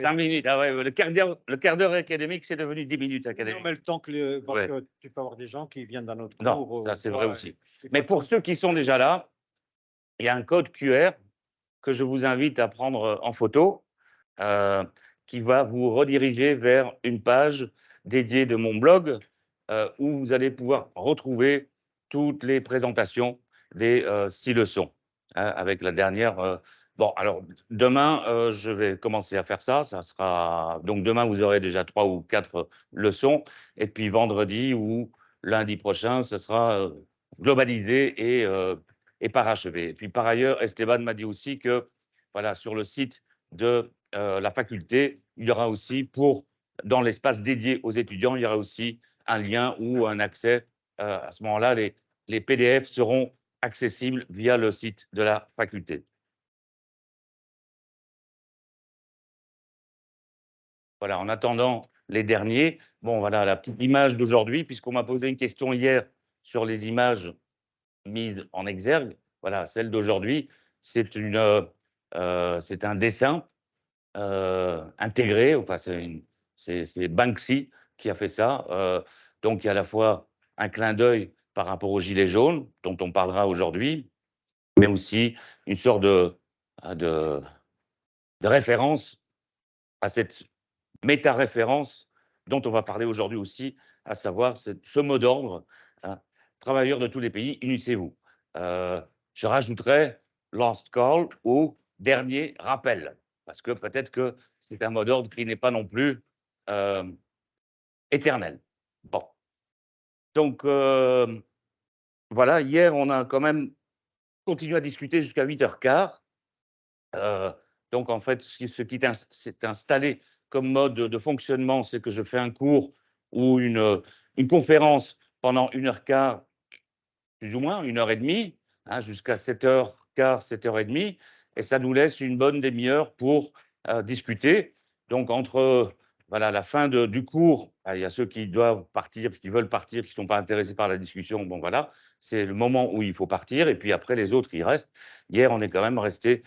5 minutes, ah ouais, le quart d'heure académique, c'est devenu 10 minutes Non, académiques. mais le temps que parce Ouais, que tu peux avoir des gens qui viennent dans notre non, cours, ça c'est tu vrai vois? aussi. Il faut Mais le temps pour ceux qui sont déjà là, il y a un code QR que je vous invite à prendre, en photo, heu, qui va vous rediriger vers une page dédiée de mon blog, où vous allez pouvoir retrouver toutes les présentations des, 6 leçons, hein, avec la dernière, bon alors demain, je vais commencer à faire ça, ça sera donc demain vous aurez déjà 3 ou 4 leçons et puis vendredi ou lundi prochain, ce sera, globalisé et parachevé. Et puis par ailleurs, Esteban m'a dit aussi que, voilà, sur le site de, la faculté, il y aura aussi dans l'espace dédié aux étudiants, il y aura aussi un lien ou un accès, à ce moment-là, les PDF seront accessibles via le site de la faculté. Voilà, en attendant les derniers, bon voilà la petite image d'aujourd'hui puisqu'on m'a posé une question hier sur les images mise en exergue, voilà, celle d'aujourd'hui, c'est un dessin, intégré, enfin c'est Banksy qui a fait ça, donc il y a à la fois un clin d'œil par rapport aux gilets jaunes, dont on parlera aujourd'hui, mais aussi une sorte de de référence à cette méta-référence dont on va parler aujourd'hui aussi, à savoir ce mot d'ordre, hein: «Travailleurs de tous les pays, unissez-vous». Heu, je rajouterais last call ou dernier rappel, parce que peut-être que c'est un mot d'ordre qui n'est pas non plus, hem, éternel. Bon, donc voilà, hier, on a quand même continué à discuter jusqu'à 8h15. Heu, donc en fait, ce qui s'est installé comme mode de fonctionnement, c'est que je fais un cours ou une conférence pendant 1h15, plus ou moins 1h30, hein, jusqu'à 7h15, 7h30 et ça nous laisse une bonne demi-heure pour, discuter. Donc entre, voilà, la fin du cours, il y a ceux qui doivent partir, qui veulent partir, qui ne sont pas intéressés par la discussion, bon voilà, c'est le moment où il faut partir et puis après les autres, ils restent. Hier, on est quand même resté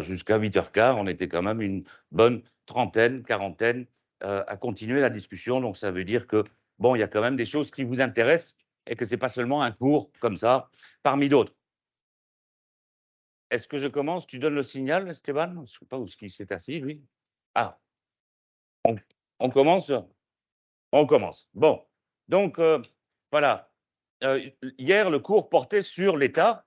jusqu'à 8h15, on était quand même une bonne trentaine, quarantaine, à continuer la discussion. Donc ça veut dire que, bon, il y a quand même des choses qui vous intéressent et que c'est pas seulement un cours comme ça, parmi d'autres. Est-ce que je commence? Tu donnes le signal, Esteban? Je ne sais pas où est-ce qu'il s'est assis, lui. Ah, on on commence? On commence. Bon, donc voilà, hier, le cours portait sur l'État,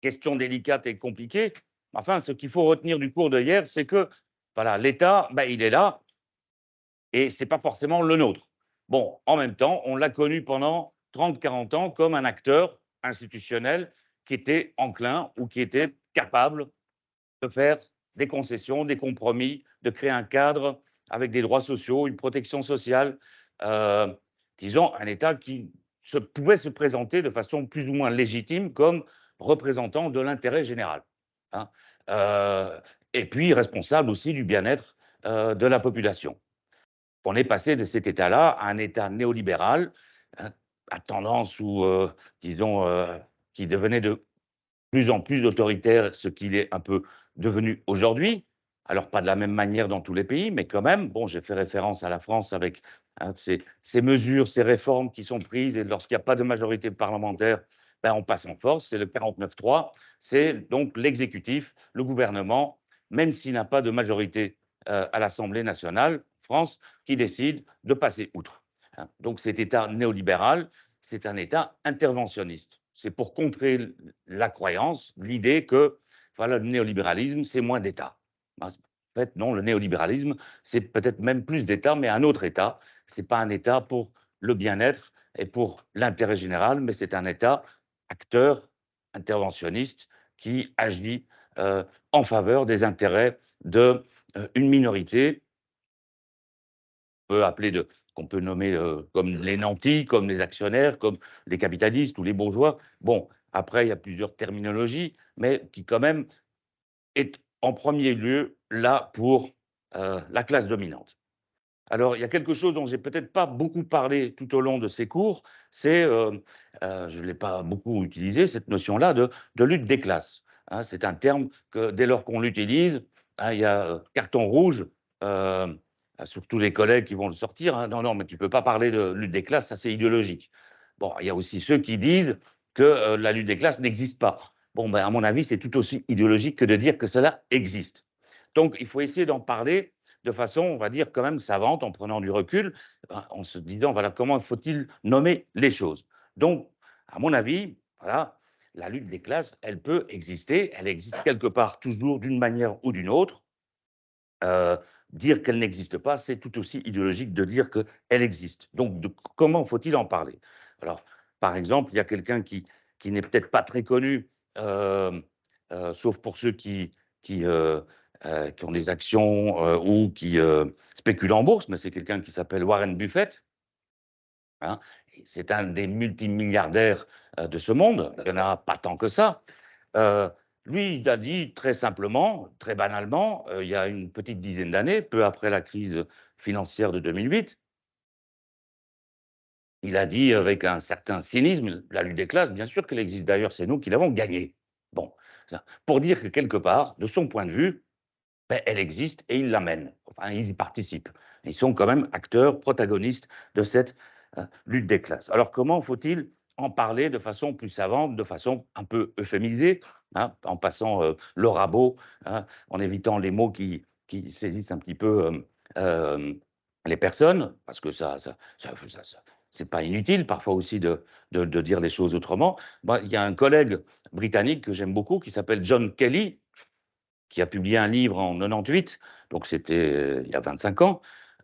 question délicate et compliquée. Enfin, ce qu'il faut retenir du cours de hier, c'est que, voilà, l'État, bah, il est là et c'est pas forcément le nôtre. Bon, en même temps, on l'a connu pendant 30, 40 ans comme un acteur institutionnel qui était enclin ou qui était capable de faire des concessions, des compromis, de créer un cadre avec des droits sociaux, une protection sociale, heu, disons un État qui pouvait se présenter de façon plus ou moins légitime comme représentant de l'intérêt général, hein, heu et puis responsable aussi du bien-être, de la population. On est passé de cet État-là à un État néolibéral, hein, à tendance ou disons, qui devenait de plus en plus autoritaire, ce qu'il est un peu devenu aujourd'hui. Alors pas de la même manière dans tous les pays, mais quand même, bon, j'ai fait référence à la France avec, hein, ces mesures, ces réformes qui sont prises et lorsqu'il n'y a pas de majorité parlementaire, ben, on passe en force, c'est le 49-3, c'est donc l'exécutif, le gouvernement, même s'il n'a pas de majorité, à l'Assemblée nationale, France, qui décide de passer outre, hein. Donc cet État néolibéral, c'est un État interventionniste. C'est pour contrer la croyance, l'idée que, voilà, le néolibéralisme, c'est moins d'État. En fait, non, le néolibéralisme, c'est peut-être même plus d'État, mais un autre État. C'est pas un État pour le bien-être et pour l'intérêt général, mais c'est un État acteur, interventionniste, qui agit, en faveur des intérêts de, une minorité peut appeler de qu'on peut nommer, comme les nantis, comme les actionnaires, comme les capitalistes ou les bourgeois. Bon, après, il y a plusieurs terminologies, mais qui quand même est en premier lieu là pour, la classe dominante. Alors, il y a quelque chose dont j'ai peut-être pas beaucoup parlé tout au long de ces cours, c'est, je ne l'ai pas beaucoup utilisé, cette notion-là de lutte des classes, hein. C'est un terme que dès lors qu'on l'utilise, hein, il y a, carton rouge, surtout les collègues qui vont le sortir, hein: «Non, non, mais tu peux pas parler de lutte des classes, ça c'est idéologique». Bon, il y a aussi ceux qui disent que, la lutte des classes n'existe pas. Bon, ben, à mon avis, c'est tout aussi idéologique que de dire que cela existe. Donc il faut essayer d'en parler de façon, on va dire, quand même savante, en prenant du recul, en se disant: «Voilà, comment faut-il nommer les choses?» Donc, à mon avis, voilà, la lutte des classes, elle peut exister, elle existe quelque part toujours d'une manière ou d'une autre. Heu, Dire qu'elle n'existe pas, c'est tout aussi idéologique de dire qu'elle existe. Donc de comment faut-il en parler? Alors, par exemple, il y a quelqu'un qui n'est peut-être pas très connu, hem, sauf pour ceux qui, heu qui ont des actions, ou qui, spéculent en bourse, mais c'est quelqu'un qui s'appelle Warren Buffett, hein. Et c'est un des multimilliardaires, de ce monde. Il y en a pas tant que ça. Heu, Lui, il a dit très simplement, très banalement, il y a une petite dizaine d'années, peu après la crise financière de 2008, il a dit avec un certain cynisme: «La lutte des classes, bien sûr qu'elle existe, d'ailleurs, c'est nous qui l'avons gagnée». Bon, ça pour dire que quelque part, de son point de vue, beh, elle existe et ils la mènent. Enfin, ils y participent. Ils sont quand même acteurs, protagonistes de cette, lutte des classes. Alors comment faut-il en parler de façon plus savante, de façon un peu euphémisée, hein, en passant, le rabot, hein, en évitant les mots qui saisissent un petit peu, les personnes, parce que ça c'est pas inutile parfois aussi de dire les choses autrement. Moi, il y a un collègue britannique que j'aime beaucoup qui s'appelle John Kelly, qui a publié un livre en 98, donc c'était, il y a 25 ans,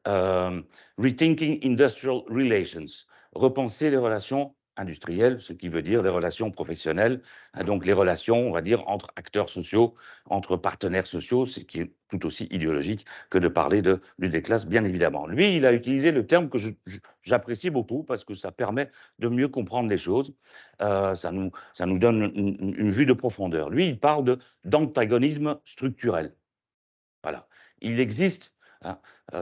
Rethinking Industrial Relations, repenser les relations industrielles, ce qui veut dire les relations professionnelles, hein, donc les relations, on va dire, entre acteurs sociaux, entre partenaires sociaux, ce qui est tout aussi idéologique que de parler de lutte des classes, bien évidemment. Lui, il a utilisé le terme que j'apprécie beaucoup parce que ça permet de mieux comprendre les choses, ça nous donne une vue de profondeur. Lui, il parle d'antagonisme structurel. Voilà. Il existe, hein,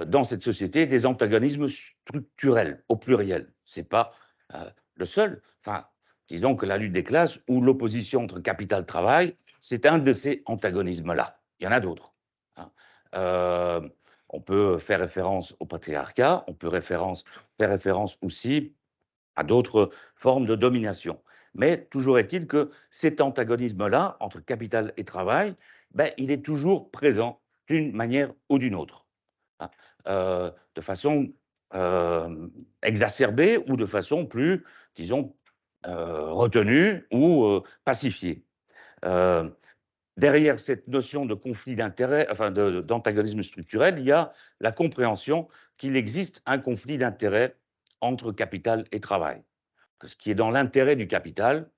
dans cette société des antagonismes structurels, au pluriel. C'est pas, heu, le seul. Enfin, disons que la lutte des classes ou l'opposition entre capital-travail, c'est un de ces antagonismes-là. Il y en a d'autres, hein. On peut faire référence au patriarcat, on peut faire référence aussi à d'autres formes de domination. Mais toujours est-il que cet antagonisme-là, entre capital et travail, ben, il est toujours présent d'une manière ou d'une autre, hein, de façon exacerbée ou de façon plus, disons, retenue ou pacifiée. Euh, Derrière cette notion de conflit d'intérêts, enfin d'antagonisme structurel, il y a la compréhension qu'il existe un conflit d'intérêts entre capital et travail, que ce qui est dans l'intérêt du capital,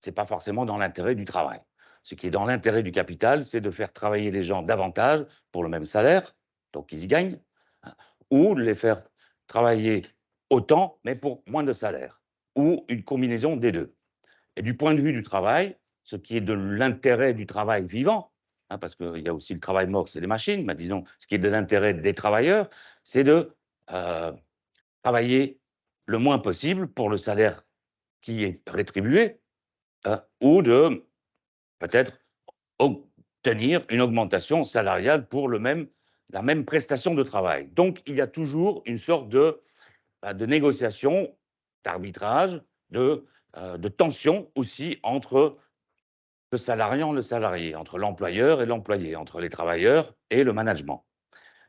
c'est pas forcément dans l'intérêt du travail. Ce qui est dans l'intérêt du capital, c'est de faire travailler les gens davantage pour le même salaire, donc ils y gagnent, hein, ou de les faire travailler autant, mais pour moins de salaire, ou une combinaison des 2. Et du point de vue du travail, ce qui est de l'intérêt du travail vivant, hein, parce qu'il y a aussi le travail mort, c'est les machines, mais disons, ce qui est de l'intérêt des travailleurs, c'est de euh, travailler le moins possible pour le salaire qui est rétribué, ou de peut-être obtenir une augmentation salariale pour la même prestation de travail. Donc, il y a toujours une sorte de négociation, d'arbitrage, de tension aussi entre le salarié, entre l'employeur et l'employé, entre les travailleurs et le management.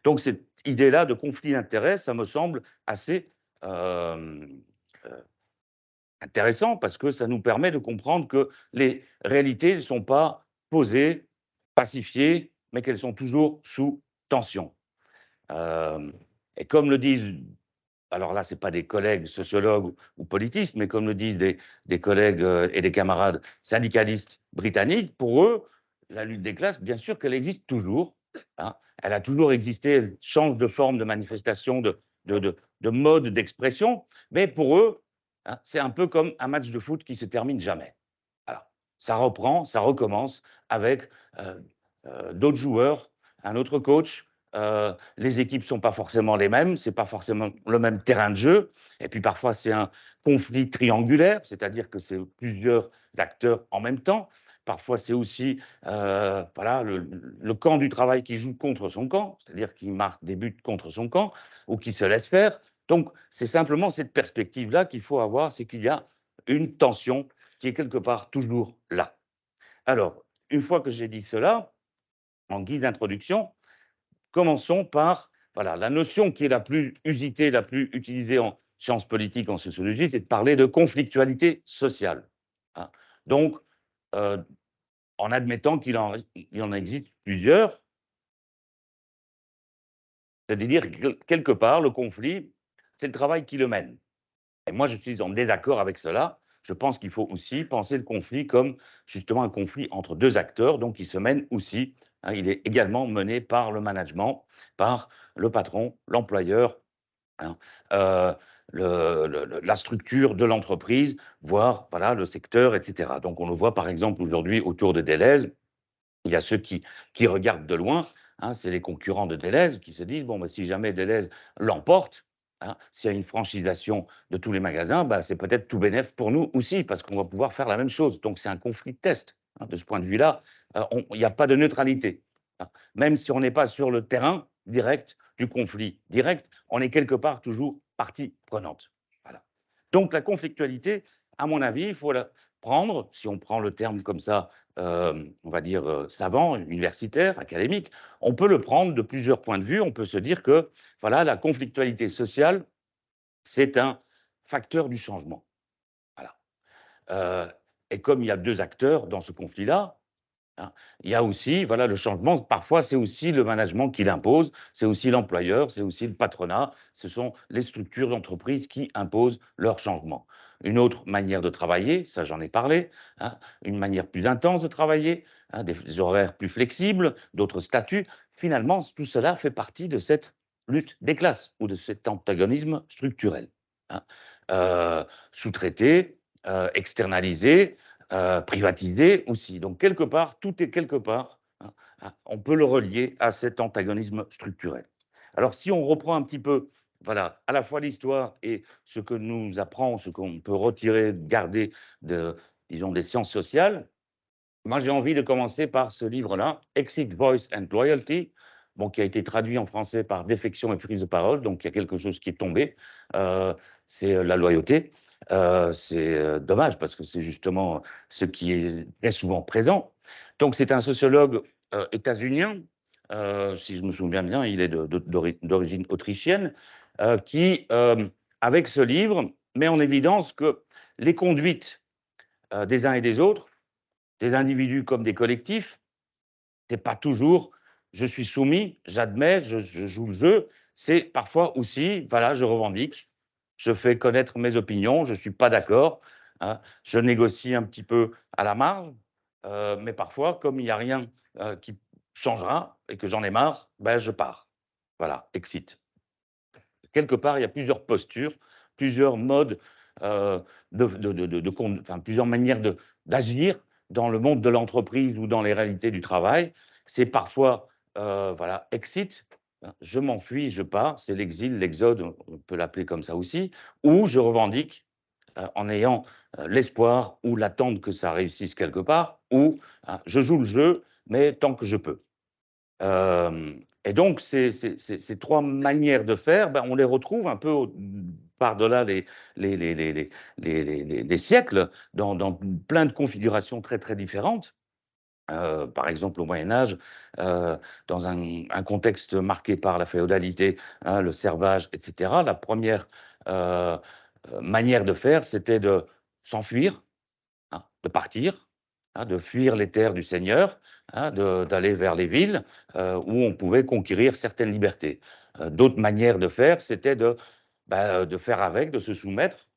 Donc, cette idée-là de conflit d'intérêts, ça me semble assez euh, euh, intéressant parce que ça nous permet de comprendre que les réalités ne sont pas posées, pacifiées, mais qu'elles sont toujours sous tension. Euh, et comme le disent, alors là, ce n'est pas des collègues sociologues ou politistes, mais comme le disent des collègues et des camarades syndicalistes britanniques, pour eux, la lutte des classes, bien sûr qu'elle existe toujours, hein. Elle a toujours existé, elle change de forme, de manifestation, de mode d'expression, mais pour eux, hein, c'est un peu comme un match de foot qui se termine jamais. Alors, ça reprend, ça recommence avec euh, d'autres joueurs, un autre coach. Les équipes sont pas forcément les mêmes, c'est pas forcément le même terrain de jeu. Et puis parfois c'est un conflit triangulaire, c'est-à-dire que c'est plusieurs acteurs en même temps. parfois c'est aussi voilà, le camp du travail qui joue contre son camp, c'est-à-dire qui marque des buts contre son camp ou qui se laisse faire. Donc, c'est simplement cette perspective-là qu'il faut avoir, c'est qu'il y a une tension qui est quelque part toujours là. Alors, une fois que j'ai dit cela, en guise d'introduction, commençons par voilà, la notion qui est la plus usitée, la plus utilisée en sciences politiques, en sociologie, c'est de parler de conflictualité sociale. Hein. Donc, euh, en admettant il en existe plusieurs, c'est-à-dire que quelque part, le conflit, c'est le travail qui le mène. Et moi, je suis en désaccord avec cela. Je pense qu'il faut aussi penser le conflit comme justement un conflit entre deux acteurs, donc qui se mène aussi. Hein, il est également mené par le management, par le patron, l'employeur, hein, euh, la structure de l'entreprise, voire voilà, le secteur, etc. Donc on le voit par exemple aujourd'hui autour de Deleuze. Il y a ceux qui regardent de loin, hein, c'est les concurrents de Deleuze qui se disent, bon, bah, si jamais Deleuze l'emporte, hein, s'il y a une franchisation de tous les magasins, bah, c'est peut-être tout bénef pour nous aussi, parce qu'on va pouvoir faire la même chose. Donc c'est un conflit de test. Hein. De ce point de vue-là, il n'y a pas de neutralité. Hein. Même si on n'est pas sur le terrain direct du conflit direct, on est quelque part toujours partie prenante. Voilà. Donc la conflictualité, à mon avis, il faut la prendre, si on prend le terme comme ça, on va dire, savant, universitaire, académique, on peut le prendre de plusieurs points de vue. On peut se dire que voilà, la conflictualité sociale, c'est un facteur du changement. Voilà. Et comme il y a deux acteurs dans ce conflit-là, hein, il y a aussi, voilà, le changement, parfois c'est aussi le management qui l'impose, c'est aussi l'employeur, c'est aussi le patronat, ce sont les structures d'entreprise qui imposent leur changement. Une autre manière de travailler, ça j'en ai parlé, hein, une manière plus intense de travailler, hein, des horaires plus flexibles, d'autres statuts, finalement tout cela fait partie de cette lutte des classes ou de cet antagonisme structurel. Hein. Sous-traité, externalisé, privatisé aussi. Donc, quelque part, tout est quelque part, hein, on peut le relier à cet antagonisme structurel. Alors, si on reprend un petit peu, voilà, à la fois l'histoire et ce que nous apprend, ce qu'on peut retirer, garder de, disons, des sciences sociales, moi, j'ai envie de commencer par ce livre-là, Exit, Voice and Loyalty, bon, qui a été traduit en français par Défection et prise de parole, donc il y a quelque chose qui est tombé, c'est la loyauté. C'est dommage parce que c'est justement ce qui est très souvent présent. Donc c'est un sociologue états-unien, si je me souviens bien, il est d'origine autrichienne, qui, avec ce livre, met en évidence que les conduites des uns et des autres, des individus comme des collectifs, c'est pas toujours je suis soumis, j'admets, je joue le jeu. C'est parfois aussi, voilà, je revendique, je fais connaître mes opinions, je ne suis pas d'accord, hein, je négocie un petit peu à la marge, mais parfois, comme il n'y a rien qui changera et que j'en ai marre, ben, je pars. Voilà, exit. Quelque part, il y a plusieurs postures, plusieurs modes, enfin, plusieurs manières d'agir dans le monde de l'entreprise ou dans les réalités du travail. C'est parfois, voilà, exit, hein, je m'enfuis, je pars, c'est l'exil, l'exode, on peut l'appeler comme ça aussi, ou je revendique en ayant l'espoir ou l'attente que ça réussisse quelque part, ou hein, je joue le jeu, mais tant que je peux. Et donc, ces trois manières de faire, ben, on les retrouve un peu par-delà les siècles, dans plein de configurations très, très différentes. Par exemple, au Moyen Âge, dans un contexte marqué par la féodalité, hein, le servage, etc., la première manière de faire, c'était de s'enfuir, hein, de partir, hein, de fuir les terres du Seigneur, hein, d'aller vers les villes où on pouvait conquérir certaines libertés. D'autres manières de faire, c'était de faire avec, de se soumettre,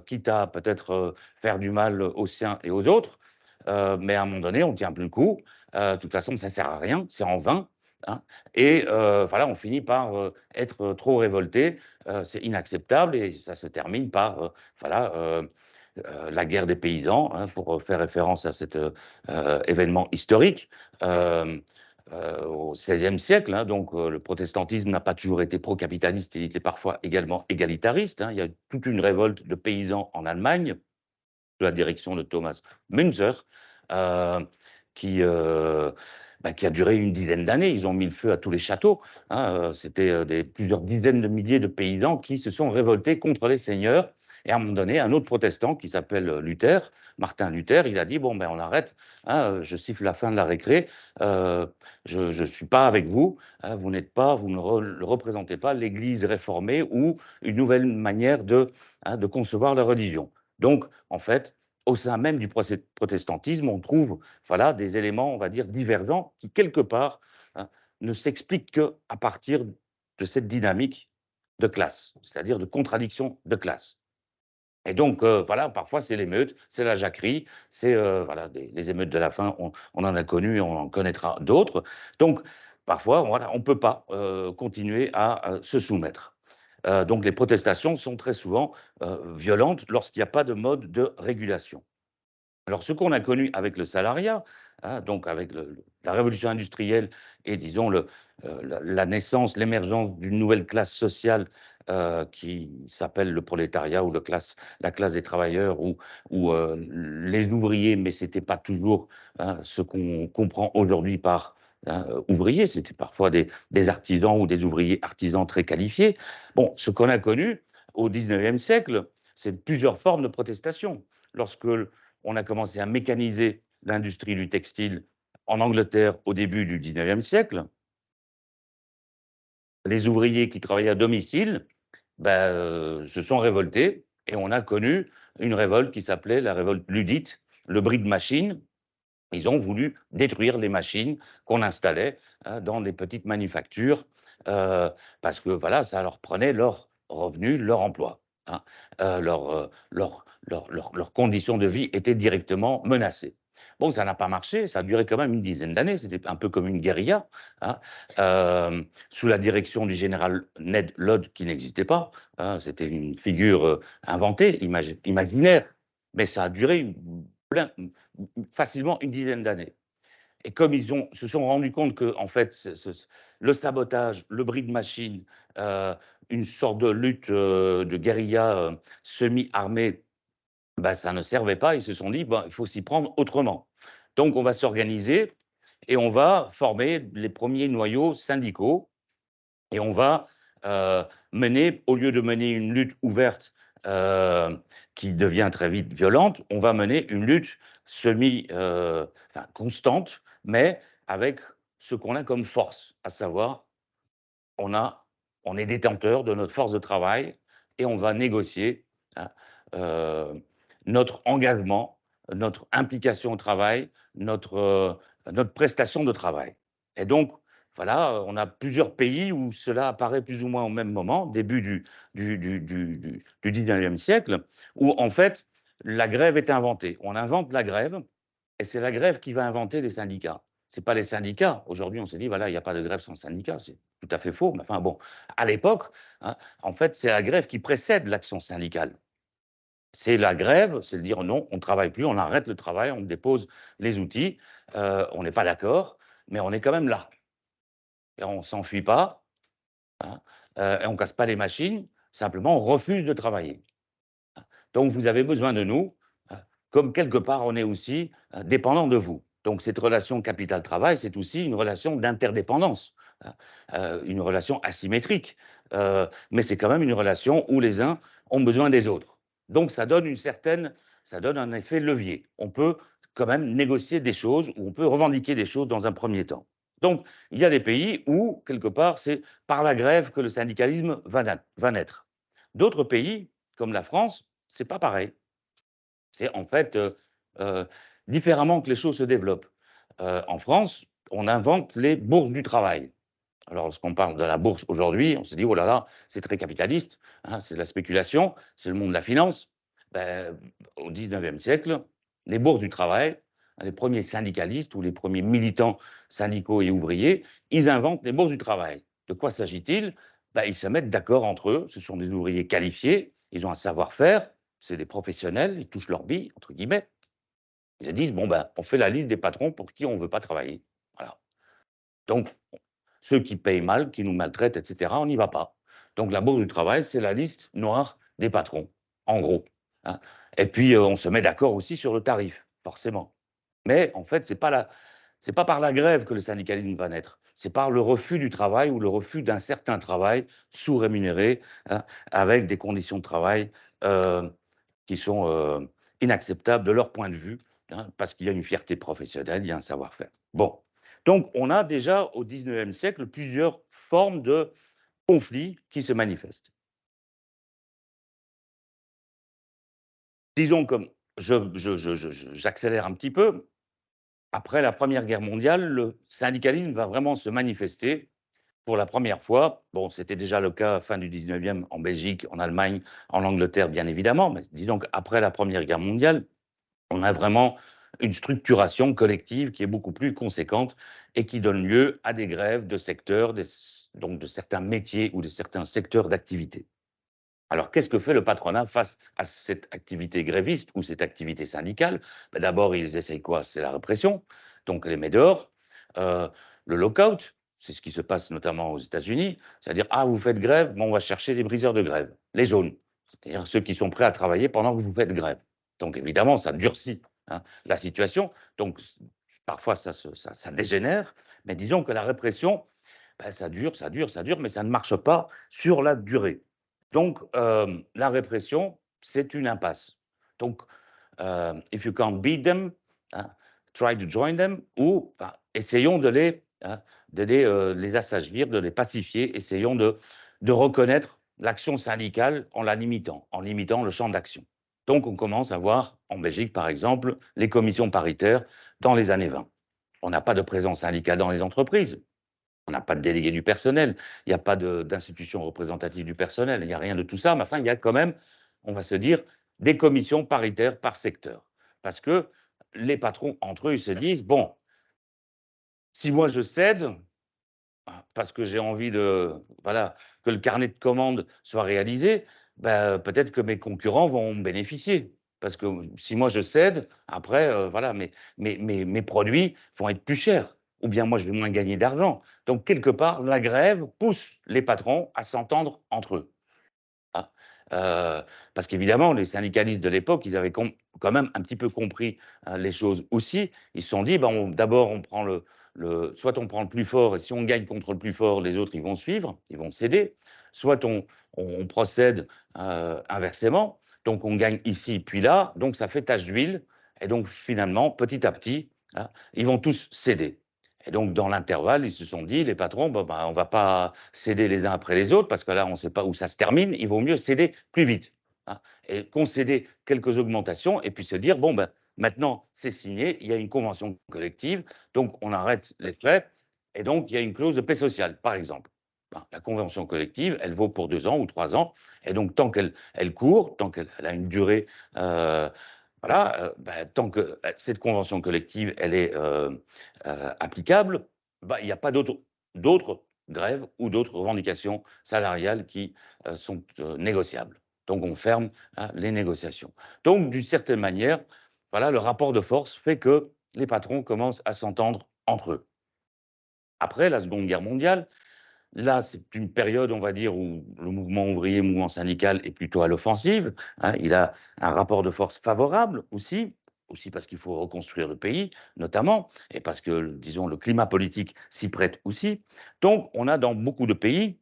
quitte à peut-être faire du mal aux siens et aux autres, mais à un moment donné, on ne tient plus le coup. De toute façon, ça ne sert à rien, c'est en vain. Hein, et voilà, on finit par être trop révolté, c'est inacceptable et ça se termine par voilà, la guerre des paysans, hein, pour faire référence à cet événement historique. Au XVIe siècle, hein, donc le protestantisme n'a pas toujours été pro-capitaliste, il était parfois également égalitariste. Hein. Il y a toute une révolte de paysans en Allemagne, sous la direction de Thomas Münzer, euh, qui, qui a duré une dizaine d'années. Ils ont mis le feu à tous les châteaux, hein. C'était plusieurs dizaines de milliers de paysans qui se sont révoltés contre les seigneurs. Et à un moment donné, un autre protestant qui s'appelle Luther, Martin Luther, il a dit, bon, ben on arrête, hein, je siffle la fin de la récré, je ne suis pas avec vous, hein, vous n'êtes pas, vous ne représentez pas l'Église réformée ou une nouvelle manière de concevoir la religion. Donc, en fait, au sein même du protestantisme, on trouve voilà, des éléments, on va dire, divergents qui, quelque part, hein, ne s'expliquent qu'à partir de cette dynamique de classe, c'est-à-dire de contradiction de classe. Et donc, voilà, parfois, c'est l'émeute, c'est la jacquerie, c'est voilà, les émeutes de la faim, on en a connu et on en connaîtra d'autres. Donc, parfois, voilà, on ne peut pas continuer à se soumettre. Donc, les protestations sont très souvent violentes lorsqu'il n'y a pas de mode de régulation. Alors, ce qu'on a connu avec le salariat, hein, donc avec la révolution industrielle et, disons, la naissance, l'émergence d'une nouvelle classe sociale qui s'appelle le prolétariat ou la classe des travailleurs ou les ouvriers, mais ce n'était pas toujours hein, ce qu'on comprend aujourd'hui par hein, ouvriers, c'était parfois des artisans ou des ouvriers artisans très qualifiés. Bon, ce qu'on a connu au 19e siècle, c'est plusieurs formes de protestation. Lorsque on a commencé à mécaniser l'industrie du textile en Angleterre au début du 19e siècle. Les ouvriers qui travaillaient à domicile se sont révoltés et on a connu une révolte qui s'appelait la révolte luddite, le bris de machines. Ils ont voulu détruire les machines qu'on installait hein, dans des petites manufactures parce que voilà, ça leur prenait leur revenu, leur emploi. Hein. Leurs conditions de vie étaient directement menacées. Bon, ça n'a pas marché, ça a duré quand même une dizaine d'années, c'était un peu comme une guérilla, hein, sous la direction du général Ned Lodge, qui n'existait pas, hein, c'était une figure inventée, imaginaire, mais ça a duré facilement une dizaine d'années. Et comme se sont rendus compte que, en fait, le sabotage, le bris de machine, une sorte de lutte de guérilla semi-armée, ça ne servait pas. Ils se sont dit, il faut s'y prendre autrement. Donc, on va s'organiser et on va former les premiers noyaux syndicaux et on va mener, au lieu de mener une lutte ouverte qui devient très vite violente, on va mener une lutte constante, mais avec ce qu'on a comme force, à savoir, on, a, on est détenteur de notre force de travail et on va négocier hein, euh, notre engagement, notre implication au travail, notre prestation de travail. Et donc, voilà, on a plusieurs pays où cela apparaît plus ou moins au même moment, début du 19e siècle, où en fait, la grève est inventée. On invente la grève, et c'est la grève qui va inventer les syndicats. Ce n'est pas les syndicats. Aujourd'hui, on se dit, voilà, il n'y a pas de grève sans syndicat. C'est tout à fait faux. Mais enfin, bon, à l'époque, hein, en fait, c'est la grève qui précède l'action syndicale. C'est la grève, c'est de dire non, on ne travaille plus, on arrête le travail, on dépose les outils, on n'est pas d'accord, mais on est quand même là. Et on ne s'enfuit pas, hein, et on ne casse pas les machines, simplement on refuse de travailler. Donc vous avez besoin de nous, comme quelque part on est aussi dépendant de vous. Donc cette relation capital-travail, c'est aussi une relation d'interdépendance, une relation asymétrique, mais c'est quand même une relation où les uns ont besoin des autres. Donc ça donne ça donne un effet levier. On peut quand même négocier des choses, ou on peut revendiquer des choses dans un premier temps. Donc il y a des pays où, quelque part, c'est par la grève que le syndicalisme va naître. D'autres pays, comme la France, c'est pas pareil. C'est en fait différemment que les choses se développent. En France, on invente les bourses du travail. Alors, lorsqu'on parle de la bourse aujourd'hui, on se dit, oh là là, c'est très capitaliste, hein, c'est de la spéculation, c'est le monde de la finance. Ben, au 19e siècle, les bourses du travail, les premiers syndicalistes ou les premiers militants syndicaux et ouvriers, ils inventent les bourses du travail. De quoi s'agit-il? Ben, ils se mettent d'accord entre eux, ce sont des ouvriers qualifiés, ils ont un savoir-faire, c'est des professionnels, ils touchent leur bille, entre guillemets. Ils se disent, bon, ben, on fait la liste des patrons pour qui on ne veut pas travailler. Voilà. Donc, ceux qui payent mal, qui nous maltraitent, etc., on n'y va pas. Donc, la bourse du travail, c'est la liste noire des patrons, en gros. Hein. Et puis, on se met d'accord aussi sur le tarif, forcément. Mais en fait, c'est pas par la grève que le syndicalisme va naître, c'est par le refus du travail ou le refus d'un certain travail sous-rémunéré, hein, avec des conditions de travail qui sont inacceptables de leur point de vue, hein, parce qu'il y a une fierté professionnelle, il y a un savoir-faire. Bon, donc on a déjà au 19e siècle plusieurs formes de conflits qui se manifestent. Disons comme j'accélère un petit peu. Après la Première Guerre mondiale, le syndicalisme va vraiment se manifester pour la première fois. Bon, c'était déjà le cas fin du 19e en Belgique, en Allemagne, en Angleterre, bien évidemment, mais disons qu'après la Première Guerre mondiale, on a vraiment une structuration collective qui est beaucoup plus conséquente et qui donne lieu à des grèves de secteurs, donc de certains métiers ou de certains secteurs d'activité. Alors, qu'est-ce que fait le patronat face à cette activité gréviste ou cette activité syndicale? Ben, d'abord, ils essayent quoi? C'est la répression, donc les met dehors. Euh, le lockout, c'est ce qui se passe notamment aux États-Unis, c'est-à-dire, ah, vous faites grève, bon, on va chercher les briseurs de grève, les jaunes, c'est-à-dire ceux qui sont prêts à travailler pendant que vous faites grève. Donc, évidemment, ça durcit, hein, la situation. Donc, parfois, ça dégénère, mais disons que la répression, ben, ça dure, ça dure, ça dure, mais ça ne marche pas sur la durée. Donc, la répression, c'est une impasse. Donc, if you can't beat them, hein, try to join them, ou essayons de les assagir, de les pacifier, essayons de reconnaître l'action syndicale en la limitant, en limitant le champ d'action. Donc, on commence à voir, en Belgique par exemple, les commissions paritaires dans les années 20. On n'a pas de présence syndicale dans les entreprises. On n'a pas de délégué du personnel, il n'y a pas d'institution représentative du personnel, il n'y a rien de tout ça, mais enfin, il y a quand même, on va se dire, des commissions paritaires par secteur. Parce que les patrons, entre eux, ils se disent, bon, si moi je cède, parce que j'ai envie voilà, que le carnet de commandes soit réalisé, ben, peut-être que mes concurrents vont en bénéficier. Parce que si moi je cède, après, voilà, mes produits vont être plus chers. Ou bien moi, je vais moins gagner d'argent. Donc, quelque part, la grève pousse les patrons à s'entendre entre eux. Ah, parce qu'évidemment, les syndicalistes de l'époque, ils avaient quand même un petit peu compris, les choses aussi. Ils se sont dit: «Ben, d'abord, on prend soit on prend le plus fort et si on gagne contre le plus fort, les autres, ils vont suivre, ils vont céder. Soit on procède, inversement, donc on gagne ici puis là, donc ça fait tache d'huile et donc finalement, petit à petit, hein, ils vont tous céder». Et donc, dans l'intervalle, ils se sont dit, les patrons, bon, ben, on ne va pas céder les uns après les autres, parce que là, on ne sait pas où ça se termine, il vaut mieux céder plus vite, hein, et concéder quelques augmentations, et puis se dire, bon, ben, maintenant, c'est signé, il y a une convention collective, donc on arrête les frais, et donc il y a une clause de paix sociale, par exemple. Ben, la convention collective, elle vaut pour 2 ans ou 3 ans, et donc tant qu'elle court, tant qu'elle a une durée euh, voilà, bah, tant que cette convention collective, elle est applicable, bah, il n'y a pas d'autres grèves ou d'autres revendications salariales qui sont négociables. Donc, on ferme, hein, les négociations. Donc, d'une certaine manière, voilà, le rapport de force fait que les patrons commencent à s'entendre entre eux. Après la Seconde Guerre mondiale, là, c'est une période, on va dire, où le mouvement ouvrier, le mouvement syndical est plutôt à l'offensive, hein. Il a un rapport de force favorable aussi parce qu'il faut reconstruire le pays, notamment, et parce que, disons, le climat politique s'y prête aussi. Donc, on a dans beaucoup de pays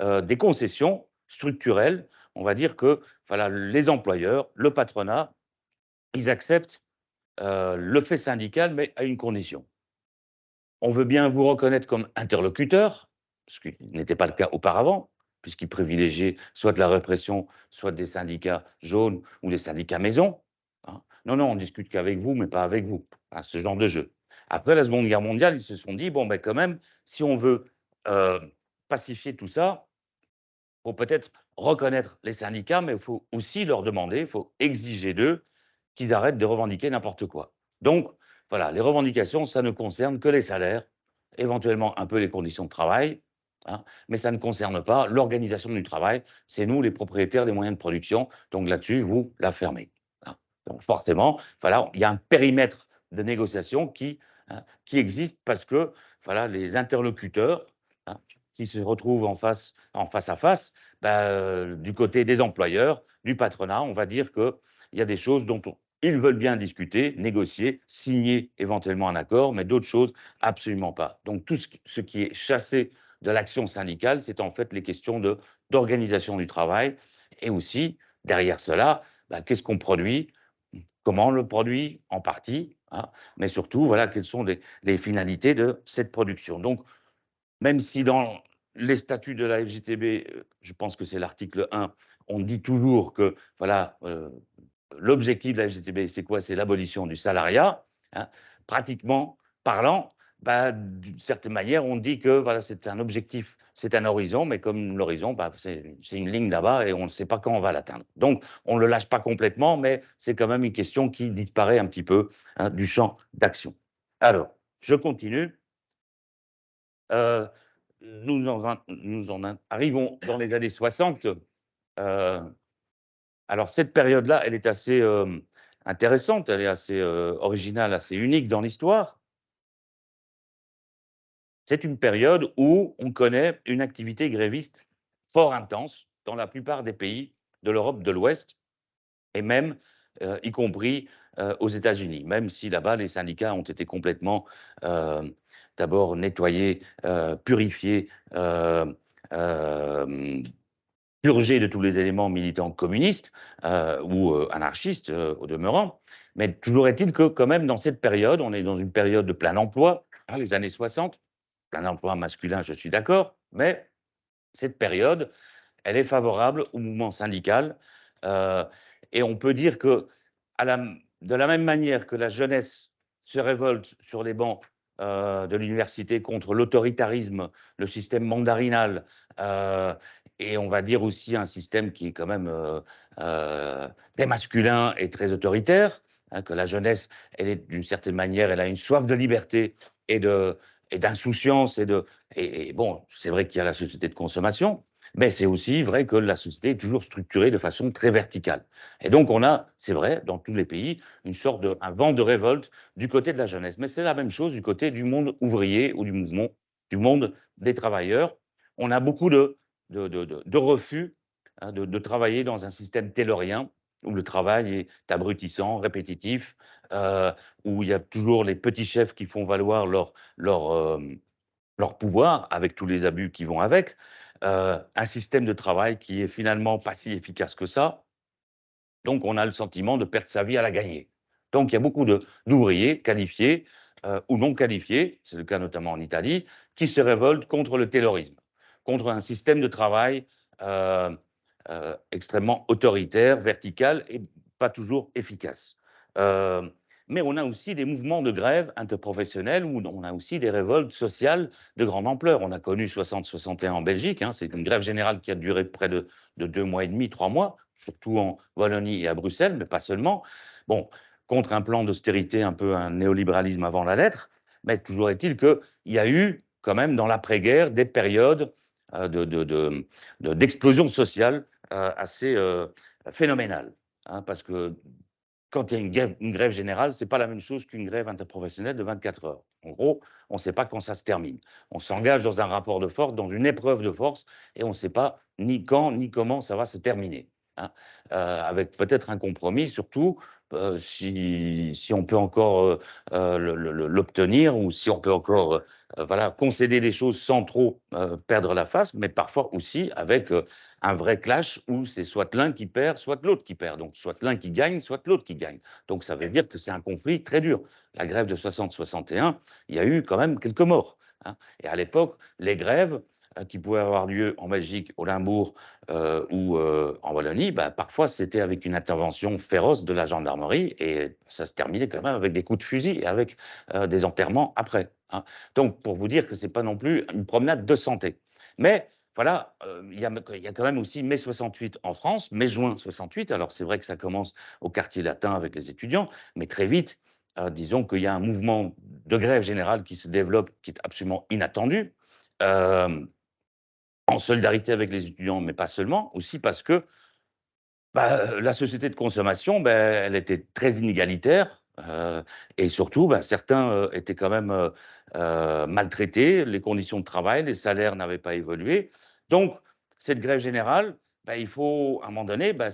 des concessions structurelles. On va dire que voilà, les employeurs, le patronat, ils acceptent le fait syndical, mais à une condition. On veut bien vous reconnaître comme interlocuteur, ce qui n'était pas le cas auparavant, puisqu'ils privilégiaient soit de la répression, soit des syndicats jaunes ou des syndicats maison, hein. Non, non, on discute qu'avec vous, mais pas avec vous, hein, ce genre de jeu. Après la Seconde Guerre mondiale, ils se sont dit: «Bon, ben, quand même, si on veut, heu, pacifier tout ça, il faut peut-être reconnaître les syndicats, mais il faut aussi leur demander, il faut exiger d'eux qu'ils arrêtent de revendiquer n'importe quoi». Donc, voilà, les revendications, ça ne concerne que les salaires, éventuellement un peu les conditions de travail, hein, mais ça ne concerne pas l'organisation du travail. C'est nous les propriétaires des moyens de production, donc là-dessus, vous la fermez, hein. Donc forcément, voilà, il y a un périmètre de négociation qui existe parce que, voilà, les interlocuteurs, hein, qui se retrouvent en face à face, bah, du côté des employeurs, du patronat, on va dire qu'il y a des choses dont Ils veulent bien discuter, négocier, signer éventuellement un accord, mais d'autres choses, absolument pas. Donc tout ce qui est chassé de l'action syndicale, c'est en fait les questions d'organisation du travail et aussi, derrière cela, bah, qu'est-ce qu'on produit, comment on le produit en partie, hein, mais surtout, voilà, quelles sont les finalités de cette production. Donc, même si dans les statuts de la FGTB, je pense que c'est l'article 1, on dit toujours que, voilà, l'objectif de la FGTB, c'est quoi? C'est l'abolition du salariat, hein. Pratiquement parlant, bah, d'une certaine manière, on dit que voilà, c'est un objectif, c'est un horizon, mais comme l'horizon, bah, c'est une ligne là-bas et on ne sait pas quand on va l'atteindre. Donc, on ne le lâche pas complètement, mais c'est quand même une question qui disparaît un petit peu, hein, du champ d'action. Alors, je continue. Euh, nous en arrivons dans les années 60. Alors cette période-là, elle est assez, intéressante, elle est assez, originale, assez unique dans l'histoire. C'est une période où on connaît une activité gréviste fort intense dans la plupart des pays de l'Europe de l'Ouest et même, y compris, aux États-Unis. Même si là-bas, les syndicats ont été complètement, d'abord nettoyés, purifiés, hem purgé de tous les éléments militants communistes ou anarchistes au demeurant. Mais toujours est-il que quand même dans cette période, on est dans une période de plein emploi, hein, les années 60, plein emploi masculin, je suis d'accord, mais cette période, elle est favorable au mouvement syndical euh, et on peut dire que de la même manière que la jeunesse se révolte sur les bancs de l'université contre l'autoritarisme, le système mandarinal, euh, et on va dire aussi un système qui est quand même très masculin et très autoritaire, hein, que la jeunesse, elle est d'une certaine manière, elle a une soif de liberté et de et d'insouciance et bon, c'est vrai qu'il y a la société de consommation, mais c'est aussi vrai que la société est toujours structurée de façon très verticale. Et donc, on a, c'est vrai, dans tous les pays, une sorte de, un vent de révolte du côté de la jeunesse. Mais c'est la même chose du côté du monde ouvrier ou du mouvement, du monde des travailleurs. On a beaucoup de refus, hein, de travailler dans un système taylorien où le travail est abrutissant, répétitif, où il y a toujours les petits chefs qui font valoir leur pouvoir, avec tous les abus qui vont avec, un système de travail qui est finalement pas si efficace que ça. Donc, on a le sentiment de perdre sa vie à la gagner. Donc, il y a beaucoup d'ouvriers qualifiés ou non qualifiés, c'est le cas notamment en Italie, qui se révoltent contre le taylorisme, contre un système de travail euh, extrêmement autoritaire, vertical et pas toujours efficace. Euh, mais on a aussi des mouvements de grève interprofessionnels où on a aussi des révoltes sociales de grande ampleur. On a connu 60-61 en Belgique, hein, c'est une grève générale qui a duré près de 2 mois et demi, 3 mois, surtout en Wallonie et à Bruxelles, mais pas seulement. Bon, contre un plan d'austérité, un peu un néolibéralisme avant la lettre, mais toujours est-il qu'il y a eu quand même dans l'après-guerre des périodes d'explosion sociale assez phénoménales, hein, parce que quand il y a une grève générale, ce n'est pas la même chose qu'une grève interprofessionnelle de 24 heures. En gros, on ne sait pas quand ça se termine. On s'engage dans un rapport de force, dans une épreuve de force, et on ne sait pas ni quand ni comment ça va se terminer, hein. Avec peut-être un compromis, surtout si on peut encore l'obtenir ou si on peut encore voilà, concéder des choses sans trop perdre la face, mais parfois aussi avec un vrai clash où c'est soit l'un qui perd, soit l'autre qui perd. Donc, soit l'un qui gagne, soit l'autre qui gagne. Donc, ça veut dire que c'est un conflit très dur. La grève de 60-61, il y a eu quand même quelques morts, hein. Et à l'époque, les grèves qui pouvaient avoir lieu en Belgique, au Limbourg ou en Wallonie, bah, parfois c'était avec une intervention féroce de la gendarmerie et ça se terminait quand même avec des coups de fusil et avec des enterrements après, hein. Donc, pour vous dire que ce n'est pas non plus une promenade de santé. Mais voilà, il y a quand même aussi mai 68 en France, mai-juin 68. Alors, c'est vrai que ça commence au quartier latin avec les étudiants, mais très vite, disons qu'il y a un mouvement de grève générale qui se développe, qui est absolument inattendu, euh, en solidarité avec les étudiants, mais pas seulement, aussi parce que bah, la société de consommation, ben, elle était très inégalitaire et surtout, ben, certains étaient quand même maltraités, les conditions de travail, les salaires n'avaient pas évolué. Donc, cette grève générale, ben, il faut, à un moment donné, ben,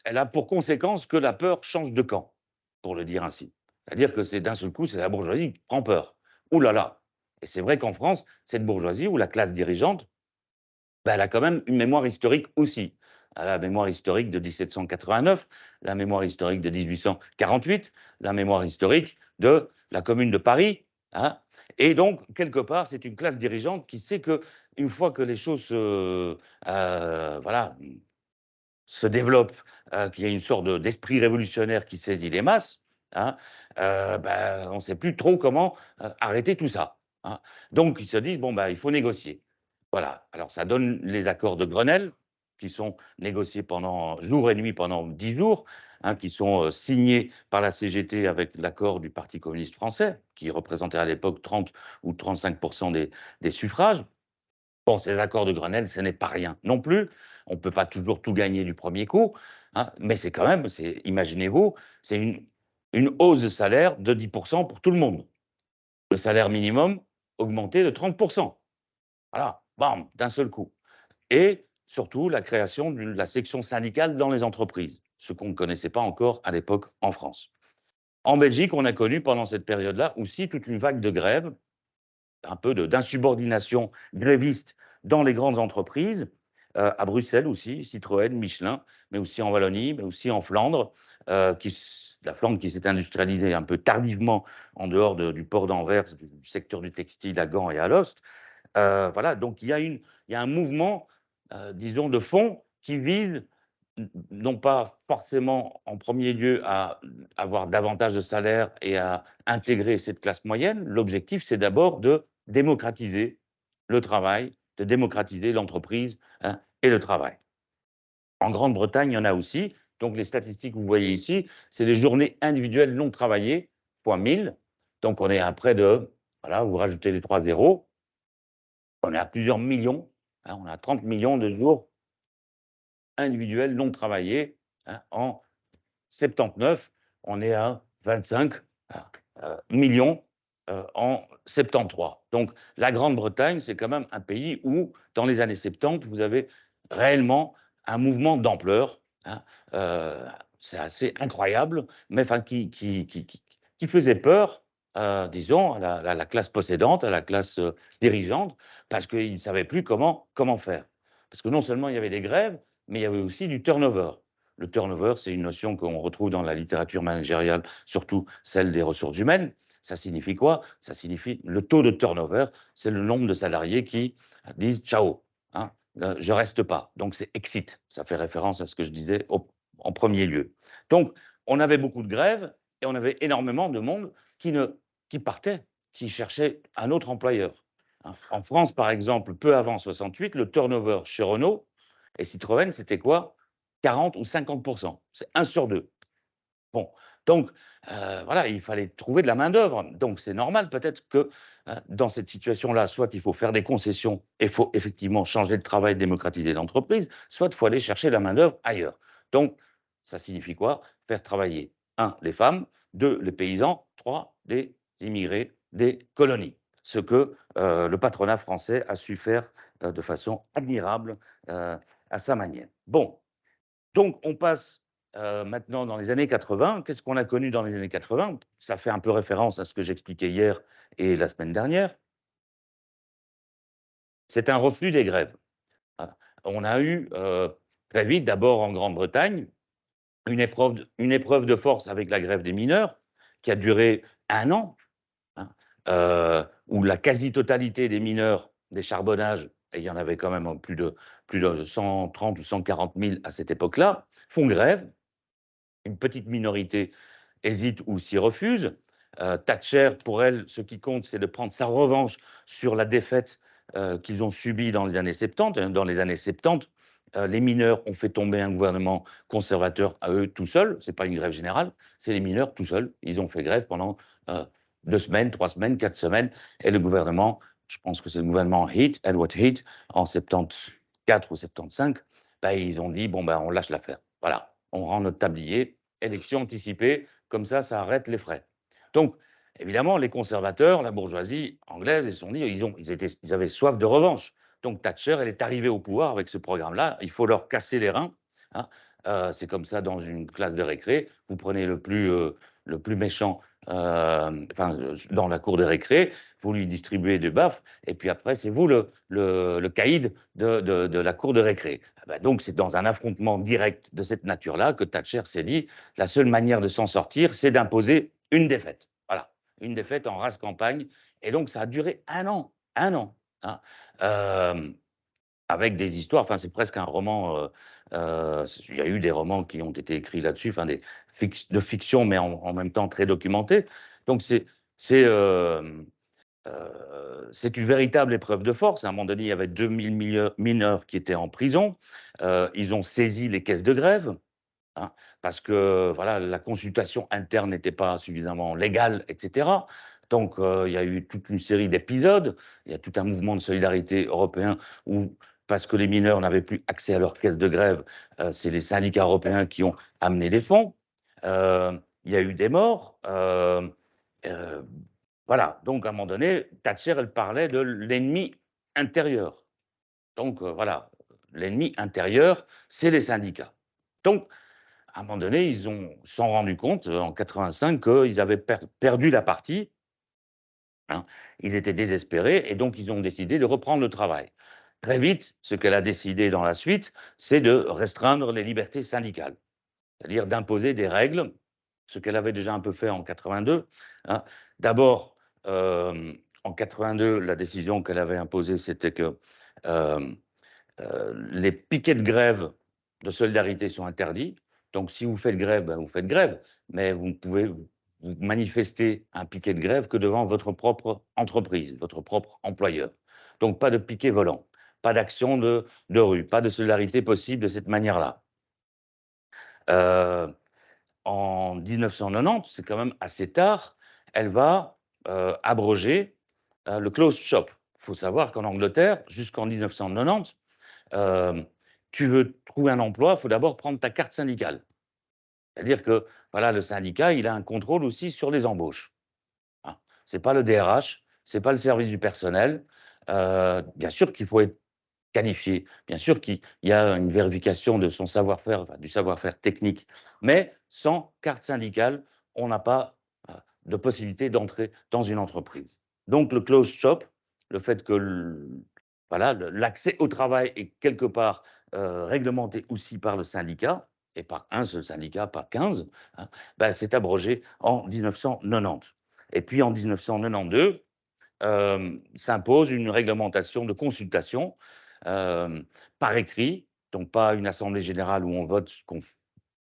elle a pour conséquence que la peur change de camp. pour le dire ainsi. C'est-à-dire que c'est d'un seul coup, c'est la bourgeoisie qui prend peur. Ouh là là! Et c'est vrai qu'en France, cette bourgeoisie ou la classe dirigeante, bah, elle a quand même une mémoire historique aussi. Elle a la mémoire historique de 1789, la mémoire historique de 1848, la mémoire historique de la Commune de Paris, hein. Et donc, quelque part, c'est une classe dirigeante qui sait qu'une fois que les choses voilà, se développent, qu'il y a une sorte d'esprit révolutionnaire qui saisit les masses, hein, bah, on ne sait plus trop comment, arrêter tout ça, hein. Donc ils se disent: «Bon, bah, il faut négocier». Voilà, alors ça donne les accords de Grenelle, qui sont négociés pendant jour et nuit pendant 10 jours, hein, qui sont, signés par la CGT avec l'accord du Parti communiste français, qui représentait à l'époque 30 ou 35 des suffrages. Bon, ces accords de Grenelle, ce n'est pas rien non plus. On ne peut pas toujours tout gagner du premier coup, hein, mais c'est quand même, imaginez-vous, c'est une hausse de salaire de 10 pour tout le monde. Le salaire minimum augmenté de 30. Voilà, bam, d'un seul coup. Et surtout la création de la section syndicale dans les entreprises, ce qu'on ne connaissait pas encore à l'époque en France. En Belgique, on a connu pendant cette période-là aussi toute une vague de grèves, un peu d'insubordination gréviste dans les grandes entreprises, à Bruxelles aussi, Citroën, Michelin, mais aussi en Wallonie, mais aussi en Flandre, la Flandre qui s'est industrialisée un peu tardivement en dehors du port d'Anvers, du secteur du textile à Gand et à Lost. Voilà, donc il y a un mouvement, disons, de fond qui vise non pas forcément en premier lieu à avoir davantage de salaire et à intégrer cette classe moyenne. L'objectif, c'est d'abord de démocratiser le travail, de démocratiser l'entreprise, hein, et le travail. En Grande-Bretagne, il y en a aussi. Donc les statistiques que vous voyez ici, c'est les journées individuelles non travaillées fois 1000. Donc on est à près de, voilà, vous rajoutez les 3 zéros, on est à plusieurs millions, hein, on a 30 millions de jours individuels non travaillés, hein, en 79, on est à 25 millions en 73. Donc la Grande-Bretagne, c'est quand même un pays où, dans les années 70, vous avez réellement un mouvement d'ampleur, hein, euh, c'est assez incroyable, mais enfin, qui faisait peur, disons, à la classe possédante, à la classe dirigeante, parce qu'ils ne savaient plus comment faire. Parce que non seulement il y avait des grèves, mais il y avait aussi du turnover. Le turnover, c'est une notion qu'on retrouve dans la littérature managériale, surtout celle des ressources humaines. Ça signifie quoi? Ça signifie le taux de turnover, c'est le nombre de salariés qui disent ciao, hein, je reste pas. Donc c'est exit. Ça fait référence à ce que je disais en premier lieu. Donc on avait beaucoup de grèves et on avait énormément de monde qui, ne, qui partait, qui cherchait un autre employeur, hein. En France, par exemple, peu avant 68, le turnover chez Renault et Citroën, c'était quoi? 40 ou 50. C'est un sur 2. Bon, donc voilà, il fallait trouver de la main-d'œuvre. Donc c'est normal peut-être que, dans cette situation-là, soit il faut faire des concessions et il faut effectivement changer le travail, démocratiser l'entreprise, soit il faut aller chercher la main-d'œuvre ailleurs. Donc ça signifie quoi? Faire travailler, un, les femmes, deux, les paysans, trois, les immigrés des colonies. Ce que le patronat français a su faire de façon admirable, à sa manière. Bon, donc on passe, maintenant dans les années 80. Qu'est-ce qu'on a connu dans les années 80? Ça fait un peu référence à ce que j'expliquais hier et la semaine dernière. C'est un reflux des grèves. Voilà. On a eu, très vite, d'abord en Grande-Bretagne, une épreuve de force avec la grève des mineurs qui a duré 1 an, hein, où la quasi-totalité des mineurs des charbonnages, et il y en avait quand même plus de 130 ou 140 000 à cette époque-là, font grève. Une petite minorité hésite ou s'y refuse. Thatcher, pour elle, ce qui compte, c'est de prendre sa revanche sur la défaite qu'ils ont subie dans les années 70. Dans les années 70, les mineurs ont fait tomber un gouvernement conservateur à eux tout seuls. Ce n'est pas une grève générale, c'est les mineurs tout seuls. Ils ont fait grève pendant 2 semaines, 3 semaines, 4 semaines. Et le gouvernement, je pense que c'est le gouvernement Heath, Edward Heath, en 74 ou 75, bah, ils ont dit, bon, ben, on lâche l'affaire. Voilà, on rend notre tablier, élection anticipée, comme ça arrête les frais. Donc, évidemment, les conservateurs, la bourgeoisie anglaise, ils se sont dit, ils avaient soif de revanche. Donc Thatcher, elle est arrivée au pouvoir avec ce programme-là. Il faut leur casser les reins, hein. C'est comme ça dans une classe de récré. Vous prenez le plus méchant dans la cour de récré, vous lui distribuez des baffes, et puis après, c'est vous le caïd de la cour de récré. Ah ben donc, c'est dans un affrontement direct de cette nature-là que Thatcher s'est dit, la seule manière de s'en sortir, c'est d'imposer une défaite. Voilà, une défaite en race campagne. Et donc, ça a duré un an. Hein. Avec des histoires, enfin, c'est presque un roman. Il y a eu des romans qui ont été écrits là-dessus, enfin, de fiction, mais en même temps très documentés. Donc, c'est une véritable épreuve de force. À un moment donné, il y avait 2000 mineurs qui étaient en prison. Ils ont saisi les caisses de grève. Hein, parce que voilà, la consultation interne n'était pas suffisamment légale, etc. Donc, il y a eu toute une série d'épisodes. Il y a tout un mouvement de solidarité européen où, parce que les mineurs n'avaient plus accès à leur caisse de grève, c'est les syndicats européens qui ont amené les fonds. Il y a eu des morts. Euh, voilà. Donc, à un moment donné, Thatcher, elle parlait de l'ennemi intérieur. Donc, voilà, l'ennemi intérieur, c'est les syndicats. Donc, à un moment donné, ils sont rendus compte, en 85, qu'ils avaient perdu la partie. Hein. Ils étaient désespérés et donc ils ont décidé de reprendre le travail. Très vite, ce qu'elle a décidé dans la suite, c'est de restreindre les libertés syndicales, c'est-à-dire d'imposer des règles, ce qu'elle avait déjà un peu fait en 82. Hein. D'abord, en 82, la décision qu'elle avait imposée, c'était que euh, les piquets de grève de solidarité sont interdits. Donc, si vous faites grève, ben, vous faites grève, mais vous ne pouvez vous manifester un piquet de grève que devant votre propre entreprise, votre propre employeur. Donc, pas de piquet volant, pas d'action de rue, pas de solidarité possible de cette manière-là. En 1990, c'est quand même assez tard, elle va abroger le closed shop. Il faut savoir qu'en Angleterre, jusqu'en 1990, tu veux trouver un emploi, il faut d'abord prendre ta carte syndicale. C'est-à-dire que voilà, le syndicat, il a un contrôle aussi sur les embauches. Hein. Ce n'est pas le DRH, ce n'est pas le service du personnel. Bien sûr qu'il faut être qualifié, bien sûr qu'il y a une vérification de son savoir-faire, enfin, du savoir-faire technique, mais sans carte syndicale, on n'a pas de possibilité d'entrer dans une entreprise. Donc le closed shop, le fait que voilà, l'accès au travail est quelque part réglementé aussi par le syndicat, et par un seul syndicat, pas 15, hein, ben, c'est abrogé en 1990. Et puis en 1992, s'impose une réglementation de consultation par écrit, donc pas une assemblée générale où on vote qu'on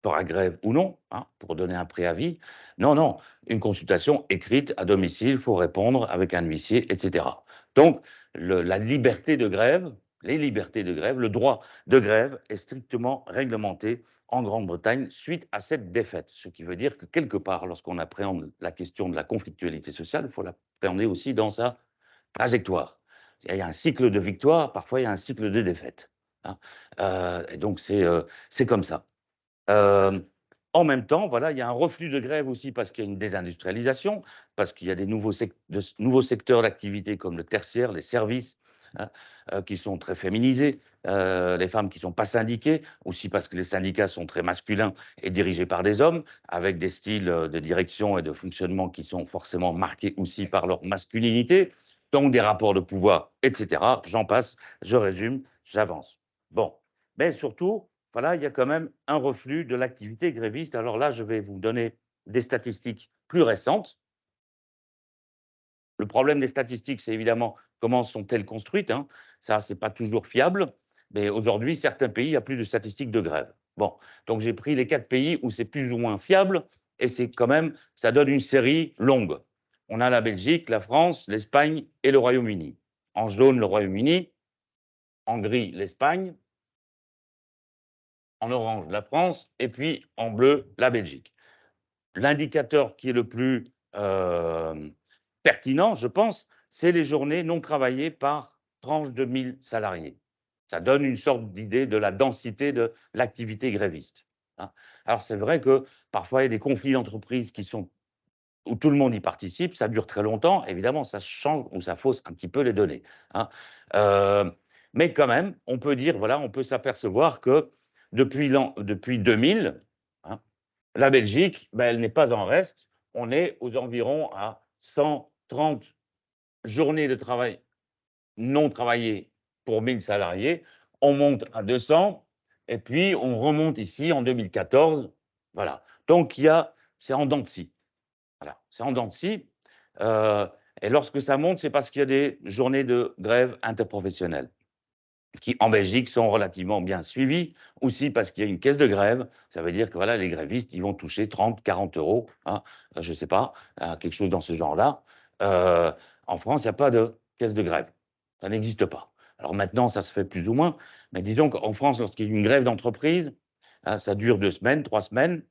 fera grève ou non, hein, pour donner un préavis. Non, non, une consultation écrite à domicile, il faut répondre avec un huissier, etc. Donc, la liberté de grève, les libertés de grève, le droit de grève est strictement réglementé en Grande-Bretagne suite à cette défaite. Ce qui veut dire que quelque part, lorsqu'on appréhende la question de la conflictualité sociale, il faut l'appréhender aussi dans sa trajectoire. Il y a un cycle de victoire, parfois il y a un cycle de défaite. Hein. Et donc c'est comme ça. En même temps, voilà, il y a un reflux de grève aussi parce qu'il y a une désindustrialisation, parce qu'il y a des nouveaux secteurs d'activité comme le tertiaire, les services, hein, qui sont très féminisés, les femmes qui ne sont pas syndiquées, aussi parce que les syndicats sont très masculins et dirigés par des hommes, avec des styles de direction et de fonctionnement qui sont forcément marqués aussi par leur masculinité, donc des rapports de pouvoir, etc. J'en passe, je résume, j'avance. Bon, mais surtout, voilà, il y a quand même un reflux de l'activité gréviste. Alors là, je vais vous donner des statistiques plus récentes. Le problème des statistiques, c'est évidemment comment sont-elles construites. Hein. Ça, ce n'est pas toujours fiable. Mais aujourd'hui, certains pays, il n'y a plus de statistiques de grève. Bon, donc j'ai pris les 4 pays où c'est plus ou moins fiable. Et c'est quand même, ça donne une série longue. On a la Belgique, la France, l'Espagne et le Royaume-Uni. En jaune, le Royaume-Uni. En gris, l'Espagne. En orange, la France. Et puis en bleu, la Belgique. L'indicateur qui est le plus pertinent, je pense, c'est les journées non travaillées par tranche de 1000 salariés. Ça donne une sorte d'idée de la densité de l'activité gréviste. Hein. Alors c'est vrai que parfois il y a des conflits d'entreprise qui sont où tout le monde y participe, ça dure très longtemps, évidemment ça change ou ça fausse un petit peu les données. Hein. Mais quand même, on peut dire, voilà, on peut s'apercevoir que depuis 2000, hein, la Belgique, ben, elle n'est pas en reste. on est aux environs à 130 journées de travail non travaillées pour 1000 salariés. On monte à 200 et puis on remonte ici en 2014. Voilà. Donc c'est en dents de scie. Voilà, c'est en dents de scie. Et lorsque ça monte, c'est parce qu'il y a des journées de grève interprofessionnelle qui, en Belgique, sont relativement bien suivies, aussi parce qu'il y a une caisse de grève. Ça veut dire que voilà, les grévistes, ils vont toucher 30, 40 euros, hein, je ne sais pas, quelque chose dans ce genre-là. Euh, En France, il n'y a pas de caisse de grève. Ça n'existe pas. Alors maintenant, ça se fait plus ou moins. Mais disons qu'en France, lorsqu'il y a une grève d'entreprise, hein, ça dure 2 semaines, 3 semaines.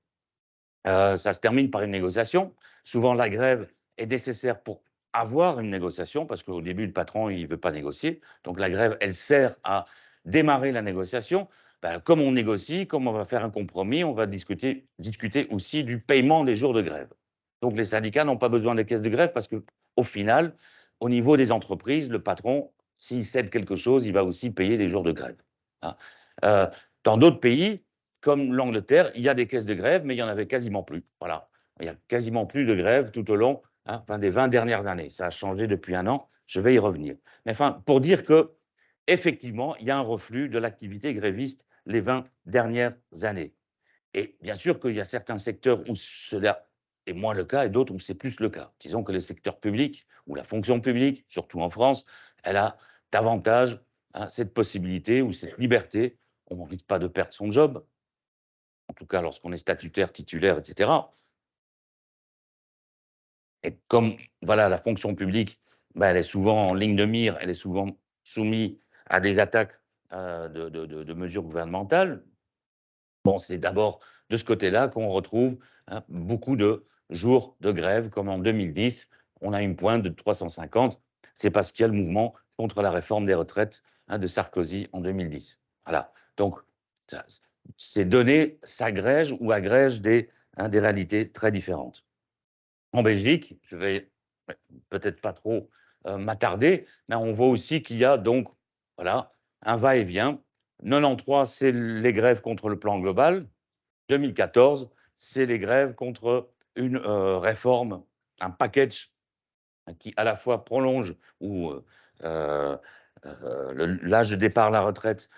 Ça se termine par une négociation. Souvent, la grève est nécessaire pour avoir une négociation, parce qu'au début, le patron, il ne veut pas négocier. Donc, la grève, elle sert à démarrer la négociation. Ben, comme on négocie, comme on va faire un compromis, on va discuter aussi du paiement des jours de grève. Donc, les syndicats n'ont pas besoin des caisses de grève parce qu'au final, au niveau des entreprises, le patron, s'il cède quelque chose, il va aussi payer les jours de grève, hein. Euh, dans d'autres pays, comme l'Angleterre, il y a des caisses de grève, mais il y en avait quasiment plus. Voilà. Il y a quasiment plus de grève tout au long, hein, enfin, des 20 dernières années. Ça a changé depuis un an. Je vais y revenir. Mais enfin, pour dire que, effectivement, il y a un reflux de l'activité gréviste les 20 dernières années. Et bien sûr qu'il y a certains secteurs où cela est moins le cas et d'autres où c'est plus le cas. Disons que le secteur public ou la fonction publique, surtout en France, elle a davantage, hein, cette possibilité ou cette liberté. On ne risque pas de perdre son job, en tout cas lorsqu'on est statutaire, titulaire, etc. Et comme voilà, la fonction publique, ben, elle est souvent en ligne de mire, elle est souvent soumise à des attaques de mesures gouvernementales. Bon, c'est d'abord de ce côté-là qu'on retrouve, hein, beaucoup de jours de grève, comme en 2010, on a une pointe de 350. C'est parce qu'il y a le mouvement contre la réforme des retraites, hein, de Sarkozy en 2010. Voilà. Donc, ces données s'agrègent ou agrègent des réalités très différentes. En Belgique, je vais peut-être pas trop m'attarder, mais on voit aussi qu'il y a donc voilà, un va-et-vient. 93, c'est les grèves contre le plan global. 2014, c'est les grèves contre une réforme, un package qui à la fois prolonge ou l'âge de départ à la retraite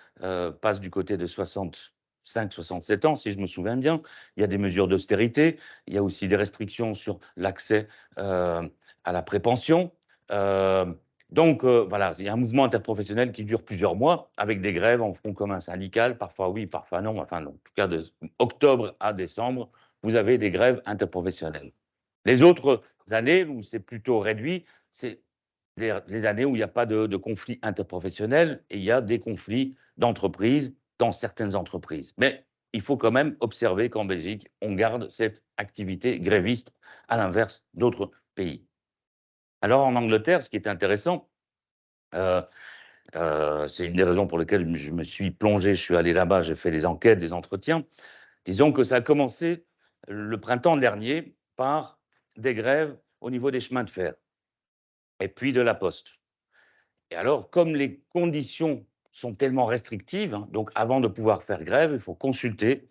passe du côté de 65-67 ans, si je me souviens bien. Il y a des mesures d'austérité, il y a aussi des restrictions sur l'accès à la prépension. Euh, voilà, il y a un mouvement interprofessionnel qui dure plusieurs mois, avec des grèves en front commun syndical, parfois oui, parfois non, enfin non, en tout cas de octobre à décembre, vous avez des grèves interprofessionnelles. Les autres années où c'est plutôt réduit, c'est les années où il n'y a pas de conflits interprofessionnels et il y a des conflits d'entreprise dans certaines entreprises. Mais il faut quand même observer qu'en Belgique, on garde cette activité gréviste à l'inverse d'autres pays. Alors en Angleterre, ce qui est intéressant, euh, c'est une des raisons pour lesquelles je me suis plongé, je suis allé là-bas, j'ai fait des enquêtes, des entretiens. Disons que ça a commencé le printemps dernier par des grèves au niveau des chemins de fer et puis de la poste. Et alors, comme les conditions sont tellement restrictives, hein, donc avant de pouvoir faire grève, il faut consulter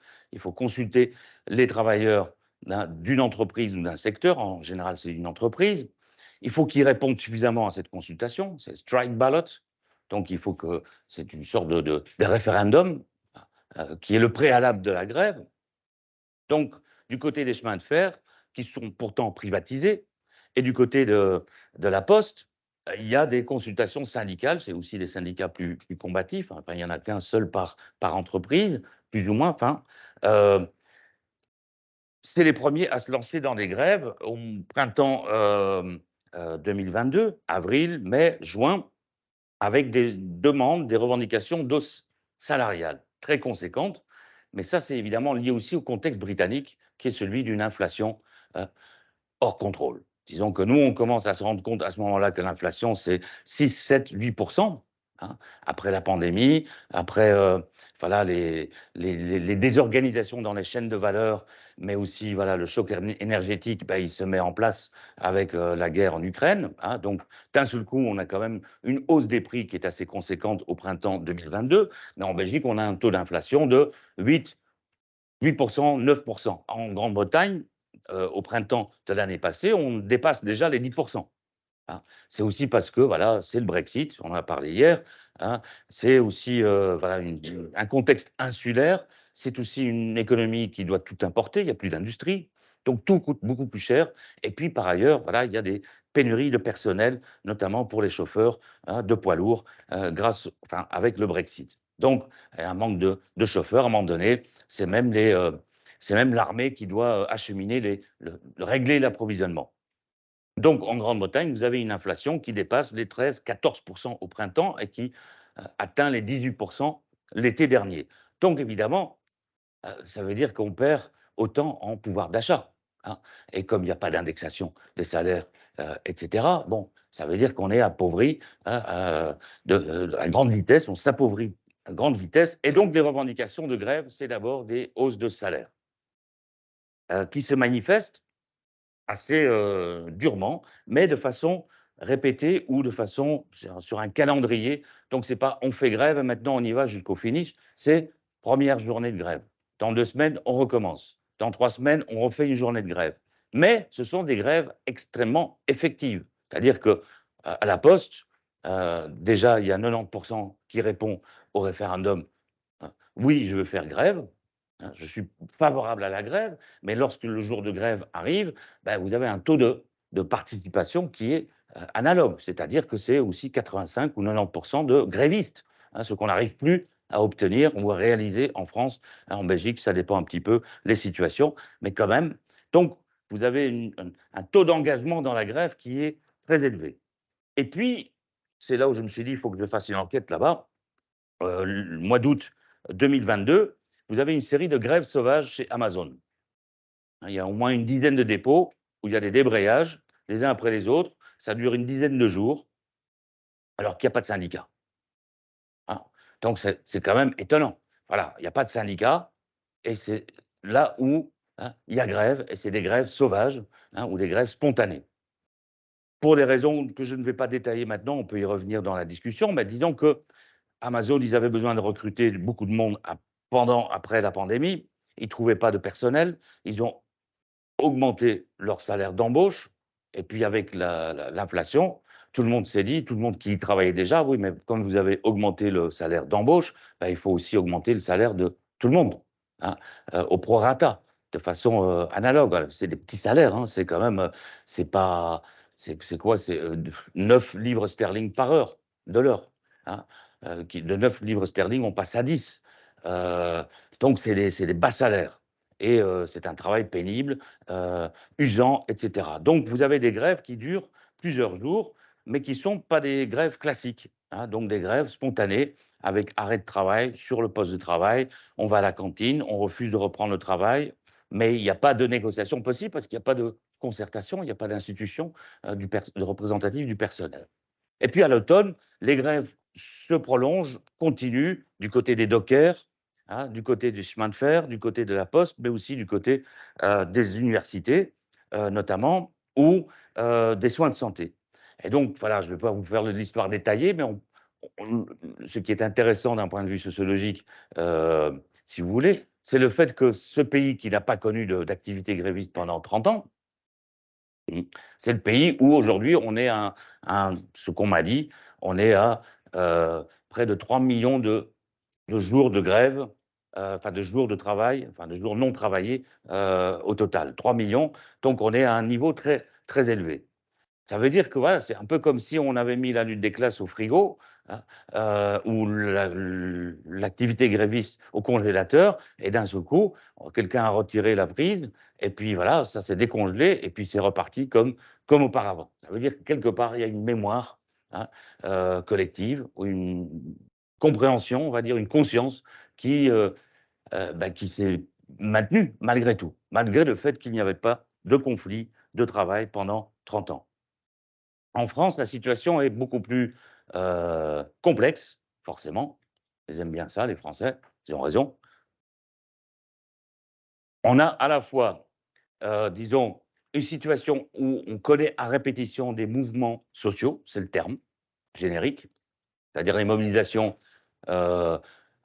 les travailleurs d'une entreprise ou d'un secteur, en général c'est une entreprise, il faut qu'ils répondent suffisamment à cette consultation, c'est strike ballot, donc il faut que c'est une sorte de référendum qui est le préalable de la grève. Donc, du côté des chemins de fer, qui sont pourtant privatisés, et du côté de la Poste, il y a des consultations syndicales, c'est aussi des syndicats plus combatifs, hein. Enfin, il n'y en a qu'un seul par entreprise, plus ou moins. Enfin, c'est les premiers à se lancer dans des grèves au printemps 2022, avril, mai, juin, avec des demandes, des revendications d'hausse salariale très conséquentes. Mais ça, c'est évidemment lié aussi au contexte britannique, qui est celui d'une inflation euh, hors contrôle. Disons que nous, on commence à se rendre compte à ce moment-là que l'inflation, c'est 6, 7, 8%, hein, après la pandémie, après voilà, les désorganisations dans les chaînes de valeur, mais aussi voilà, le choc énergétique, ben, il se met en place avec la guerre en Ukraine, hein. Donc, d'un seul coup, on a quand même une hausse des prix qui est assez conséquente au printemps 2022. Mais en Belgique, on a un taux d'inflation de 8%, 9%. En Grande-Bretagne, au printemps de l'année passée, on dépasse déjà les 10 hein. C'est aussi parce que, voilà, c'est le Brexit, on en a parlé hier, hein. C'est aussi, voilà, un contexte insulaire. C'est aussi une économie qui doit tout importer, il n'y a plus d'industrie, donc tout coûte beaucoup plus cher et puis, par ailleurs, voilà, il y a des pénuries de personnel, notamment pour les chauffeurs, hein, de poids lourds, avec le Brexit. Donc un manque de chauffeurs, à un moment donné, c'est même l'armée qui doit, acheminer régler l'approvisionnement. Donc, en Grande-Bretagne, vous avez une inflation qui dépasse les 13-14 au printemps et qui atteint les 18 l'été dernier. Donc, évidemment, ça veut dire qu'on perd autant en pouvoir d'achat, hein. Et comme il n'y a pas d'indexation des salaires, etc., bon, ça veut dire qu'on est appauvri, hein, à grande vitesse, on s'appauvrit à grande vitesse. Et donc, les revendications de grève, c'est d'abord des hausses de salaire qui se manifestent assez, durement, mais de façon répétée ou de façon sur un calendrier. Donc c'est pas: «On fait grève et maintenant on y va jusqu'au finish», c'est: «Première journée de grève. Dans 2 semaines, on recommence. Dans 3 semaines, on refait une journée de grève». Mais ce sont des grèves extrêmement effectives. C'est-à-dire que, à la poste, déjà, il y a 90 qui répond au référendum: «Oui, je veux faire grève». Hein, je suis favorable à la grève, mais lorsque le jour de grève arrive, ben, vous avez un taux de participation qui est analogue. C'est-à-dire que c'est aussi 85 ou 90 de grévistes, hein, ce qu'on n'arrive plus à obtenir ou à réaliser en France. Hein, en Belgique, ça dépend un petit peu les situations, mais quand même. Donc, vous avez un taux d'engagement dans la grève qui est très élevé. Et puis, c'est là où je me suis dit, il faut que je fasse une enquête là-bas. Le mois d'août 2022, vous avez une série de grèves sauvages chez Amazon. Hein, il y a au moins une dizaine de dépôts où il y a des débrayages, les uns après les autres. Ça dure une dizaine de jours, alors qu'il n'y a pas de syndicat, hein. Donc c'est quand même étonnant. Voilà, il n'y a pas de syndicat et c'est là où, hein, il y a grève et c'est des grèves sauvages, hein, ou des grèves spontanées. Pour des raisons que je ne vais pas détailler maintenant, on peut y revenir dans la discussion, mais disons que Amazon, ils avaient besoin de recruter beaucoup de monde après la pandémie. Ils ne trouvaient pas de personnel. Ils ont augmenté leur salaire d'embauche. Et puis, avec l'inflation, tout le monde s'est dit, tout le monde qui y travaillait déjà, oui, mais comme vous avez augmenté le salaire d'embauche, ben, il faut aussi augmenter le salaire de tout le monde, hein, au prorata, de façon analogue. Alors, c'est des petits salaires, hein, c'est quand même, c'est pas, c'est quoi? C'est 9 livres sterling par heure, de l'heure, hein, de 9 livres sterling, on passe à 10. Euh, donc, c'est des bas salaires. Et c'est un travail pénible, usant, et cetera. Donc vous avez des grèves qui durent plusieurs jours, mais qui ne sont pas des grèves classiques, hein, donc des grèves spontanées avec arrêt de travail sur le poste de travail. On va à la cantine, on refuse de reprendre le travail, mais il n'y a pas de négociation possible parce qu'il n'y a pas de concertation, il n'y a pas d'institution, de représentative du personnel. Et puis à l'automne, les grèves se prolongent, continuent du côté des dockers, hein, du côté du chemin de fer, du côté de la poste, mais aussi du côté des universités, notamment, ou des soins de santé. Et donc, voilà, je ne vais pas vous faire l'histoire détaillée, mais ce qui est intéressant d'un point de vue sociologique, si vous voulez, c'est le fait que ce pays qui n'a pas connu d'activité gréviste pendant 30 ans, c'est le pays où aujourd'hui on est ce qu'on m'a dit, on est à près de 3 millions de jours de grève, enfin de jours de travail, enfin de jours non travaillés au total. 3 millions, donc on est à un niveau très, très élevé. Ça veut dire que voilà, c'est un peu comme si on avait mis la lutte des classes au frigo, hein, ou l'activité gréviste au congélateur et d'un seul coup, quelqu'un a retiré la prise et puis voilà, ça s'est décongelé et puis c'est reparti comme auparavant. Ça veut dire que quelque part, il y a une mémoire, hein, collective ou une compréhension, on va dire, une conscience qui, qui s'est maintenue malgré tout, malgré le fait qu'il n'y avait pas de conflit de travail pendant 30 ans. En France, la situation est beaucoup plus, complexe, forcément. Ils aiment bien ça, les Français, ils ont raison. On a à la fois, disons, une situation où on connaît à répétition des mouvements sociaux, c'est le terme générique, c'est-à-dire les mobilisations, à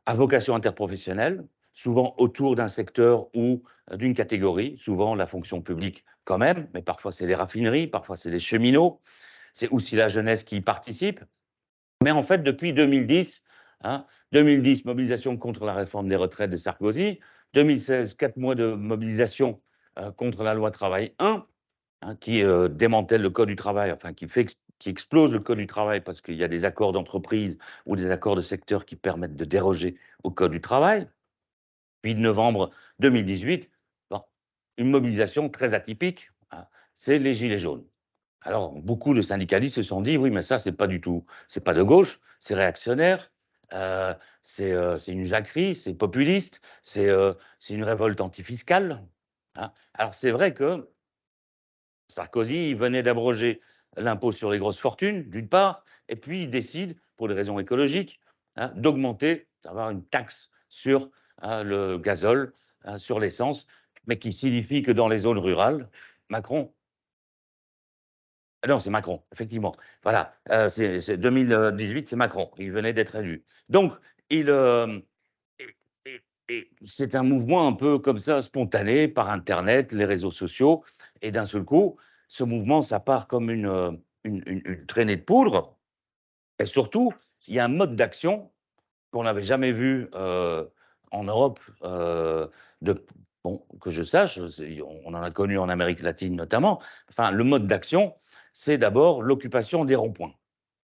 vocation interprofessionnelle. souvent autour d'un secteur ou d'une catégorie, souvent la fonction publique quand même, mais parfois c'est les raffineries, parfois c'est les cheminots, c'est aussi la jeunesse qui y participe. Mais en fait, depuis 2010, hein, 2010, mobilisation contre la réforme des retraites de Sarkozy, 2016, 4 mois de mobilisation contre la loi Travail 1, hein, qui démantèle le code du travail, enfin qui explose le code du travail parce qu'il y a des accords d'entreprise ou des accords de secteur qui permettent de déroger au code du travail. Puis de novembre 2018, bon, une mobilisation très atypique, hein, c'est les Gilets jaunes. Alors, beaucoup de syndicalistes se sont dit, oui, mais ça, c'est pas du tout, c'est pas de gauche, c'est réactionnaire, euh, c'est une jacquerie, c'est populiste, c'est une révolte antifiscale, hein. Alors, c'est vrai que Sarkozy il venait d'abroger l'impôt sur les grosses fortunes, d'une part, et puis il décide, pour des raisons écologiques, hein, d'augmenter, d'avoir une taxe sur le gazole, sur l'essence, mais qui signifie que dans les zones rurales, Macron. Non, c'est Macron, effectivement. Voilà, c'est 2018, c'est Macron. Il venait d'être élu. Donc, il, et, c'est un mouvement un peu comme ça, spontané, par Internet, les réseaux sociaux. Et d'un seul coup, ce mouvement, ça part comme une traînée de poudre. Et surtout, il y a un mode d'action qu'on n'avait jamais vu en Europe, de, bon, que je sache, on en a connu en Amérique latine notamment. Enfin, le mode d'action, c'est d'abord l'occupation des ronds-points,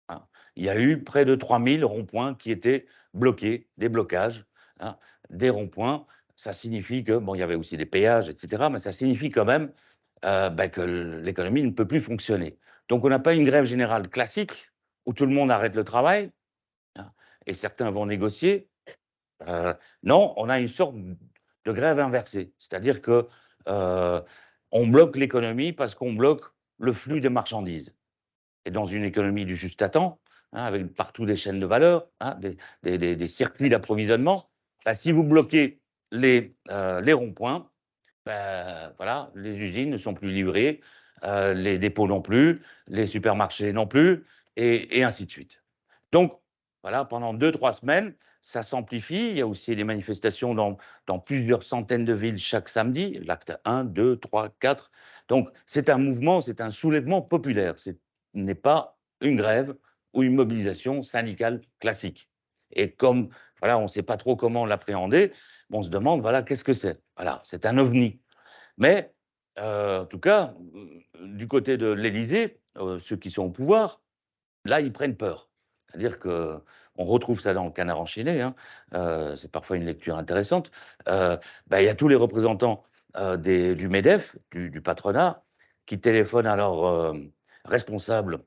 hein. Il y a eu près de 3000 ronds-points qui étaient bloqués, des blocages, hein, des ronds-points. Ça signifie que, bon, il y avait aussi des péages, etc., mais ça signifie quand même que l'économie ne peut plus fonctionner. Donc, on n'a pas une grève générale classique où tout le monde arrête le travail, hein, et certains vont négocier. Non, on a une sorte de grève inversée, c'est-à-dire que on bloque l'économie parce qu'on bloque le flux des marchandises. Et dans une économie du juste à temps, hein, avec partout des chaînes de valeur, hein, des circuits d'approvisionnement, bah, si vous bloquez les ronds-points, voilà, les usines ne sont plus livrées, les dépôts non plus, les supermarchés non plus, et ainsi de suite. Donc, voilà, pendant 2, 3 semaines, ça s'amplifie. Il y a aussi des manifestations dans plusieurs centaines de villes chaque samedi, l'acte 1, 2, 3, 4. Donc, c'est un mouvement, c'est un soulèvement populaire. Ce n'est pas une grève ou une mobilisation syndicale classique. Et comme, voilà, on ne sait pas trop comment l'appréhender, on se demande, voilà, qu'est-ce que c'est? Voilà, c'est un ovni. Mais, en tout cas, du côté de l'Élysée, ceux qui sont au pouvoir, là, ils prennent peur. C'est-à-dire qu'on retrouve ça dans le Canard enchaîné, hein, c'est parfois une lecture intéressante. Il y a tous les représentants du MEDEF, du patronat, qui téléphonent à leurs responsables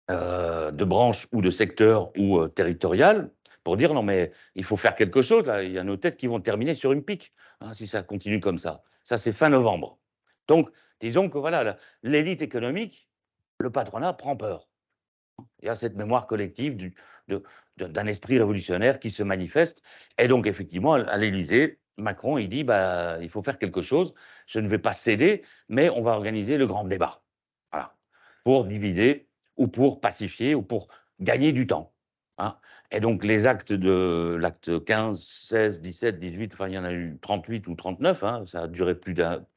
de branche ou de secteur ou territorial pour dire non mais il faut faire quelque chose là, il y a nos têtes qui vont terminer sur une pique, hein, si ça continue comme ça. Ça c'est fin novembre. Donc disons que voilà, l'élite économique, le patronat prend peur. Il y a cette mémoire collective de d'un esprit révolutionnaire qui se manifeste. Et donc, effectivement, à l'Élysée, Macron, il dit bah, il faut faire quelque chose. Je ne vais pas céder, mais on va organiser le grand débat. Voilà. Pour diviser, ou pour pacifier, ou pour gagner du temps, hein. Et donc, les actes de l'acte 15, 16, 17, 18, enfin, il y en a eu 38 ou 39, hein, ça a duré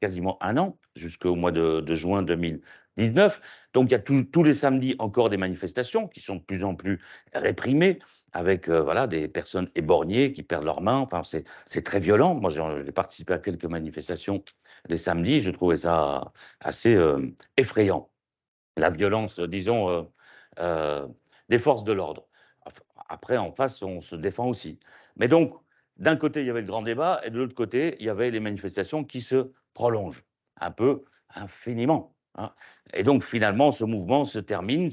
quasiment un an, jusqu'au mois de juin 2019. Donc il y a tous les samedis encore des manifestations qui sont de plus en plus réprimées, avec voilà, des personnes éborgnées qui perdent leurs mains. Enfin, c'est très violent. Moi, j'ai participé à quelques manifestations les samedis. Je trouvais ça assez effrayant. La violence, disons, euh, des forces de l'ordre. Après, en face, on se défend aussi. Mais donc, d'un côté, il y avait le grand débat, et de l'autre côté, il y avait les manifestations qui se prolongent un peu infiniment, hein. Et donc, finalement, ce mouvement se termine,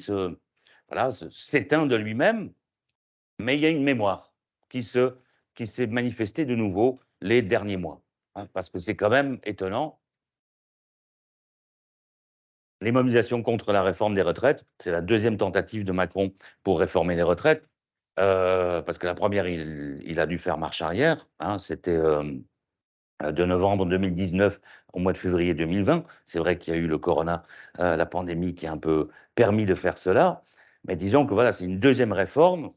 voilà, s'éteint de lui-même, mais il y a une mémoire qui s'est manifestée de nouveau les derniers mois, hein, parce que c'est quand même étonnant. Les mobilisations contre la réforme des retraites, c'est la deuxième tentative de Macron pour réformer les retraites, parce que la première, il a dû faire marche arrière, hein, c'était de novembre 2019 au mois de février 2020. C'est vrai qu'il y a eu le corona, la pandémie qui a un peu permis de faire cela, mais disons que voilà, c'est une deuxième réforme.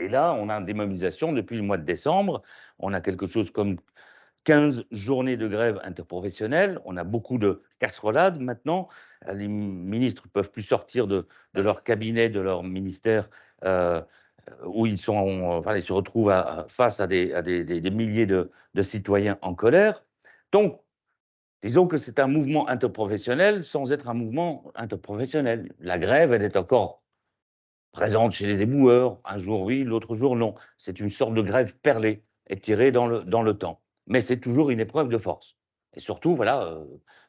Et là, on a des mobilisations depuis le mois de décembre. On a quelque chose comme 15 journées de grève interprofessionnelle. On a beaucoup de casserolades maintenant. Les ministres ne peuvent plus sortir de leur cabinet, de leur ministère, où ils sont, enfin, ils se retrouvent face à des milliers de citoyens en colère. Donc, disons que c'est un mouvement interprofessionnel sans être un mouvement interprofessionnel. La grève, elle est encore présente chez les éboueurs, un jour oui, l'autre jour non. C'est une sorte de grève perlée, étirée dans le temps. Mais c'est toujours une épreuve de force. Et surtout, voilà,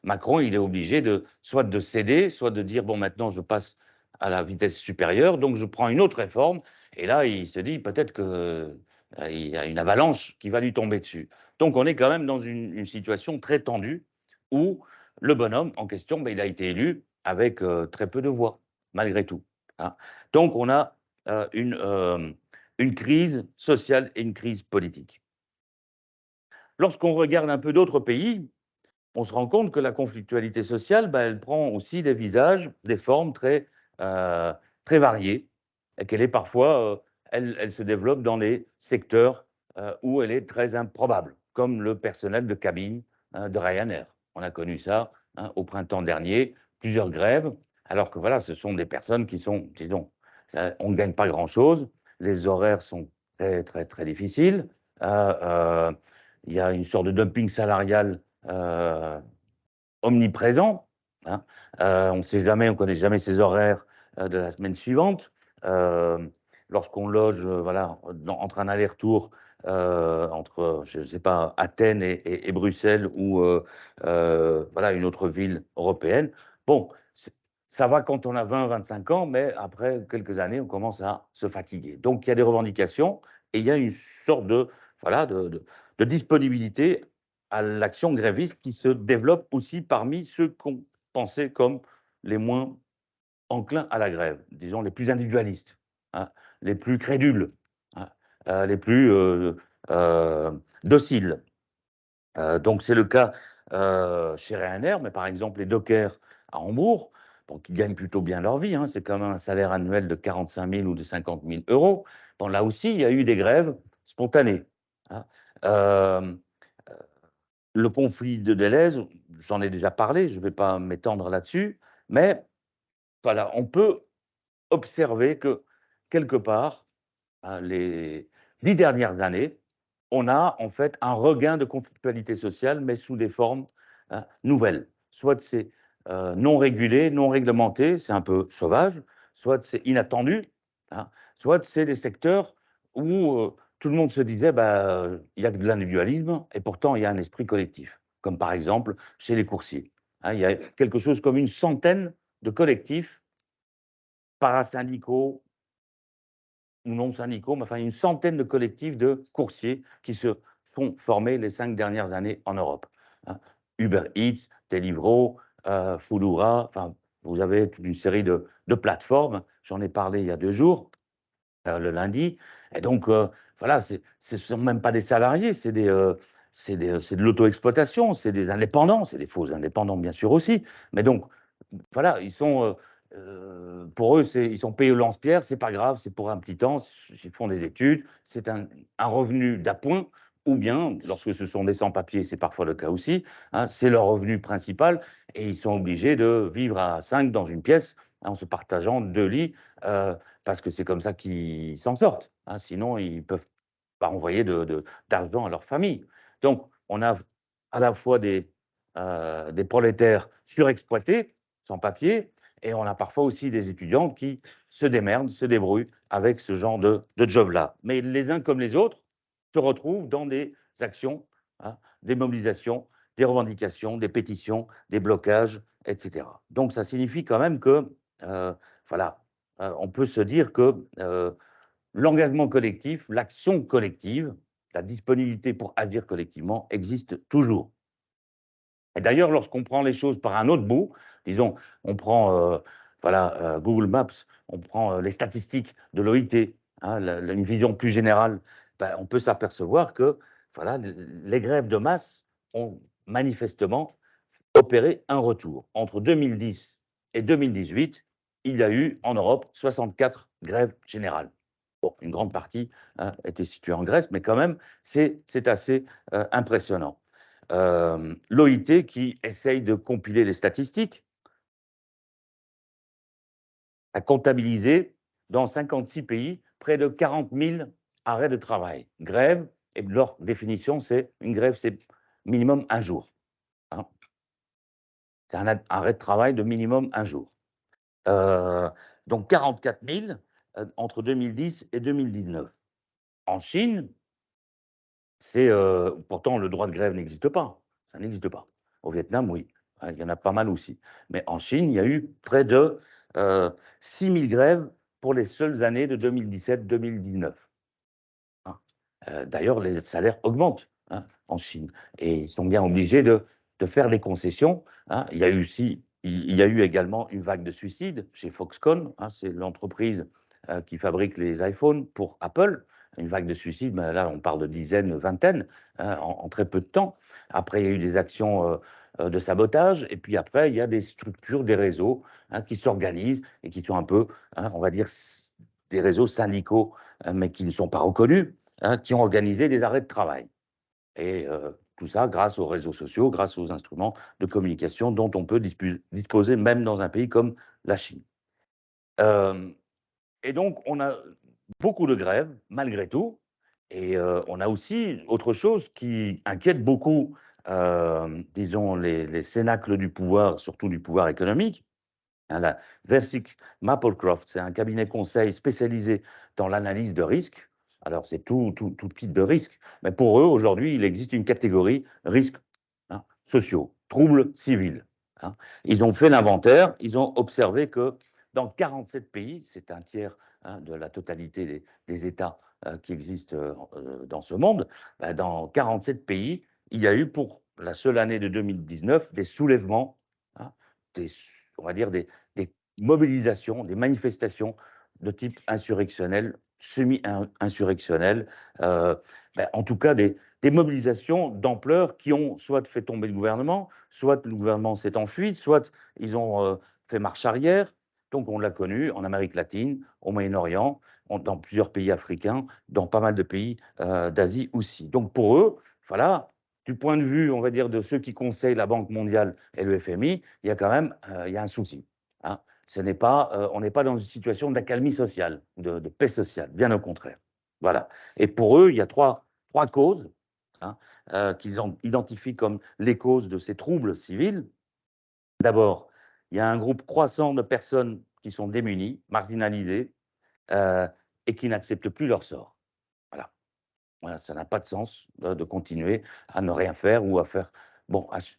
Macron, il est obligé soit de céder, soit de dire, bon, maintenant, je passe à la vitesse supérieure, donc je prends une autre réforme. Et là, il se dit peut-être qu'il y a une avalanche qui va lui tomber dessus. Donc, on est quand même dans une situation très tendue où le bonhomme en question, ben, il a été élu avec très peu de voix, malgré tout, hein. Donc, on a une crise sociale et une crise politique. Lorsqu'on regarde un peu d'autres pays, on se rend compte que la conflictualité sociale, bah, elle prend aussi des visages, des formes euh, très variées, et qu'elle est parfois, elle se développe dans les secteurs où elle est très improbable, comme le personnel de cabine de Ryanair. On a connu ça, hein, au printemps dernier, plusieurs grèves, alors que voilà, ce sont des personnes qui sont, disons, on ne gagne pas grand-chose, les horaires sont très, très, très difficiles, euh, euh, il y a une sorte de dumping salarial euh, omniprésent, hein. On ne sait jamais, on ne connaît jamais ses horaires de la semaine suivante. Euh, Lorsqu'on loge, voilà, entre un aller-retour entre, je ne sais pas, Athènes et Bruxelles ou voilà, une autre ville européenne. Bon, ça va quand on a 20-25 ans, mais après quelques années, on commence à se fatiguer. Donc, il y a des revendications et il y a une sorte de, voilà, de disponibilité à l'action gréviste qui se développe aussi parmi ceux qu'on pensait comme les moins enclins à la grève, disons les plus individualistes, hein, les plus crédules, hein, les plus euh, dociles. Donc c'est le cas chez Ryanair, mais par exemple les dockers à Hambourg, bon, qui gagnent plutôt bien leur vie, hein, c'est quand même un salaire annuel de 45 000 ou de 50 000 euros. Bon, là aussi, il y a eu des grèves spontanées, hein. Euh, le conflit de Deleuze, j'en ai déjà parlé, je ne vais pas m'étendre là-dessus, mais voilà, on peut observer que quelque part, hein, les 10 dernières années, on a en fait un regain de conflictualité sociale, mais sous des formes, hein, nouvelles. Soit c'est non régulé, non réglementé, c'est un peu sauvage, soit c'est inattendu, hein, soit c'est des secteurs où tout le monde se disait, bah, il y a que de l'individualisme, et pourtant il y a un esprit collectif, comme par exemple chez les coursiers, hein. Il y a quelque chose comme une centaine de collectifs parasyndicaux ou non syndicaux, mais enfin une centaine de collectifs de coursiers qui se sont formés les 5 dernières années en Europe, hein. Uber Eats, Deliveroo, Foodora, enfin, vous avez toute une série de plateformes. J'en ai parlé il y a 2 jours, le lundi. Et donc, voilà, ce ne sont même pas des salariés, c'est de l'auto-exploitation, c'est des indépendants, c'est des faux indépendants, bien sûr aussi. Mais donc, voilà, ils sont, pour eux, ils sont payés au lance-pierre, c'est pas grave, c'est pour un petit temps, ils font des études, c'est un revenu d'appoint, ou bien, lorsque ce sont des sans-papiers, c'est parfois le cas aussi, hein, c'est leur revenu principal, et ils sont obligés de vivre à 5 dans une pièce, hein, en se partageant 2 lits, parce que c'est comme ça qu'ils s'en sortent, hein, sinon ils peuvent pas envoyer d'argent à leur famille. Donc, on a à la fois des prolétaires surexploités, sans papier, et on a parfois aussi des étudiants qui se démerdent, se débrouillent avec ce genre de job-là. Mais les uns comme les autres se retrouvent dans des actions, hein, des mobilisations, des revendications, des pétitions, des blocages, etc. Donc ça signifie quand même que, voilà, on peut se dire que l'engagement collectif, l'action collective, la disponibilité pour agir collectivement existe toujours. Et d'ailleurs, lorsqu'on prend les choses par un autre bout, disons, on prend voilà, Google Maps, on prend les statistiques de l'OIT, hein, une vision plus générale, ben, on peut s'apercevoir que voilà, les grèves de masse ont manifestement opéré un retour. Entre 2010 et 2018, il y a eu en Europe 64 grèves générales. Bon, une grande partie était située en Grèce, mais quand même, c'est assez impressionnant. L'OIT qui essaye de compiler les statistiques a comptabilisé dans 56 pays près de 40 000 arrêts de travail. Grève, et leur définition, c'est une grève, c'est minimum un jour. Hein. C'est un arrêt de travail de minimum un jour. Donc 44 000 entre 2010 et 2019. En Chine, c'est pourtant le droit de grève n'existe pas. Ça n'existe pas. Au Vietnam, oui. Il y en a pas mal aussi. Mais en Chine, il y a eu près de 6 000 grèves pour les seules années de 2017-2019. Hein. D'ailleurs, les salaires augmentent en Chine. Et ils sont bien obligés de faire des concessions. Hein. Il y a eu également une vague de suicides chez Foxconn. C'est l'entreprise qui fabrique les iPhones pour Apple. Une vague de suicides, ben là, on parle de dizaines, vingtaines, en très peu de temps. Après, il y a eu des actions de sabotage. Et puis après, il y a des structures, des réseaux qui s'organisent et qui sont un peu, on va dire, des réseaux syndicaux, mais qui ne sont pas reconnus, qui ont organisé des arrêts de travail. Et tout ça grâce aux réseaux sociaux, grâce aux instruments de communication dont on peut disposer même dans un pays comme la Chine. Et donc, on a beaucoup de grèves, malgré tout. Et on a aussi autre chose qui inquiète beaucoup, disons, les cénacles du pouvoir, surtout du pouvoir économique. La Versic Maplecroft, c'est un cabinet conseil spécialisé dans l'analyse de risques. Alors, c'est tout type de risques. Mais pour eux, aujourd'hui, il existe une catégorie risques sociaux, troubles civils. Ils ont fait l'inventaire, ils ont observé que dans 47 pays, c'est un tiers de la totalité des États qui existent dans ce monde, dans 47 pays, il y a eu pour la seule année de 2019 des soulèvements, on va dire des mobilisations, des manifestations de type insurrectionnel, semi-insurrectionnel, en tout cas des mobilisations d'ampleur qui ont soit fait tomber le gouvernement, soit le gouvernement s'est enfui, soit ils ont fait marche arrière. Donc on l'a connu en Amérique latine, au Moyen-Orient, dans plusieurs pays africains, dans pas mal de pays d'Asie aussi. Donc pour eux, voilà, du point de vue, on va dire, de ceux qui conseillent la Banque mondiale et le FMI, il y a quand même il y a un souci. On n'est pas dans une situation d'accalmie sociale, de paix sociale, bien au contraire. Voilà. Et pour eux, il y a trois causes qu'ils identifient comme les causes de ces troubles civils. D'abord, il y a un groupe croissant de personnes qui sont démunies, marginalisées, et qui n'acceptent plus leur sort. Voilà, ça n'a pas de sens de continuer à ne rien faire ou à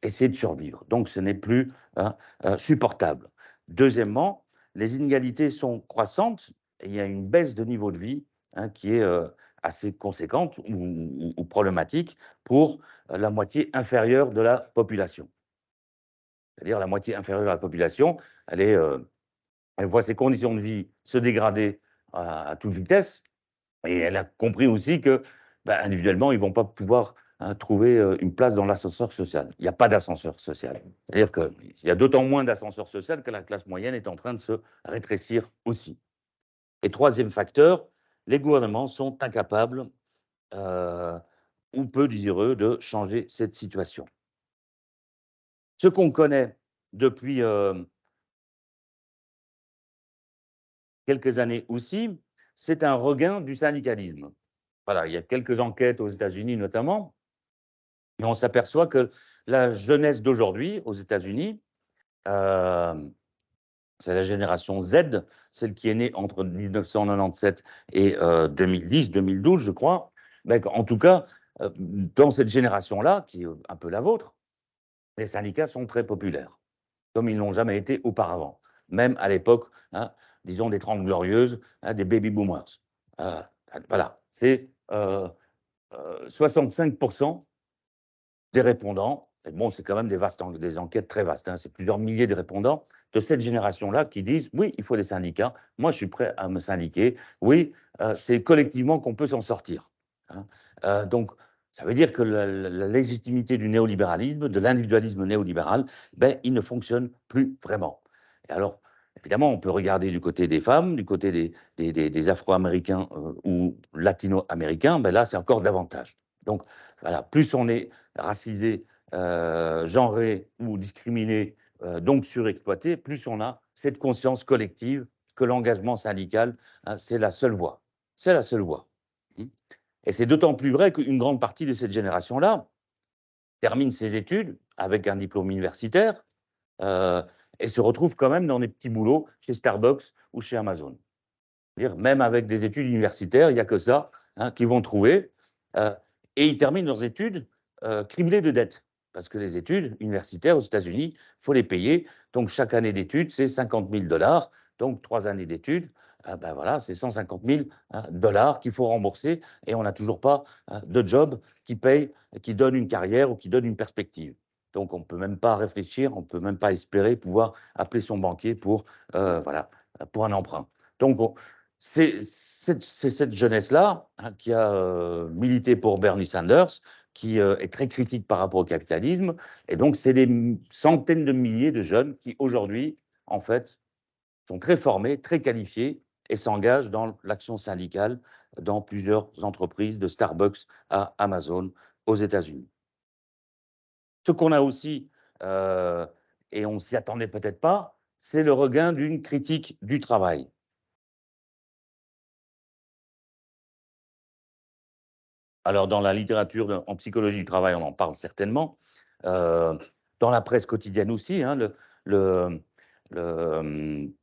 essayer de survivre. Donc, ce n'est plus supportable. Deuxièmement, les inégalités sont croissantes et il y a une baisse de niveau de vie qui est assez conséquente ou problématique pour la moitié inférieure de la population. C'est-à-dire la moitié inférieure de la population, elle voit ses conditions de vie se dégrader à toute vitesse. Et elle a compris aussi que, individuellement, ils ne vont pas pouvoir trouver une place dans l'ascenseur social. Il n'y a pas d'ascenseur social. C'est-à-dire qu'il y a d'autant moins d'ascenseur social que la classe moyenne est en train de se rétrécir aussi. Et troisième facteur, les gouvernements sont incapables ou peu désireux de changer cette situation. Ce qu'on connaît depuis quelques années aussi, c'est un regain du syndicalisme. Voilà, il y a quelques enquêtes aux États-Unis notamment, et on s'aperçoit que la jeunesse d'aujourd'hui aux États-Unis, c'est la génération Z, celle qui est née entre 1997 et 2010, 2012, je crois. En tout cas, dans cette génération-là, qui est un peu la vôtre, les syndicats sont très populaires, comme ils n'ont jamais été auparavant, même à l'époque, disons, des 30 Glorieuses, des baby boomers. Voilà, c'est 65% des répondants, et bon, c'est quand même des enquêtes très vastes, c'est plusieurs milliers de répondants de cette génération-là qui disent oui, il faut des syndicats, moi je suis prêt à me syndiquer, oui, c'est collectivement qu'on peut s'en sortir. Donc, ça veut dire que la légitimité du néolibéralisme, de l'individualisme néolibéral, il ne fonctionne plus vraiment. Et alors, évidemment, on peut regarder du côté des femmes, du côté des Afro-Américains ou Latino-Américains, ben là, c'est encore davantage. Donc, voilà, plus on est racisé, genré ou discriminé, donc surexploité, plus on a cette conscience collective que l'engagement syndical, hein, c'est la seule voie. C'est la seule voie. Et c'est d'autant plus vrai qu'une grande partie de cette génération-là termine ses études avec un diplôme universitaire et se retrouve quand même dans des petits boulots chez Starbucks ou chez Amazon. C'est-à-dire, même avec des études universitaires, il n'y a que ça, hein, qu'ils vont trouver. Et ils terminent leurs études criblés de dettes. Parce que les études universitaires aux États-Unis, il faut les payer. Donc, chaque année d'études, c'est 50 000 $. Donc, 3 années d'études, ben voilà, c'est 150 000 $ qu'il faut rembourser. Et on n'a toujours pas de job qui paye, qui donne une carrière ou qui donne une perspective. Donc, on ne peut même pas réfléchir, on ne peut même pas espérer pouvoir appeler son banquier pour, voilà, pour un emprunt. Donc, c'est cette jeunesse-là, hein, qui a milité pour Bernie Sanders, qui est très critique par rapport au capitalisme. Et donc, c'est des centaines de milliers de jeunes qui, aujourd'hui, en fait, sont très formés, très qualifiés et s'engagent dans l'action syndicale dans plusieurs entreprises, de Starbucks à Amazon aux États-Unis. Ce qu'on a aussi, et on s'y attendait peut-être pas, c'est le regain d'une critique du travail. Alors, dans la littérature en psychologie du travail, on en parle certainement. Dans la presse quotidienne aussi, hein, le, le,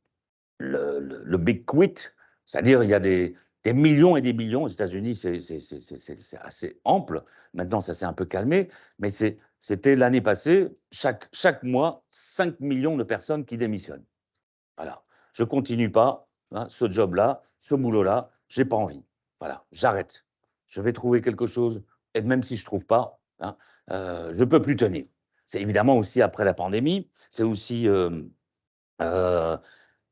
le big quit, c'est-à-dire il y a des millions et des millions. Aux États-Unis, c'est assez ample. Maintenant, ça s'est un peu calmé, mais c'était l'année passée, chaque mois, 5 millions de personnes qui démissionnent. Voilà. Je continue pas, hein, ce job-là, ce boulot-là, j'ai pas envie. Voilà, j'arrête. Je vais trouver quelque chose, et même si je trouve pas, hein, je peux plus tenir. C'est évidemment aussi après la pandémie, c'est aussi euh,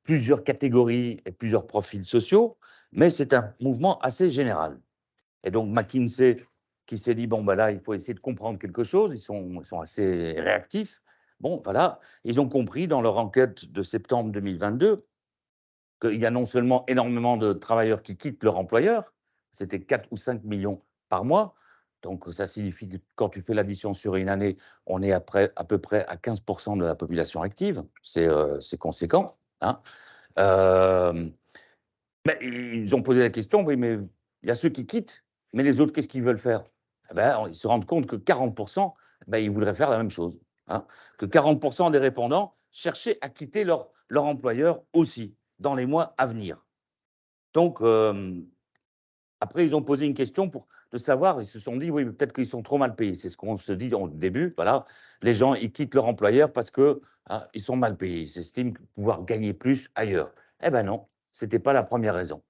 plusieurs catégories et plusieurs profils sociaux, mais c'est un mouvement assez général. Et donc McKinsey, qui s'est dit, bon, ben là, il faut essayer de comprendre quelque chose, ils sont assez réactifs. Bon, voilà, ils ont compris dans leur enquête de septembre 2022 qu'il y a non seulement énormément de travailleurs qui quittent leur employeur, c'était 4 ou 5 millions par mois, donc ça signifie que quand tu fais l'addition sur une année, on est à peu près à 15% de la population active, c'est conséquent. Hein. Mais ils ont posé la question, oui, mais il y a ceux qui quittent, mais les autres, qu'est-ce qu'ils veulent faire? Eh ben, ils se rendent compte que 40%, ben, ils voudraient faire la même chose. Hein, que 40% des répondants cherchaient à quitter leur employeur aussi, dans les mois à venir. Donc, après, ils ont posé une question de savoir, ils se sont dit, oui, peut-être qu'ils sont trop mal payés. C'est ce qu'on se dit au début. Voilà, les gens, ils quittent leur employeur parce que hein, ils sont mal payés. Ils estiment pouvoir gagner plus ailleurs. Eh ben non, ce n'était pas la première raison.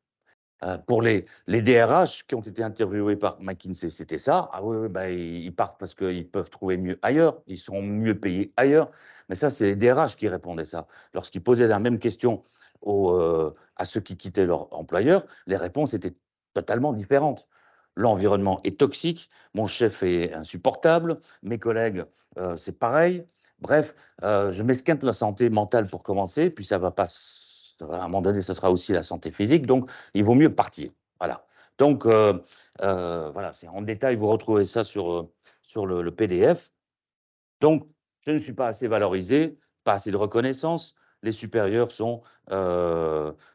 Pour les DRH qui ont été interviewés par McKinsey, c'était ça. Ah oui, bah, ils partent parce qu'ils peuvent trouver mieux ailleurs, ils sont mieux payés ailleurs. Mais ça, c'est les DRH qui répondaient ça. Lorsqu'ils posaient la même question à ceux qui quittaient leur employeur, les réponses étaient totalement différentes. L'environnement est toxique, mon chef est insupportable, mes collègues, c'est pareil. Bref, je m'esquinte la santé mentale pour commencer, puis ça va pas. À un moment donné, ça sera aussi la santé physique. Donc, il vaut mieux partir. Voilà. Donc, voilà, c'est en détail, vous retrouvez ça sur le PDF. Donc, je ne suis pas assez valorisé, pas assez de reconnaissance. Les supérieurs sont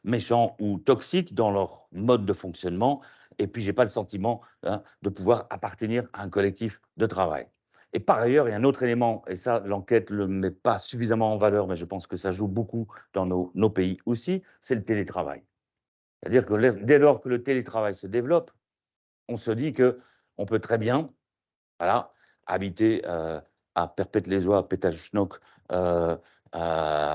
méchants ou toxiques dans leur mode de fonctionnement. Et puis, je n'ai pas le sentiment hein, de pouvoir appartenir à un collectif de travail. Et par ailleurs, il y a un autre élément, et ça, l'enquête ne le met pas suffisamment en valeur, mais je pense que ça joue beaucoup dans nos pays aussi, c'est le télétravail. C'est-à-dire que dès lors que le télétravail se développe, on se dit qu'on peut très bien voilà, habiter à Perpète-les-Oies, à Pétache-Schnock, je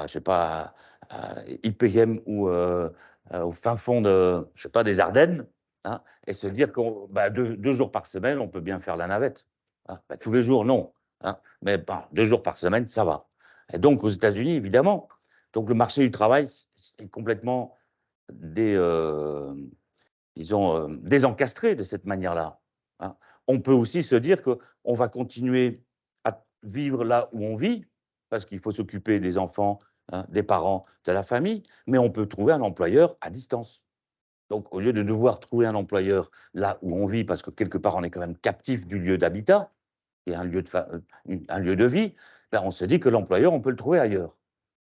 sais pas, à IPM ou au fin fond je sais pas, des Ardennes, hein, et se dire que bah, deux jours par semaine, on peut bien faire la navette. Hein. Bah, tous les jours, non. Hein, mais bah, 2 jours par semaine, ça va. Et donc, aux États-Unis, évidemment, donc le marché du travail est complètement disons, désencastré de cette manière-là. Hein. On peut aussi se dire qu'on va continuer à vivre là où on vit, parce qu'il faut s'occuper des enfants, hein, des parents, de la famille, mais on peut trouver un employeur à distance. Donc, au lieu de devoir trouver un employeur là où on vit, parce que quelque part, on est quand même captif du lieu d'habitat et un lieu de vie, ben, on se dit que l'employeur, on peut le trouver ailleurs,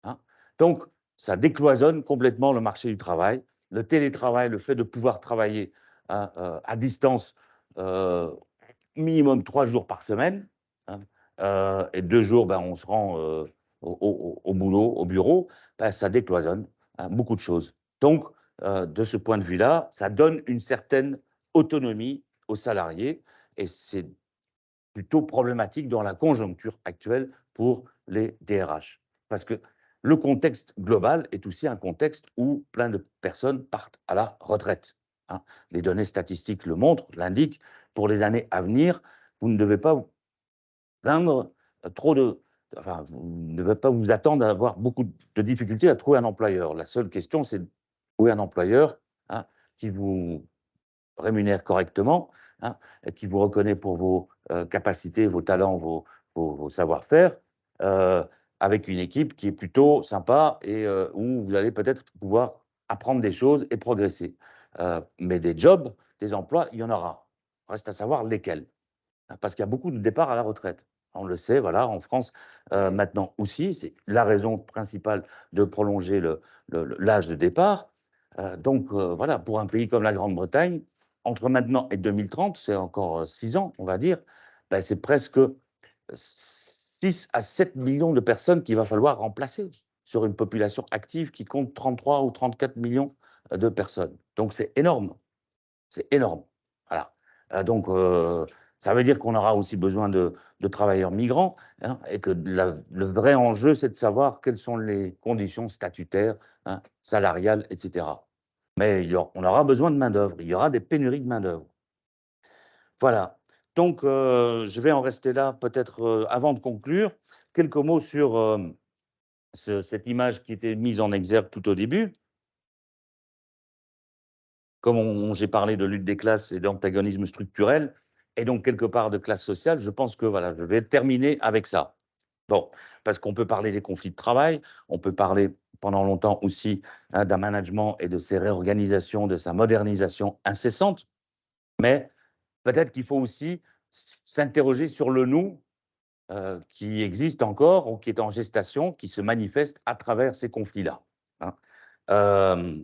hein. Donc, ça décloisonne complètement le marché du travail. Le télétravail, le fait de pouvoir travailler hein, à distance, minimum 3 jours par semaine, hein, et 2 jours, ben, on se rend au boulot, au bureau, ben, ça décloisonne hein, beaucoup de choses. Donc, de ce point de vue-là, ça donne une certaine autonomie aux salariés et c'est plutôt problématique dans la conjoncture actuelle pour les DRH. Parce que le contexte global est aussi un contexte où plein de personnes partent à la retraite, hein. Les données statistiques le montrent, l'indiquent. Pour les années à venir, vous ne devez pas vous plaindre trop de... Enfin, vous ne devez pas vous attendre à avoir beaucoup de difficultés à trouver un employeur. La seule question, c'est de trouver un employeur hein, qui vous rémunère correctement, hein, et qui vous reconnaît pour vos capacités, vos talents, vos savoir-faire, avec une équipe qui est plutôt sympa et où vous allez peut-être pouvoir apprendre des choses et progresser. Mais des jobs, des emplois, il y en aura. Reste à savoir lesquels. Hein, parce qu'il y a beaucoup de départs à la retraite. On le sait, voilà, en France, maintenant aussi, c'est la raison principale de prolonger l'âge de départ. Donc, voilà, pour un pays comme la Grande-Bretagne, entre maintenant et 2030, c'est encore 6 ans, on va dire, ben, c'est presque 6 à 7 millions de personnes qu'il va falloir remplacer sur une population active qui compte 33 ou 34 millions de personnes. Donc, c'est énorme. C'est énorme. Voilà. Donc, ça veut dire qu'on aura aussi besoin de travailleurs migrants hein, et que le vrai enjeu, c'est de savoir quelles sont les conditions statutaires, hein, salariales, etc. Mais on aura besoin de main-d'œuvre. Il y aura des pénuries de main-d'œuvre. Voilà. Donc, je vais en rester là, peut-être avant de conclure. Quelques mots sur cette image qui était mise en exergue tout au début. Comme j'ai parlé de lutte des classes et d'antagonisme structurel, et donc quelque part de classe sociale, je pense que voilà, je vais terminer avec ça. Bon, parce qu'on peut parler des conflits de travail, on peut parler pendant longtemps aussi hein, d'un management et de ses réorganisations, de sa modernisation incessante, mais peut-être qu'il faut aussi s'interroger sur le nous qui existe encore ou qui est en gestation, qui se manifeste à travers ces conflits-là, hein. Euh,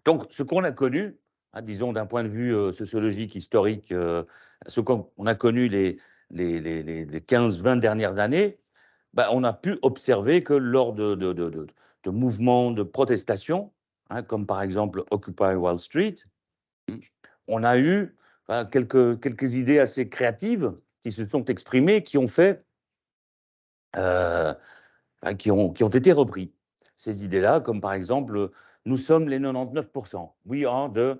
Donc, ce qu'on a connu, hein, disons d'un point de vue sociologique, historique, ce qu'on a connu les 15-20 dernières années, bah, on a pu observer que lors de mouvements de protestation, hein, comme par exemple Occupy Wall Street, on a eu voilà, quelques idées assez créatives qui se sont exprimées, qui ont fait, euh, qui ont été repris. Ces idées-là, comme par exemple, nous sommes les 99%. We are the